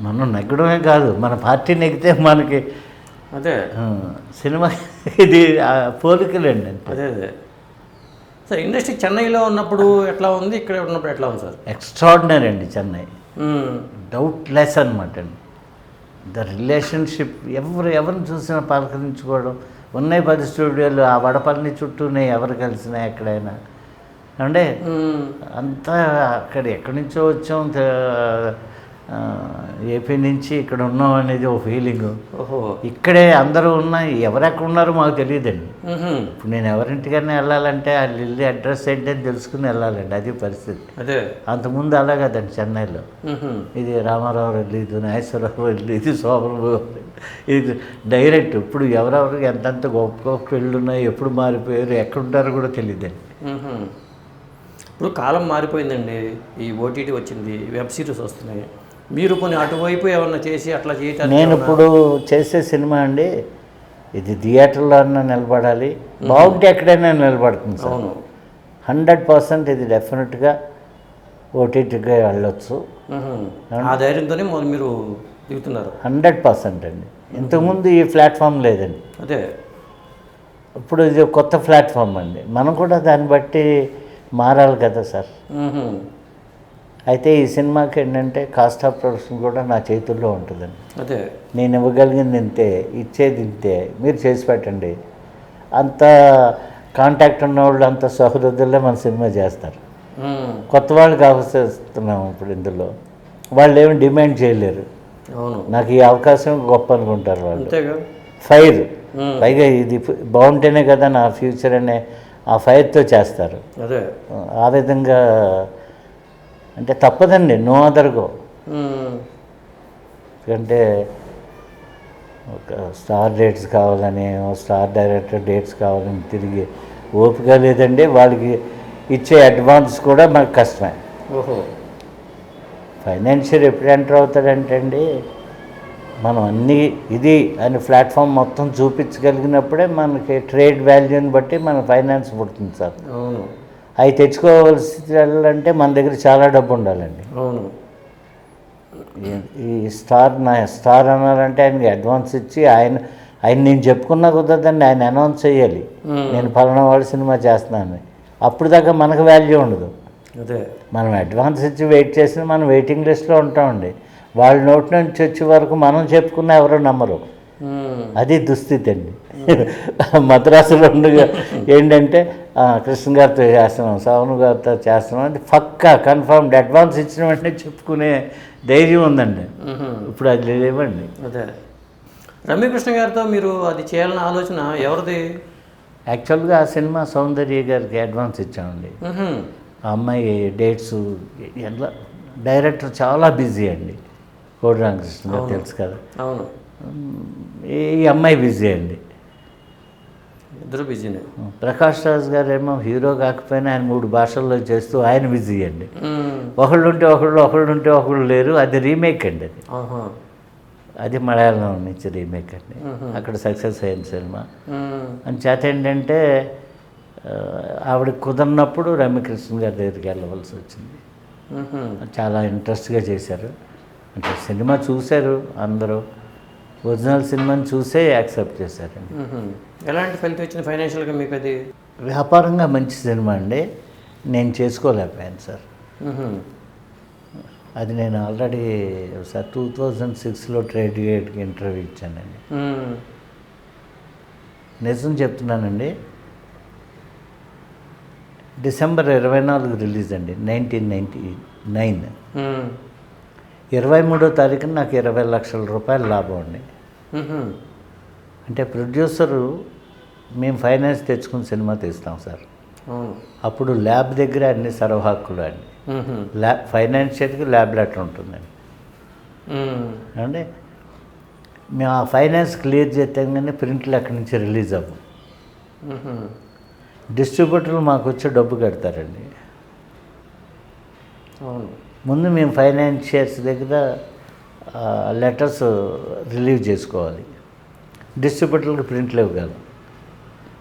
మనం నెగ్గడమే కాదు, మన పార్టీ నెగ్గితే మనకి అదే సినిమా ఇది పోలికలండి అంతే. అదే అదే సార్. ఇండస్ట్రీ చెన్నైలో ఉన్నప్పుడు ఎట్లా ఉంది, ఇక్కడ ఉన్నప్పుడు ఎట్లా ఉంది సార్? ఎక్స్ట్రాడినరీ అండి చెన్నై, మ్మ్. డౌట్లెస్ అనమాట అండి. ద రిలేషన్షిప్ ఎవరిని చూసినా పలకరించుకోవడం. ఉన్నాయి 10 స్టూడియోలు, ఆ వడపల్లి చుట్టూనే ఎవరు కలిసినా ఎక్కడైనా అంటే మ్మ్. అంతా అక్కడ ఎక్కడి నుంచో వచ్చాం, ఏపీ నుంచి ఇక్కడ ఉన్నాం అనేది ఒక ఫీలింగు. ఓహో. ఇక్కడే అందరూ ఉన్నా ఎవరెక్కడ ఉన్నారో మాకు తెలియదండి. మ్మ్. ఇప్పుడు నేను ఎవరింటికైనా వెళ్ళాలంటే వాళ్ళ ఇల్లు అడ్రస్ ఏంటని తెలుసుకుని వెళ్ళాలండి, అది పరిస్థితి. అదే. అంతకుముందు అలా కదండి చెన్నైలో. మ్మ్. ఇది రామారావు ఇల్లు, ఇది నాగేశ్వరరావు ఇల్లు, ఇది శోభనబాబు, ఇది డైరెక్ట్. ఇప్పుడు ఎవరెవరికి ఎంతెంత గొప్ప గొప్ప ఇళ్ళు ఉన్నాయి, ఎప్పుడు మారిపోయారు, ఎక్కడుంటారో కూడా తెలియదండి. మ్మ్. ఇప్పుడు కాలం మారిపోయిందండి. ఈ ఓటీటీ వచ్చింది, వెబ్ సిరీస్ వస్తున్నాయి. మీరు కొన్ని అటువైపు ఏమన్నా చేసి అట్లా చేయటానికి నేను ఇప్పుడు చేసే సినిమా అండి, ఇది థియేటర్లో అన్నా నిలబడాలి, బాగుంటే ఎక్కడైనా నిలబడుతుంది సార్. అవును. 100% ఇది డెఫినెట్గా ఓటీటీగా వెళ్ళొచ్చు. మ్మ్. ఆ ధైర్యంతోనే మీరు దిగుతున్నారు. 100% అండి. ఇంతకుముందు ఈ ప్లాట్ఫామ్ లేదండి, అదే. ఇప్పుడు ఇది కొత్త ప్లాట్ఫామ్ అండి. మనం కూడా దాన్ని బట్టి మారాలి కదా సార్. మ్మ్. అయితే ఈ సినిమాకి ఏంటంటే కాస్ట్ ఆఫ్ ప్రొడక్షన్ కూడా నా చేతుల్లో ఉంటుందండి. అదే. నేను ఇవ్వగలిగింది ఇంతే, ఇచ్చేది ఇంతే, మీరు చేసి పెట్టండి. అంత కాంటాక్ట్ ఉన్న వాళ్ళు అంత సహృదయుల్లో మన సినిమా చేస్తారు. మ్మ్. కొత్త వాళ్ళకి అవసరిస్తున్నాం ఇప్పుడు ఇందులో. వాళ్ళు ఏమి డిమాండ్ చేయలేరు. అవును. నాకు ఈ అవకాశం గొప్ప అనుకుంటారు వాళ్ళు. అంతేగా. ఫైర్, పైగా ఇది బాగుంటేనే కదా నా ఫ్యూచర్ అనే ఆ ఫైర్తో చేస్తారు. అదే. ఆ విధంగా అంటే తప్పదండి, నో అదర్ గో. మ్మ్. ఎందుకంటే ఒక స్టార్ డేట్స్ కావాలని, స్టార్ డైరెక్టర్ డేట్స్ కావాలని తిరిగి ఓపిక లేదండి. వాళ్ళకి ఇచ్చే అడ్వాన్స్ కూడా మనకు కష్టమే. ఓహో. ఫైనాన్షియల్ ఎప్పుడు ఎంటర్ అవుతాడంటే అండి, మనం అన్నీ ఇది అని ప్లాట్ఫామ్ మొత్తం చూపించగలిగినప్పుడే మనకి ట్రేడ్ వాల్యూని బట్టి మన ఫైనాన్స్ పుడుతుంది సార్. అవును. అవి తెచ్చుకోవాల్సిందంటే మన దగ్గర చాలా డబ్బు ఉండాలండి. అవును. ఈ స్టార్ అన్నారంటే ఆయనకి అడ్వాన్స్ ఇచ్చి ఆయన నేను చెప్పుకున్నా కుదరదండి, ఆయన అనౌన్స్ చేయాలి నేను పలానా వాడు సినిమా చేస్తున్నాను. అప్పుడు దాకా మనకు వాల్యూ ఉండదు. అదే. మనం అడ్వాన్స్ ఇచ్చి వెయిట్ చేసిన మనం వెయిటింగ్ లిస్ట్లో ఉంటామండి. వాళ్ళ నోటి నుంచి వచ్చే వరకు మనం చెప్పుకున్నా ఎవరో నమ్మరు. అది దుస్థితి అండి. మద్రాసులో ఉండగా ఏంటంటే కృష్ణ గారితో చేస్తున్నాం, సవన్ గారితో చేస్తున్నాం అంటే పక్కా కన్ఫర్మ్డ్ అడ్వాన్స్ ఇచ్చిన వెంటనే చెప్పుకునే ధైర్యం ఉందండి. ఇప్పుడు అది లేవండి. అదే. రమ్యకృష్ణ గారితో మీరు అది చేయాలన్న ఆలోచన ఎవరిది? యాక్చువల్గా ఆ సినిమా సౌందర్య గారికి అడ్వాన్స్ ఇచ్చామండి. ఆ అమ్మాయి డేట్స్ ఎలా, డైరెక్టర్ చాలా బిజీ అండి, కోడి రామకృష్ణ గారు తెలుసు కదా. అవును. ఈ అమ్మాయి బిజీ అండి, ఇద్దరు బిజీనే. ప్రకాష్ రాజ్ గారు ఏమో హీరో కాకపోయినా ఆయన 3 భాషల్లో చేస్తూ ఆయన బిజీ అండి. ఒకళ్ళు ఉంటే ఒకళ్ళు లేరు. అది రీమేక్ అండి, అది మలయాళం నుంచి రీమేక్ అండి. అక్కడ సక్సెస్ అయిన సినిమా అని చేత ఏంటంటే ఆవిడకి కుదరినప్పుడు రమ్యకృష్ణ గారి దగ్గరికి వెళ్ళవలసి వచ్చింది. చాలా ఇంట్రెస్ట్గా చేశారు. అంటే సినిమా చూశారు అందరూ, ఒరిజినల్ సినిమాని చూసే యాక్సెప్ట్ చేశారండి. ఎలాంటి ఫలితం వచ్చింది ఫైనాన్షియల్గా మీకు? అది వ్యాపారంగా మంచి సినిమా అండి, నేను చేసుకోలేకపోయాను సార్. అది నేను ఆల్రెడీ సార్ 2006లో ట్రేడ్ యూనియన్కి ఇంటర్వ్యూ ఇచ్చానండి. నిజం చెప్తున్నానండి, డిసెంబర్ 24 రిలీజ్ అండి 1999. 23వ తారీఖున నాకు 20 లక్షల రూపాయలు లాభం అండి. అంటే ప్రొడ్యూసరు మేము ఫైనాన్స్ తెచ్చుకుని సినిమా తీస్తాం సార్. అప్పుడు ల్యాబ్ దగ్గర అన్ని సర్వహక్కులు అండి. ఫైనాన్షియల్కి ల్యాబ్ లెటర్ ఉంటుందండి. అంటే మేము ఆ ఫైనాన్స్ క్లియర్ చేస్తాగానే ప్రింట్లు అక్కడి నుంచి రిలీజ్ అవ్వం. డిస్ట్రిబ్యూటర్లు మాకు వచ్చి డబ్బు కడతారండి. అవును. ముందు మేము ఫైనాన్షియర్స్ దగ్గర లెటర్స్ రిలీవ్ చేసుకోవాలి, డిస్ట్రిబ్యూటర్లకు ప్రింట్లు ఇవ్వగలం.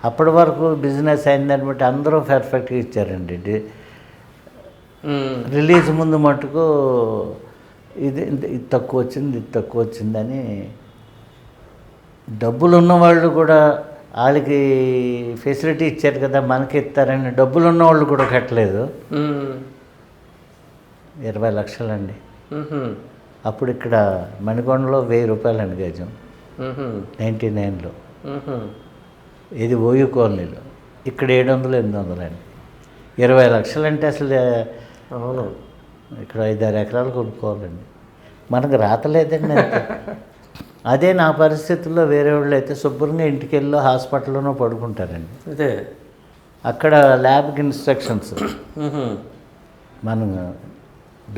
అప్పటి వరకు బిజినెస్ అయిందని బట్టి అందరూ పర్ఫెక్ట్గా ఇచ్చారండి. రిలీజ్ ముందు మటుకు ఇది తక్కువ వచ్చింది, ఇది తక్కువ వచ్చిందని డబ్బులు ఉన్నవాళ్ళు కూడా వాళ్ళకి ఫెసిలిటీ ఇచ్చారు కదా మనకి ఇస్తారని డబ్బులు ఉన్నవాళ్ళు కూడా కట్టలేదు. 20 లక్షలండి. అప్పుడు ఇక్కడ మణికొండలో 1000 రూపాయలండి గజం 99లో. ఇది ఓయూ కాలనీలో. ఇక్కడ 700, 800 అండి. 20 లక్షలంటే అసలు అవును, ఇక్కడ 5-6 ఎకరాలు కొనుక్కోవాలండి. మనకు రాతలేదండి అంతే. అదే నా పరిస్థితుల్లో వేరే వాళ్ళు అయితే శుభ్రంగా ఇంటికి వెళ్ళి హాస్పిటల్లోనో పడుకుంటారండి. అదే అక్కడ ల్యాబ్కి ఇన్స్ట్రక్షన్స్, మనం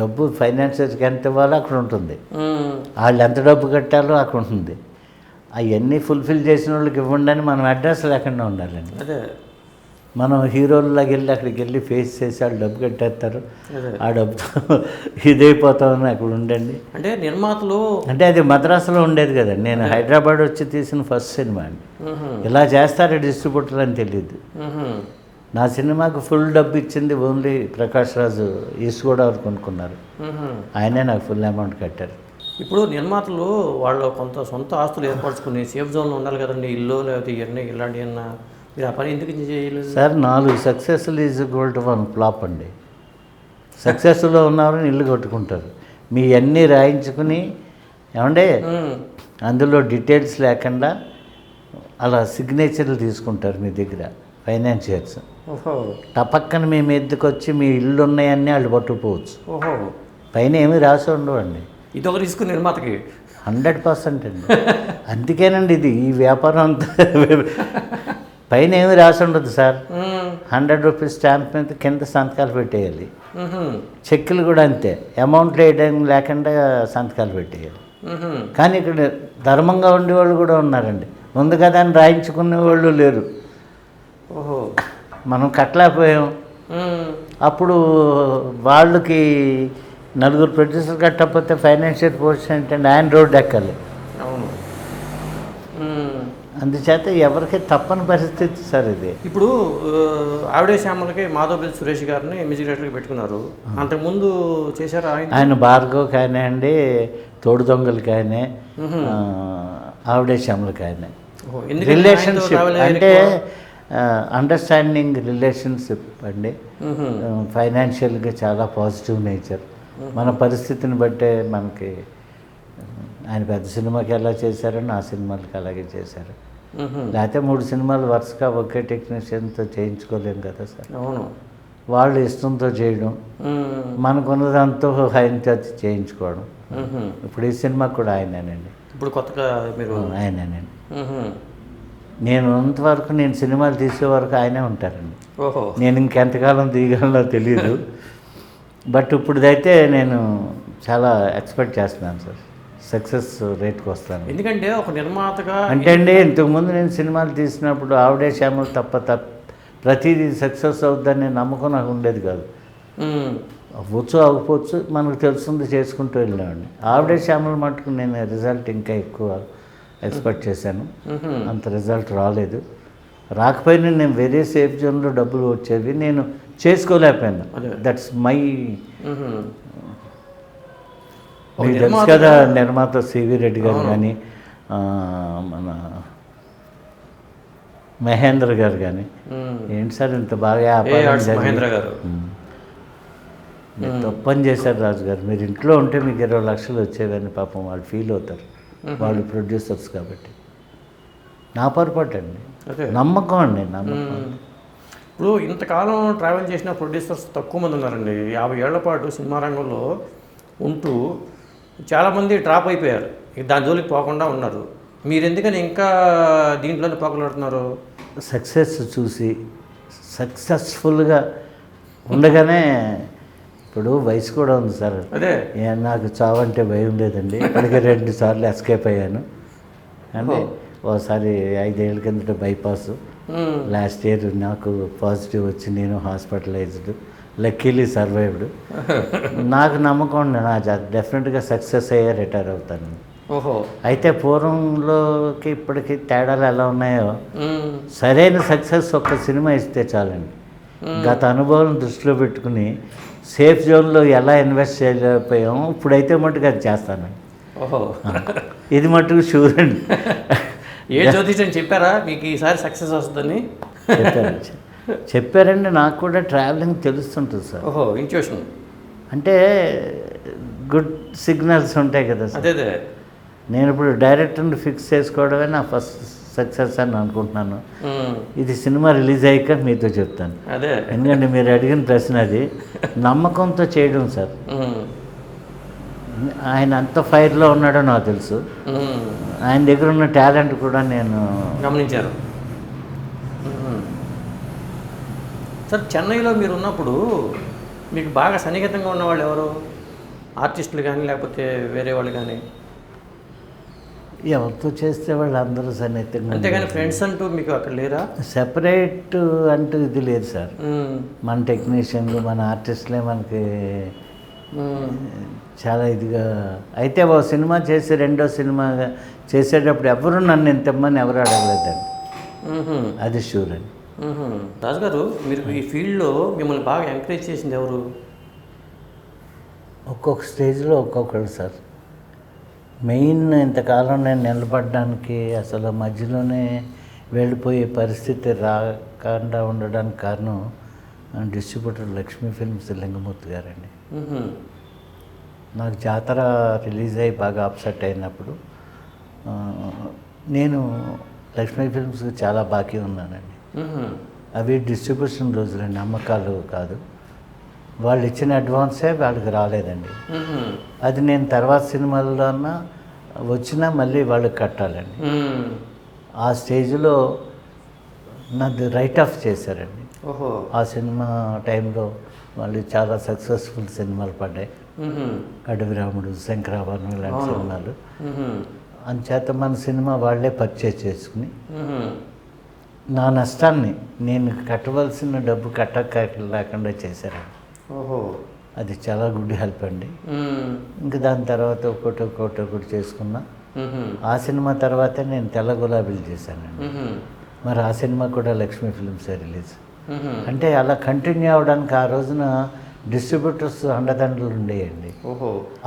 డబ్బు ఫైనాన్షియర్స్కి ఎంత ఇవ్వాలో అక్కడ ఉంటుంది, వాళ్ళు ఎంత డబ్బు కట్టాలో అక్కడ ఉంటుంది. అవన్నీ ఫుల్ఫిల్ చేసిన వాళ్ళకి ఇవ్వండి అని మనం అడ్రస్ లేకుండా ఉండాలండి. అదే మనం హీరోల్లాగా వెళ్ళి అక్కడికి వెళ్ళి ఫేస్ చేసి వాళ్ళు డబ్బు కట్టేస్తారు, ఆ డబ్బుతో ఇదైపోతామని అక్కడ ఉండండి. అంటే నిర్మాతలు అంటే అది మద్రాసులో ఉండేది కదండి. నేను హైదరాబాద్ వచ్చి తీసిన ఫస్ట్ సినిమా అండి. ఇలా చేస్తారు డిస్ట్రిబ్యూటర్ అని తెలియదు. నా సినిమాకు ఫుల్ డబ్బు ఇచ్చింది ఓన్లీ ప్రకాష్ రాజు, ఈస్ట్ గోదావరి కొనుక్కున్నారు, ఆయనే నాకు ఫుల్ అమౌంట్ కట్టారు. ఇప్పుడు నిర్మాతలు వాళ్ళు కొంత సొంత ఆస్తులు ఏర్పరచుకుని సేఫ్ జోన్లో ఉండాలి కదండి, ఇల్లు లేకపోతే ఇవన్నీ ఇలాంటి అన్నా. మీరు ఆ పని ఎందుకు చేయలేదు sir? 4 successful is equal to 1 flop అండి. సక్సెస్లో ఉన్నవారని ఇల్లు కట్టుకుంటారు. మీ అన్నీ రాయించుకుని ఏమంటే అందులో డీటెయిల్స్ లేకుండా అలా సిగ్నేచర్లు తీసుకుంటారు మీ దగ్గర ఫైనాన్షియర్స్. టపక్కన మీ మీదకి వచ్చి మీ ఇల్లు ఉన్నాయన్నీ వాళ్ళు పట్టుకుపోవచ్చు. పైన ఏమీ రాసి ఉండవండి. ఇది ఒక రిస్క్ నిర్మాతకి 100% అండి. అందుకేనండి ఇది ఈ వ్యాపారం అంతా పైన ఏమి రాసి ఉండదు సార్. 100 రూపీస్ స్టాంప్ మీద కింద సంతకాలు పెట్టేయాలి. చెక్కులు కూడా అంతే, అమౌంట్ వేయడం లేకుండా సంతకాలు పెట్టేయాలి. కానీ ఇక్కడ ధర్మంగా ఉండేవాళ్ళు కూడా ఉన్నారండి. ముందు కదా అని రాయించుకునే వాళ్ళు లేరు. మనం కట్టలేకపోయాం. అప్పుడు వాళ్ళకి 4 ప్రొడ్యూసర్ కట్టకపోతే ఫైనాన్షియల్ పొజిషన్ ఏంటంటే ఆయన రోడ్డు ఎక్కాలి. అవును. అందుచేత ఎవరికి తప్పని పరిస్థితి సార్ ఇది. ఇప్పుడు ఆవిడే శ్యామలకి మాధవపల్లి సురేష్ గారిని మ్యూజిక్ డైరెక్టర్గా పెట్టుకున్నారు. అంతకుముందు చేశారు ఆయన భార్గవ్ కానివ్వండి, తోడు దొంగలకి ఆయనే, ఆవిడే శ్యామలకి ఆయనే. రిలేషన్షిప్ అంటే అండర్స్టాండింగ్ రిలేషన్షిప్ అండి. ఫైనాన్షియల్గా చాలా పాజిటివ్ నేచర్. మన పరిస్థితిని బట్టే మనకి ఆయన పెద్ద సినిమాకి ఎలా చేశారో నా సినిమాలకి అలాగే చేశారు. లేకపోతే 3 సినిమాలు వరుసగా ఒకే టెక్నీషియన్తో చేయించుకోలేము కదా సార్. అవును. వాళ్ళు ఇష్టంతో చేయడం, మనకున్నదంతా ఆయనతో చేయించుకోవడం. ఇప్పుడు ఈ సినిమా కూడా ఆయనేనండి. ఇప్పుడు కొత్తగా మీరు ఆయనేనండి. నేను అంతవరకు నేను సినిమాలు తీసే వరకు ఆయనే ఉంటారండి. నేను ఇంకెంతకాలం తీయగలనో తెలియదు. బట్ ఇప్పుడుదైతే నేను చాలా ఎక్స్పెక్ట్ చేస్తున్నాను సార్, సక్సెస్ రేట్కి వస్తాను. ఎందుకంటే ఒక నిర్మాతగా అంటే అండి, ఇంతకుముందు నేను సినిమాలు తీసినప్పుడు ఆవిడే శ్యామలు తప్ప ప్రతిదీ సక్సెస్ అవుతుందనే నమ్మకం నాకు ఉండేది కాదు. అవ్వచ్చు అవ్వకపోవచ్చు, మనకు తెలుస్తుంది చేసుకుంటూ వెళ్ళామండి. ఆవిడే శ్యామలు మటుకు నేను రిజల్ట్ ఇంకా ఎక్కువ ఎక్స్పెక్ట్ చేశాను. అంత రిజల్ట్ రాలేదు. రాకపోయినా నేను వేరే సేఫ్ జోన్లో డబ్బులు వచ్చేవి, నేను చేసుకోలేకపోయాను. That's my. మీకు తెలుసు కదా నిర్మాత సివి రెడ్డి గారు కానీ, మన మహేంద్ర గారు కానీ, ఏంటి సార్ ఇంత బాగా మహేంద్ర గారు తప్పని చేశారు రాజు గారు. మీరు ఇంట్లో ఉంటే మీకు 20 లక్షలు వచ్చేవని పాపం వాళ్ళు ఫీల్ అవుతారు, వాళ్ళు ప్రొడ్యూసర్స్ కాబట్టి. నా పొరపాటు అండి, నమ్మకం అండి, నమ్మకం. ఇప్పుడు ఇంతకాలం ట్రావెల్ చేసిన ప్రొడ్యూసర్స్ తక్కువ మంది ఉన్నారండి. 50 ఏళ్ల పాటు సినిమా రంగంలో ఉంటూ చాలామంది డ్రాప్ అయిపోయారు, దాని జోలికి పోకుండా ఉన్నారు. మీరు ఎందుకని ఇంకా దీంట్లోనే పోకలాడుతున్నారు? సక్సెస్ చూసి సక్సెస్ఫుల్గా ఉండగానే, ఇప్పుడు వయసు కూడా ఉంది సార్. అదే నాకు చావంటే భయం లేదండి. ఇప్పటికే 2 సార్లు ఎస్కేప్ అయ్యాను. అంటే ఓసారి 5 ఏళ్ళ కిందట బైపాస్, లాస్ట్ ఇయర్ నాకు పాజిటివ్ వచ్చి నేను హాస్పిటలైజ్డ్, లక్కీలీ సర్వైవ్డ్. నాకు నమ్మకం ఉంది నా డెఫినెట్గా సక్సెస్ అయ్యే రిటైర్ అవుతాను. ఓహో. అయితే పూర్వంలోకి ఇప్పటికి తేడాలు ఎలా ఉన్నాయో, సరైన సక్సెస్ ఒక్క సినిమా ఇస్తే చాలండి. గత అనుభవం దృష్టిలో పెట్టుకుని సేఫ్ జోన్లో ఎలా ఇన్వెస్ట్ చేయలేకపోయాము, ఇప్పుడైతే మట్టుకు అది చేస్తానండి. ఓహో. ఇది మట్టుకు షూర్ అండి. ఏ జ్యోతిషం చెప్పారా మీకు ఈసారి సక్సెస్ వస్తుందని? చెప్పారండి. నాకు కూడా ట్రావెలింగ్ తెలుస్తుంటుంది సార్. ఓహో, ఇంట్యూషన్ అంటే గుడ్ సిగ్నల్స్ ఉంటాయి కదా సార్. అదే అదే. నేను ఇప్పుడు డైరెక్టర్ని ఫిక్స్ చేసుకోవడమే నా ఫస్ట్ సక్సెస్ అని అనుకుంటున్నాను. ఇది సినిమా రిలీజ్ అయ్యాక మీతో చెప్తాను. అదే, ఎందుకంటే మీరు అడిగిన ప్రశ్న అది. నమ్మకంతో చేయడం సార్. ఆయన అంత ఫైర్లో ఉన్నాడో నాకు తెలుసు. ఆయన దగ్గర ఉన్న టాలెంట్ కూడా నేను గమనించాను. సార్, చెన్నైలో మీరు ఉన్నప్పుడు మీకు బాగా సన్నిహితంగా ఉన్నవాళ్ళు ఎవరు? ఆర్టిస్టులు కానీ లేకపోతే వేరే వాళ్ళు కానీ? ఎవరితో చేస్తే వాళ్ళు అందరూ సన్నిహితంగా. అంతేగాని ఫ్రెండ్స్ అంటూ మీకు అక్కడ లేరా? సెపరేట్ అంటూ ఇది లేదు సార్. మన టెక్నీషియన్లు, మన ఆర్టిస్టులే మనకి చాలా ఇదిగా. అయితే ఓ సినిమా చేసి రెండో సినిమా చేసేటప్పుడు ఎవరు నన్ను ఇంతమ్మని ఎవరు అడగలేదండి. అది షూర్ అండి. రాజుగారు, మీరు ఈ ఫీల్డ్లో మిమ్మల్ని బాగా ఎంకరేజ్ చేసింది ఎవరు? ఒక్కొక్క స్టేజ్లో ఒక్కొక్కరు సార్. మెయిన్ ఇంతకాలం నేను నిలబడడానికి, అసలు మధ్యలోనే వెళ్ళిపోయే పరిస్థితి రాకుండా ఉండడానికి కారణం డిస్ట్రిబ్యూటర్ లక్ష్మీ ఫిల్మ్స్ లింగమూర్తి గారండి. నాకు జాతర రిలీజ్ అయ్యి బాగా అప్సెట్ అయినప్పుడు నేను లక్ష్మీ ఫిల్మ్స్ చాలా బాకీ ఉన్నానండి. అవి డిస్ట్రిబ్యూషన్ రోజులండి, అమ్మకాలు కాదు. వాళ్ళు ఇచ్చిన అడ్వాన్సే వాళ్ళకి రాలేదండి. అది నేను తర్వాత సినిమాల్లో వచ్చినా మళ్ళీ వాళ్ళకి కట్టాలండి. ఆ స్టేజ్లో నాది రైట్ ఆఫ్ చేశారండి. ఆ సినిమా టైంలో వాళ్ళు చాలా సక్సెస్ఫుల్ సినిమాలు పడ్డాయి. అడవి రాముడు, శంకరాభరణం ఇలాంటి సినిమాలు. అందుచేత మన సినిమా వాళ్ళే పర్చేజ్ చేసుకుని నా నష్టాన్ని నేను కట్టవలసిన డబ్బు లేకుండా చేశారండి. అది చాలా గుడ్ హెల్ప్ అండి. ఇంకా దాని తర్వాత ఒకటి చేసుకున్నా. ఆ సినిమా తర్వాతే నేను తెల్ల గులాబీలు చేశానండి. మరి ఆ సినిమా కూడా లక్ష్మీ ఫిల్మ్స్ రిలీజ్. అంటే అలా కంటిన్యూ అవ్వడానికి ఆ రోజున డిస్ట్రిబ్యూటర్స్ అండదండలు ఉండేయండి.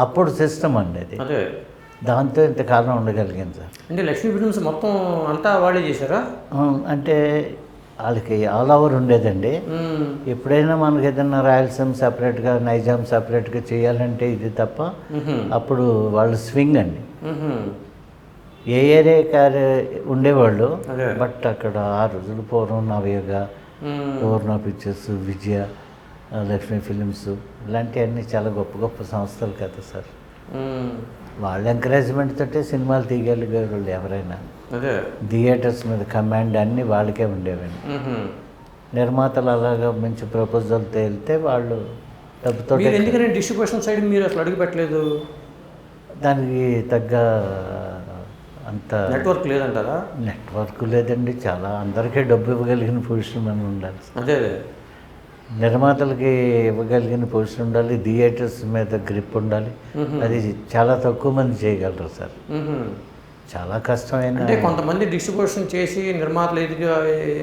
అప్పుడు సిస్టమ్ అండి అది. దాంతో ఇంతకాలం ఉండగలిగాను సార్. అంటే లక్ష్మీ ఫిల్మ్స్ మొత్తం అంతా వాళ్ళే చేశారా? అంటే వాళ్ళకి ఆల్ ఓవర్ ఉండేదండి. ఎప్పుడైనా మనకి ఏదైనా రాయలసీమ సపరేట్గా, నైజాం సపరేట్గా చేయాలంటే ఇది తప్ప, అప్పుడు వాళ్ళు స్వింగ్ అండి. ఏ ఏరియా ఉండేవాళ్ళు. బట్ అక్కడ ఆ రోజులు పూర్వం నవయుగ, పూర్ణ పిక్చర్స్, విజయ, లక్ష్మీ ఫిలిమ్స్ ఇలాంటివన్నీ చాలా గొప్ప గొప్ప సంస్థలు కదా సార్. వాళ్ళ ఎంకరేజ్మెంట్ తోటే సినిమాలు తీయగలిగేవాళ్ళు ఎవరైనా. థియేటర్స్ మీద కమాండ్ అన్నీ వాళ్ళకే ఉండేవండి. నిర్మాతలు అలాగా మంచి ప్రపోజల్తో వెళ్తే వాళ్ళు డబ్బుతో. ఎందుకని డిస్ట్రిబ్యూషన్ సైడ్ మీరు అసలు అడుగు పెట్టలేదు? దానికి తగ్గ అంత నెట్వర్క్ లేదంటారా? నెట్వర్క్ లేదండి. చాలా అందరికీ డబ్బు ఇవ్వగలిగిన పొజిషన్ మనం ఉండాలి. అదే నిర్మాతలకి ఇవ్వగలిగిన పొజిషన్ ఉండాలి. థియేటర్స్ మీద గ్రిప్ ఉండాలి. అది చాలా తక్కువ మంది చేయగలరు సార్. చాలా కష్టమైన. అంటే కొంతమంది డిస్ట్రిబ్యూషన్ చేసి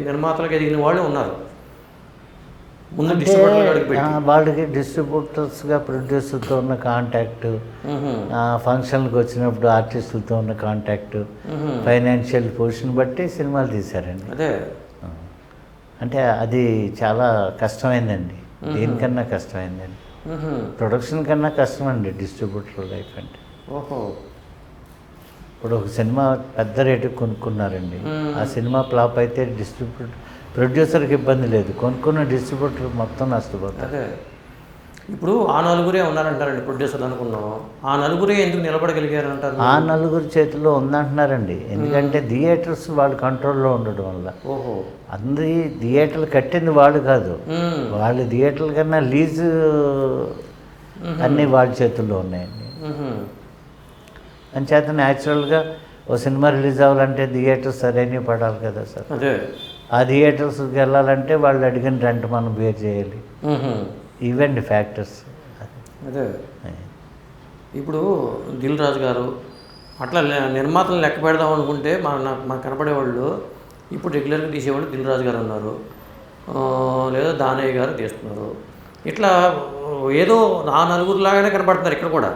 నిర్మాతలకు ఎదిగిన వాళ్ళు ఉన్నారు. వాళ్ళకి డిస్ట్రిబ్యూటర్స్గా ప్రొడ్యూసర్తో ఉన్న కాంటాక్ట్, ఫంక్షన్లకు వచ్చినప్పుడు ఆర్టిస్టులతో ఉన్న కాంటాక్ట్, ఫైనాన్షియల్ పొజిషన్ బట్టి సినిమాలు తీశారండి. అంటే అది చాలా కష్టమైందండి. దేనికన్నా కష్టమైందండి. ప్రొడక్షన్ కన్నా కష్టమండి డిస్ట్రిబ్యూటర్ లైఫ్ అంటే. ఇప్పుడు ఒక సినిమా పెద్ద రేటుకి కొనుక్కున్నారండి. ఆ సినిమా ఫ్లాప్ అయితే ప్రొడ్యూసర్కి ఇబ్బంది లేదు, కొనుక్కున్న డిస్ట్రిబ్యూటర్ మొత్తం నష్టపోతారు. ఇప్పుడు ఆ నలుగురే ఉన్నారంటారండి ప్రొడ్యూసర్లు అనుకున్నాం. ఆ నలుగురే ఎందుకు నిలబడగలిగారు అంటారు? ఆ నలుగురు చేతిలో ఉందంటున్నారండి. ఎందుకంటే థియేటర్స్ వాళ్ళ కంట్రోల్లో ఉండడం వల్ల. అందరి థియేటర్లు కట్టింది వాళ్ళు కాదు. వాళ్ళ థియేటర్ల కన్నా లీజు అన్నీ వాళ్ళ చేతుల్లో ఉన్నాయండి. అంచేత న్యాచురల్గా ఓ సినిమా రిలీజ్ అవ్వాలంటే థియేటర్స్ సరైనవి పడాలి కదా సార్. అదే ఆ థియేటర్స్కి వెళ్ళాలంటే వాళ్ళు అడిగిన రెంట్ మనం బేర్ చేయాలి. ఇవండి ఫ్యాక్టర్స్. అదే ఇప్పుడు దిల్ రాజు గారు అట్లా నిర్మాతలు లెక్క పెడదాం అనుకుంటే మాకు కనపడేవాళ్ళు ఇప్పుడు రెగ్యులర్గా తీసేవాళ్ళు దిల్ రాజు గారు ఉన్నారు, లేదా దానయ్య గారు తీస్తున్నారు. ఇట్లా ఏదో ఆ నలుగురులాగానే కనపడుతున్నారు ఇక్కడ కూడా.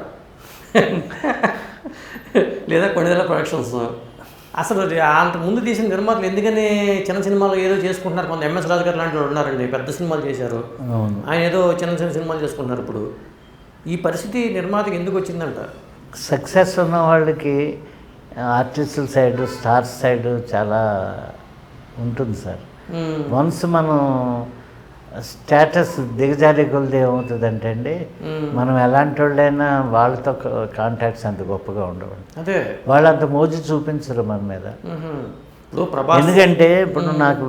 లేదా కొన్నిదల ప్రొడక్షన్స్. అసలు అంత ముందు తీసిన నిర్మాతలు ఎందుకని చిన్న సినిమాలు ఏదో చేసుకుంటున్నారు. కొంత ఎంఎస్ రాజు గారు లాంటి వాళ్ళు ఉన్నారండి, పెద్ద సినిమాలు చేశారు, ఆయన ఏదో చిన్న చిన్న సినిమాలు చేసుకుంటున్నారు. ఇప్పుడు ఈ పరిస్థితి నిర్మాతకి ఎందుకు వచ్చిందంట? సక్సెస్ ఉన్న వాళ్ళకి ఆర్టిస్టుల సైడు, స్టార్స్ సైడు చాలా ఉంటుంది సార్. వన్స్ మనం స్టేటస్ దిగజారి కొలిది ఏమవుతుందంటే అండి, మనం ఎలాంటి వాళ్ళైనా వాళ్ళతో కాంటాక్ట్స్ అంత గొప్పగా ఉండవండి. అదే వాళ్ళు అంత మోజు చూపించరు మన మీద. ఎందుకంటే ఇప్పుడు నాకు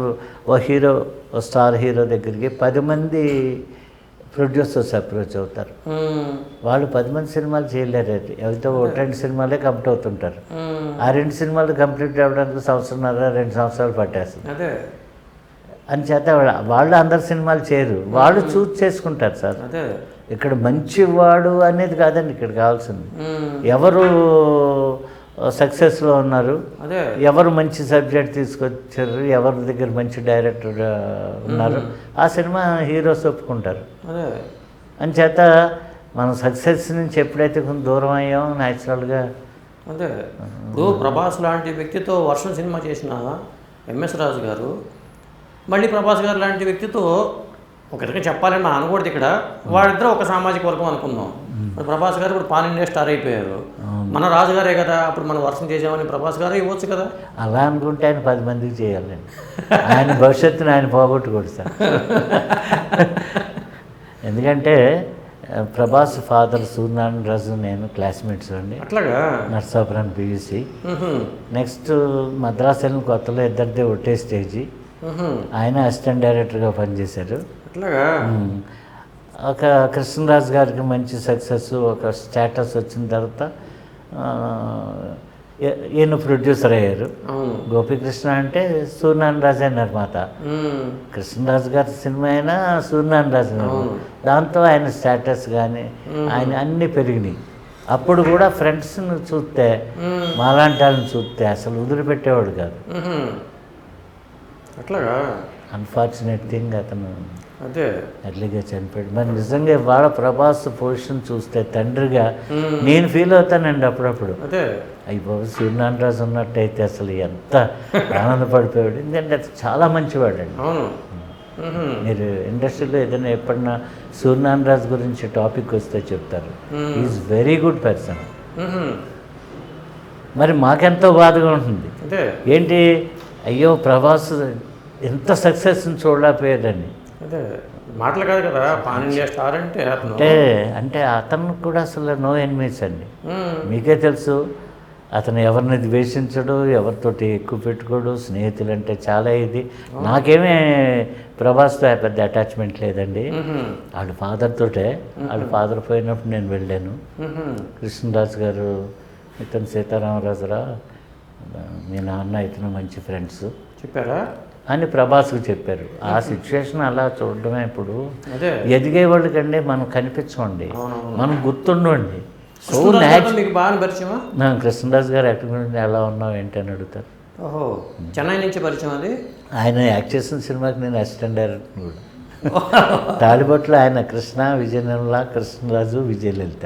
ఓ హీరో, ఓ స్టార్ హీరో దగ్గరికి 10 మంది ప్రొడ్యూసర్స్ అప్రోచ్ అవుతారు. వాళ్ళు 10 మంది సినిమాలు చేయలేరు. ఎవరితో 1-2 సినిమాలే కంప్లీట్ అవుతుంటారు. ఆ 2 సినిమాలు కంప్లీట్ అవ్వడానికి 1.5-2 సంవత్సరాలు పట్టేస్తుంది. అంచేత వాళ్ళు అందరు సినిమాలు చేయరు, వాళ్ళు చూస్ చేసుకుంటారు సార్. ఇక్కడ మంచివాడు అనేది కాదండి ఇక్కడ కావాల్సింది. ఎవరు సక్సెస్లో ఉన్నారు, ఎవరు మంచి సబ్జెక్ట్ తీసుకొచ్చారు, ఎవరి దగ్గర మంచి డైరెక్టర్ ఉన్నారు, ఆ సినిమా హీరోస్ ఒప్పుకుంటారు. అంచేత మనం సక్సెస్ నుంచి ఎప్పుడైతే కొంచెం దూరం అయ్యామో న్యాచురల్గా. అదే ఇప్పుడు ప్రభాస్ లాంటి వ్యక్తితో వర్షం సినిమా చేసిన ఎంఎస్ రాజు గారు మళ్ళీ ప్రభాస్ గారు లాంటి వ్యక్తితో ఒక రకంగా చెప్పాలని మనం అనకూడదు ఇక్కడ, వాళ్ళిద్దరూ ఒక సామాజిక వర్గం అనుకుందాం. ప్రభాస్ గారు ఇప్పుడు పాన్ ఇండియా స్టార్ అయిపోయారు, మన రాజుగారే కదా, అప్పుడు మనం వర్షం చేసామని ప్రభాస్ గారే ఇవ్వచ్చు కదా. అలా అనుకుంటే ఆయన 10 మందికి చేయాలండి. ఆయన భవిష్యత్తుని ఆయన పోగొట్టుకోడు సార్. ఎందుకంటే ప్రభాస్ ఫాదర్ సూర్యనారాయణ రాజు నేను క్లాస్మేట్స్ అండి. అట్లాగా నర్సాపురం పియూసి. నెక్స్ట్ మద్రాసు వెళ్ళిన కొత్తలో ఇద్దరిదే ఒకటే స్టేజీ. ఆయన అసిస్టెంట్ డైరెక్టర్గా పనిచేశారు. అట్లాగా ఒక కృష్ణరాజు గారికి మంచి సక్సెస్, ఒక స్టేటస్ వచ్చిన తర్వాత ఈయన ప్రొడ్యూసర్ అయ్యారు. గోపీకృష్ణ అంటే సూర్యనారాయణ రాజే నిర్మాత. కృష్ణరాజు గారి సినిమా అయినా సూర్యనారాయణ రాజు. దాంతో ఆయన స్టేటస్ కానీ ఆయన అన్నీ పెరిగినాయి. అప్పుడు కూడా ఫ్రెండ్స్ని చూస్తే, మాలాంటి వాళ్ళని చూస్తే అసలు వదిలిపెట్టేవాడు కాదు. అట్లాగా అన్ఫార్చునేట్ థింగ్ అతను అదే ఎర్లీగా చనిపోయాడు. మరి నిజంగా వాళ్ళ ప్రభాస్ పొజిషన్ చూస్తే తండ్రిగా నేను ఫీల్ అవుతానండి అప్పుడప్పుడు. అయ్యో సూర్యనారాయణ రాజు ఉన్నట్టయితే అసలు ఎంత ఆనందపడిపోయాడు. ఎందుకంటే అది చాలా మంచివాడు అండి. మీరు ఇండస్ట్రీలో ఏదైనా ఎప్పుడన్నా సూర్యనారాయణ రాజు గురించి టాపిక్ వస్తే చెప్తారు, ఈజ్ వెరీ గుడ్ పర్సన్. మరి మాకెంతో బాధగా ఉంటుంది, ఏంటి అయ్యో ప్రభాస్ ఎంత సక్సెస్ని చూడలేకపోయాడని. అదే మాటలు కాదు కదా, పాన్ ఇండియా స్టార్ అంటే అతను కూడా అసలు నో ఎనిమీస్ అండి. మీకే తెలుసు అతను ఎవరిని ద్వేషించడు, ఎవరితోటి ఎక్కువ పెట్టుకోడు, స్నేహితులు అంటే చాలా ఇది. నాకేమీ ప్రభాస్తో పెద్ద అటాచ్మెంట్ లేదండి. వాళ్ళ ఫాదర్ తోటే, వాళ్ళ ఫాదర్ పోయినప్పుడు నేను వెళ్ళాను. కృష్ణరాజు గారు ఇతను సీతారామరాజురా మీ నాన్న ఇతను మంచి ఫ్రెండ్స్ చెప్పారా అని ప్రభాస్కి చెప్పారు. ఆ సిచ్యువేషన్ అలా చూడడమే. ఇప్పుడు ఎదిగే వాళ్ళకండి మనం కనిపించండి, మనం గుర్తుండండి. కృష్ణరాజు గారు ఎక్కడ ఎలా ఉన్నావు ఏంటి అని అడుగుతారు. ఓహో చెన్నై నుంచి పరిచయం అది. ఆయన యాక్ట్ చేసిన సినిమాకి నేను అసిస్టెంట్ డైరెక్టర్ కూడా. తాళిబొట్లో ఆయన కృష్ణ, విజయనిర్మల, కృష్ణరాజు, విజయలలిత.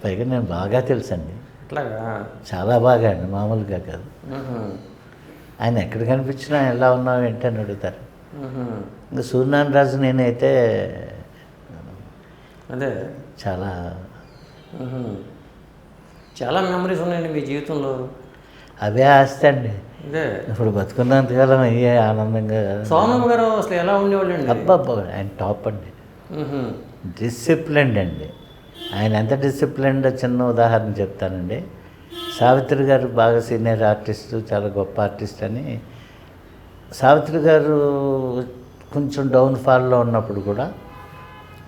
పైగా నేను బాగా తెలుసండి, చాలా బాగా అండి, మామూలుగా కాదు. ఆయన ఎక్కడ కనిపించినా ఎలా ఉన్నావు ఏంటి అని అడుగుతారు. ఇంకా సూర్యనారాయణ రాజు నేనైతే అదే చాలా చాలా మెమరీస్ ఉన్నాయండి మీ జీవితంలో. అవే ఆస్తి అండి. ఇప్పుడు బతుకున్నంతకాలం అయ్యే ఆనందంగా. సోమమ్మ గారు అసలు ఎలా ఉండేవాళ్ళు అండి? అబ్బాబ్బా ఆయన టాప్ అండి, డిసిప్లిన్డ్ అండి. ఆయన ఎంత డిసిప్లిన్డ్ చిన్న ఉదాహరణ చెప్తానండి. సావిత్రి గారు బాగా సీనియర్ ఆర్టిస్టు, చాలా గొప్ప ఆర్టిస్ట్ అని. సావిత్రి గారు కొంచెం డౌన్ఫాల్లో ఉన్నప్పుడు కూడా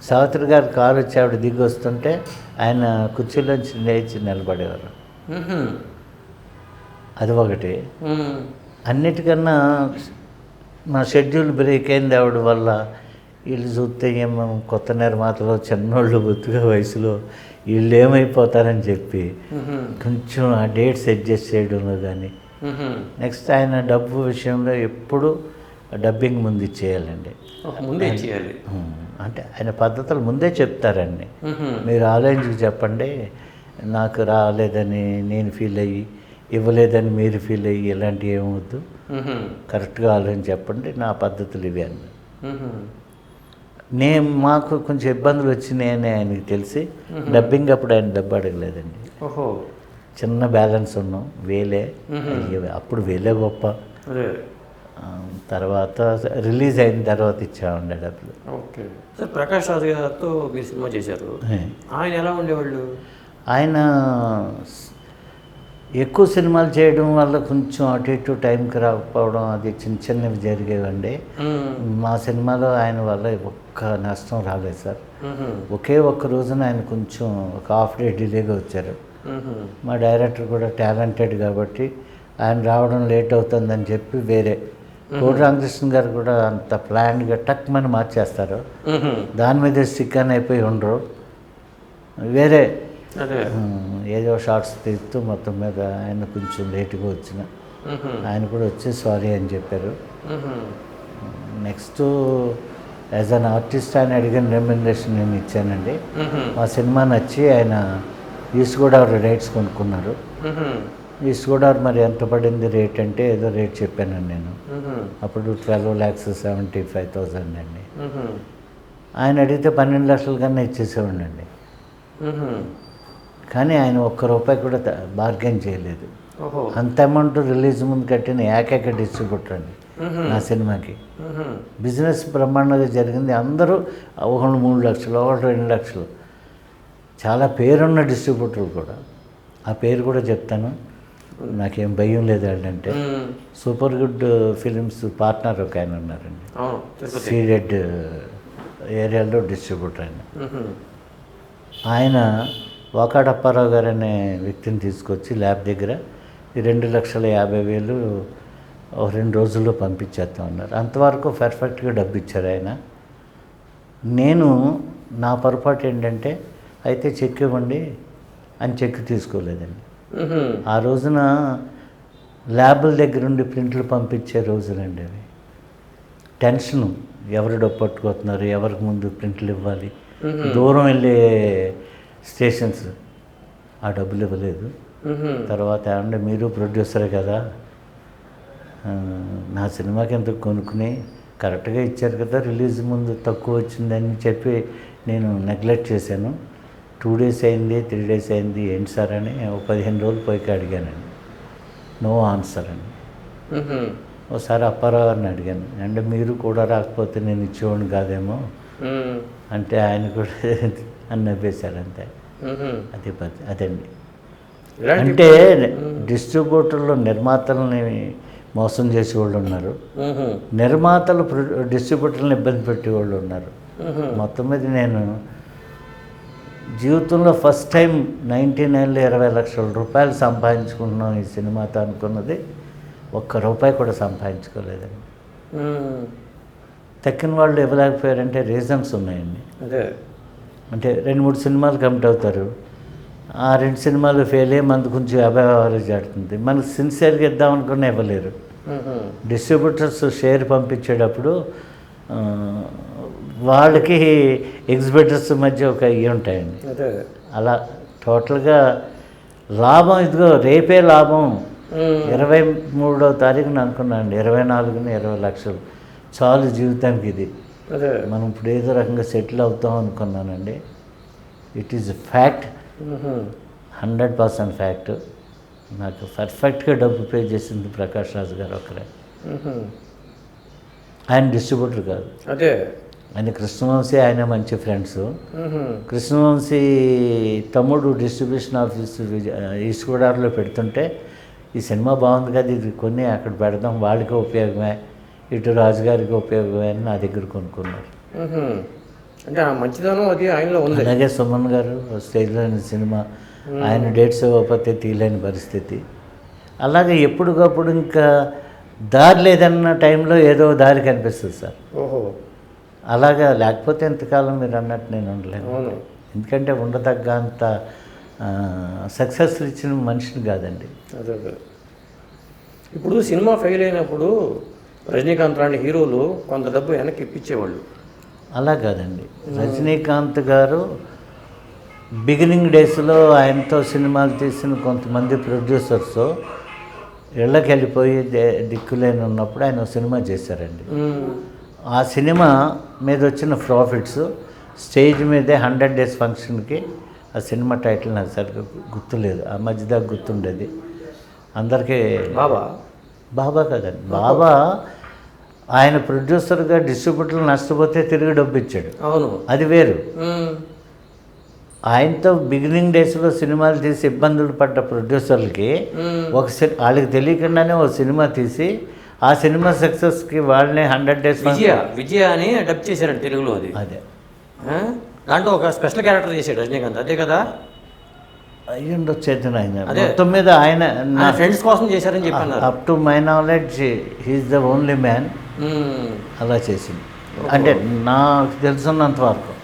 సావిత్రి గారు కారు వచ్చి ఆవిడ దిగి వస్తుంటే ఆయన కుర్చీలోంచి లేచి నిలబడేవారు. మ్మ్హ్మ్. అది ఒకటి. మ్మ్. అన్నిటికన్నా నా షెడ్యూల్ బ్రేక్ అయింది ఆవిడ వల్ల. వీళ్ళు చూస్తే ఏమో కొత్త నిర్మాతలు చిన్నోళ్ళు బొత్తుగా వయసులో వీళ్ళు ఏమైపోతారని చెప్పి మ్మ్హ్మ్. కొంచెం ఆ డేట్స్ అడ్జస్ట్ చేయడంలో కానీ. మ్మ్హ్మ్. నెక్స్ట్ ఆయన డబ్బు విషయంలో ఎప్పుడు డబ్బింగ్ ముందు ఇచ్చేయాలండి. ముందే చేయాలి. అంటే ఆయన పద్ధతులు ముందే చెప్తారండి. మ్మ్హ్మ్. మీరు ఆలోచించి చెప్పండి, నాకు రాలేదని నేను ఫీల్ అయ్యి, ఇవ్వలేదని మీరు ఫీల్ అయ్యి ఇలాంటివి ఏమవద్దు, మ్మ్హ్మ్. కరెక్ట్గా ఆలోచించి చెప్పండి, నా పద్ధతులు ఇవి అన్న. మ్మ్హ్మ్. మాకు కొంచెం ఇబ్బందులు వచ్చినాయని ఆయనకి తెలిసి డబ్బింగ్ అప్పుడు ఆయన డబ్బు అడగలేదండి. ఓహో. చిన్న బ్యాలెన్స్ ఉన్నాం, వేలే. అప్పుడు వేలే గొప్ప. అదే. తర్వాత రిలీజ్ అయిన తర్వాత ఇచ్చామండి డబ్బులు. ఓకే సార్, ప్రకాష్ రాజ్ గారితో మీరు సినిమా చేశారు. ఆయన ఎలా ఉండేవాళ్ళు? ఆయన ఎక్కువ సినిమాలు చేయడం వల్ల కొంచెం అటు ఇటు టైంకి రాకపోవడం అది చిన్న చిన్నవి జరిగేవండి. మా సినిమాలో ఆయన వల్ల ఒక్క నష్టం రాలేదు సార్. ఒకే ఒక్క రోజున ఆయన కొంచెం ఒక హాఫ్ డే డిలేగా వచ్చారు. మా డైరెక్టర్ కూడా టాలెంటెడ్ కాబట్టి ఆయన రావడం లేట్ అవుతుందని చెప్పి వేరే కోడి రామకృష్ణ గారు కూడా అంత ప్లాన్గా టక్మని మార్చేస్తారు. దాని మీద స్టిక్ అని అయిపోయి ఉండరు, వేరే ఏదో షార్ట్స్ తీస్తూ మొత్తం మీద ఆయన కొంచెం లేటుగా వచ్చిన ఆయన కూడా వచ్చి సారీ అని చెప్పారు. నెక్స్ట్ యాజ్ అన్ ఆర్టిస్ట్ ఆయన అడిగిన రెమ్యునరేషన్ నేను ఇచ్చానండి. మా సినిమా నచ్చి ఆయన ఈస్ట్ గోదావరి రైట్స్ కొనుక్కున్నారు. ఈస్ట్ గోదావరి మరి ఎంత పడింది రేట్ అంటే ఏదో రేట్ చెప్పానండి నేను. అప్పుడు 12,75,000 అండి. ఆయన అడిగితే 12 లక్షల కన్నా ఇచ్చేసేవాడినండి. కానీ ఆయన ఒక్క రూపాయి కూడా బార్గెన్ చేయలేదు. అంత అమౌంట్ రిలీజ్ ముందు కట్టిన ఏకైక డిస్ట్రిబ్యూటర్ అండి నా సినిమాకి. బిజినెస్ బ్రహ్మాండంగా జరిగింది. అందరూ ఒకళ్ళు 3 లక్షలు, ఒకళ్ళు 2 లక్షలు. చాలా పేరున్న డిస్ట్రిబ్యూటర్లు కూడా. ఆ పేరు కూడా చెప్తాను, నాకేం భయం లేదు. అంటే సూపర్ గుడ్ ఫిలిమ్స్ పార్ట్నర్ ఒక ఆయన ఉన్నారండి, సీడెడ్ ఏరియాలో డిస్ట్రిబ్యూటర్ ఆయన. ఆయన వాకాడ అప్పారావు గారు అనే వ్యక్తిని తీసుకొచ్చి ల్యాబ్ దగ్గర 2,50,000 ఒక 2 రోజుల్లో పంపించేస్తా ఉన్నారు. అంతవరకు పర్ఫెక్ట్గా డబ్బు ఇచ్చారు ఆయన. నేను నా పొరపాటు ఏంటంటే అయితే చెక్ ఇవ్వండి అని చెక్ తీసుకోలేదండి. ఆ రోజున ల్యాబుల దగ్గర ఉండి ప్రింట్లు పంపించే రోజులండి అవి. టెన్షను, ఎవరు డబ్బు పట్టుకొస్తున్నారు, ఎవరికి ముందు ప్రింట్లు ఇవ్వాలి, దూరం వెళ్ళే స్టేషన్స్. ఆ డబ్బులు ఇవ్వలేదు. తర్వాత ఏమంటే మీరు ప్రొడ్యూసరే కదా, నా సినిమాకి ఎంత కొనుక్కుని కరెక్ట్గా ఇచ్చారు కదా, రిలీజ్ ముందు తక్కువ వచ్చిందని చెప్పి నేను నెగ్లెక్ట్ చేశాను. 2 డేస్ అయింది, 3 డేస్ అయింది, ఏంటి సార్ అని 15 రోజులు పోయికి అడిగానండి. నో ఆన్సర్ అని. ఒకసారి అప్పారావు గారిని అడిగాను, అంటే మీరు కూడా రాకపోతే నేను ఇచ్చేవాడిని కాదేమో అంటే ఆయన కూడా అని నవ్వేశారు అంతే. అదండి. అంటే డిస్ట్రిబ్యూటర్లు నిర్మాతలని మోసం చేసేవాళ్ళు ఉన్నారు, నిర్మాతలు డిస్ట్రిబ్యూటర్లను ఇబ్బంది పెట్టేవాళ్ళు ఉన్నారు. మొత్తం మీద నేను జీవితంలో ఫస్ట్ టైం 99లో 20 లక్షల రూపాయలు సంపాదించుకుంటున్నాం ఈ సినిమాతో అనుకున్నది. ₹1 కూడా సంపాదించుకోలేదండి. తక్కిన వాళ్ళు ఇవ్వలేకపోయారంటే రీజన్స్ ఉన్నాయండి. అంటే 2-3 సినిమాలు కమిట్ అవుతారు, ఆ 2 సినిమాలు ఫెయిల్ అయ్యి మనకు కొంచెం యావరేజ్ ఆడుతుంది. మనకు సిన్సియర్గా ఇద్దాం అనుకున్నా ఇవ్వలేరు. డిస్ట్రిబ్యూటర్స్ షేర్ పంపించేటప్పుడు వాళ్ళకి ఎగ్జిబిటర్స్ మధ్య ఒక ఇవి ఉంటాయండి. అలా టోటల్గా లాభం ఇదిగో రేపే లాభం 23వ తారీఖున అనుకున్నాను, 24న 20 లక్షలు చాలు జీవితానికి. ఇది మనం ఇప్పుడు ఏదో రకంగా సెటిల్ అవుతాం అనుకున్నానండి. It is fact, 100% fact. నాకు పర్ఫెక్ట్గా డబ్బు పే చేసింది ప్రకాష్ రాజ్ గారు ఒకరే. ఆయన డిస్ట్రిబ్యూటర్ కాదు, ఆయన కృష్ణవంశీ, ఆయన మంచి ఫ్రెండ్స్. కృష్ణవంశీ తమ్ముడు డిస్ట్రిబ్యూషన్ ఆఫీస్ ఈస్ట్ గోదావరిలో పెడుతుంటే ఈ సినిమా బాగుంది కదా, ఇది కొన్ని అక్కడ పెడదాం, వాళ్ళకి ఉపయోగమే, ఇటు రాజుగారికి ఉపయోగమే అని నా దగ్గర కొనుక్కున్నారు. అంటే మంచిదనం అది ఆయనలో ఉంది. అలాగే సుమన్ గారు స్టేజ్లో సినిమా ఆయన డేట్స్ ఇవ్వకపోతే తీయలేని పరిస్థితి. అలాగే ఎప్పటికప్పుడు ఇంకా దారి లేదన్న టైంలో ఏదో దారి కనిపిస్తుంది సార్. ఓహో, అలాగా లేకపోతే ఎంతకాలం మీరు అన్నట్టు నేను ఉండలేను. అవును. ఎందుకంటే ఉండదగ్గంత సక్సెస్ ఇచ్చిన మనిషిని కాదండి. అదే అదే. ఇప్పుడు సినిమా ఫెయిల్ అయినప్పుడు రజనీకాంత్ లాంటి హీరోలు కొంత డబ్బు వెనక్కి ఇప్పించేవాళ్ళు. అలా కాదండి, రజనీకాంత్ గారు బిగినింగ్ డేస్లో ఆయనతో సినిమాలు తీసిన కొంతమంది ప్రొడ్యూసర్స్ ఇళ్ళకి వెళ్ళిపోయి దిక్కులేని ఉన్నప్పుడు ఆయన ఒక సినిమా చేశారండి. ఆ సినిమా మీద వచ్చిన ప్రాఫిట్స్ స్టేజ్ మీదే 100 days ఫంక్షన్కి, ఆ సినిమా టైటిల్ నాకు సరిగ్గా గుర్తులేదు, ఆ మధ్యదాకా గుర్తుండేది అందరికీ. బాబా కదండి, బాబా ఆయన ప్రొడ్యూసర్గా డిస్ట్రిబ్యూటర్లు నష్టపోతే తిరిగి డబ్బు ఇచ్చాడు. అవును, అది వేరు. ఆయనతో బిగినింగ్ డేస్లో సినిమాలు తీసి ఇబ్బందులు పడ్డ ప్రొడ్యూసర్లకి వాళ్ళకి తెలియకుండానే ఒక సినిమా తీసి ఆ సినిమా సక్సెస్కి వాళ్ళనే 100 days విజయ అని డబ్ చేశారండి తెలుగులో. అది అదే దాంట్లో ఒక స్పెషల్ క్యారెక్టర్ చేశాడు రజనీకాంత్, అదే కదా? అయ్యుండొచ్చు ఆయన. మొత్తం మీద ఆయన నా ఫ్రెండ్స్ కోసం చేశారని చెప్పాను. Up to my knowledge he is the only man అలా చేసింది, అంటే నాకు తెలుసున్నంత వరకు.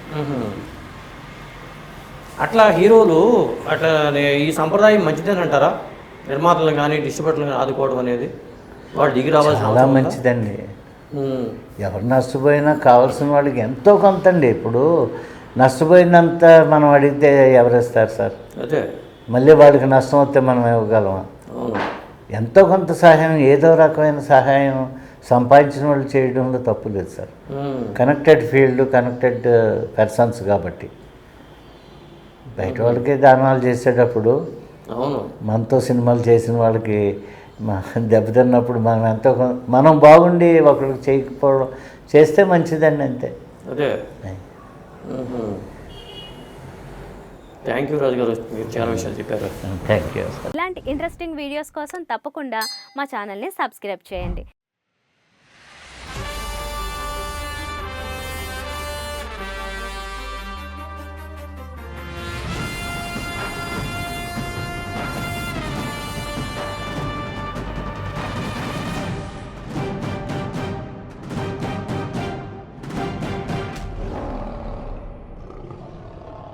అట్లా హీరోలు అట్లా ఈ సంప్రదాయం మంచిదేనంటారా? నిర్మాతలు కానీ డిస్ట్రిబ్యూటర్లు కానీ ఆదుకోవడం అనేది వాళ్ళు దిగి రావాల్సిన చాలా మంచిదండి. ఎవరు నష్టపోయినా కావాల్సిన వాళ్ళకి ఎంతో కొంత అండి. ఇప్పుడు నష్టపోయినంత మనం అడిగితే ఎవరిస్తారు సార్? అదే మళ్ళీ వాళ్ళకి నష్టం వస్తే మనం ఇవ్వగలమా? ఎంతో కొంత సహాయం, ఏదో రకమైన సహాయం సంపాదించిన వాళ్ళు చేయడంలో తప్పు లేదు sir. Connected field, connected persons కాబట్టి బయట వాళ్ళకి దానాలు చేసేటప్పుడు మనతో సినిమాలు చేసిన వాళ్ళకి దెబ్బతిన్నప్పుడు మనం ఎంతో మనం బాగుండి ఒకరికి చేయకపోవడం చేస్తే మంచిదండి, అంతే. అదే. థ్యాంక్ యూ రాజు గారు, మీరు చాలా విషయాలు చెప్పారు. Thank you. ఇలాంటి ఇంట్రెస్టింగ్ వీడియోస్ కోసం తప్పకుండా మా ఛానల్ని సబ్స్క్రైబ్ చేయండి.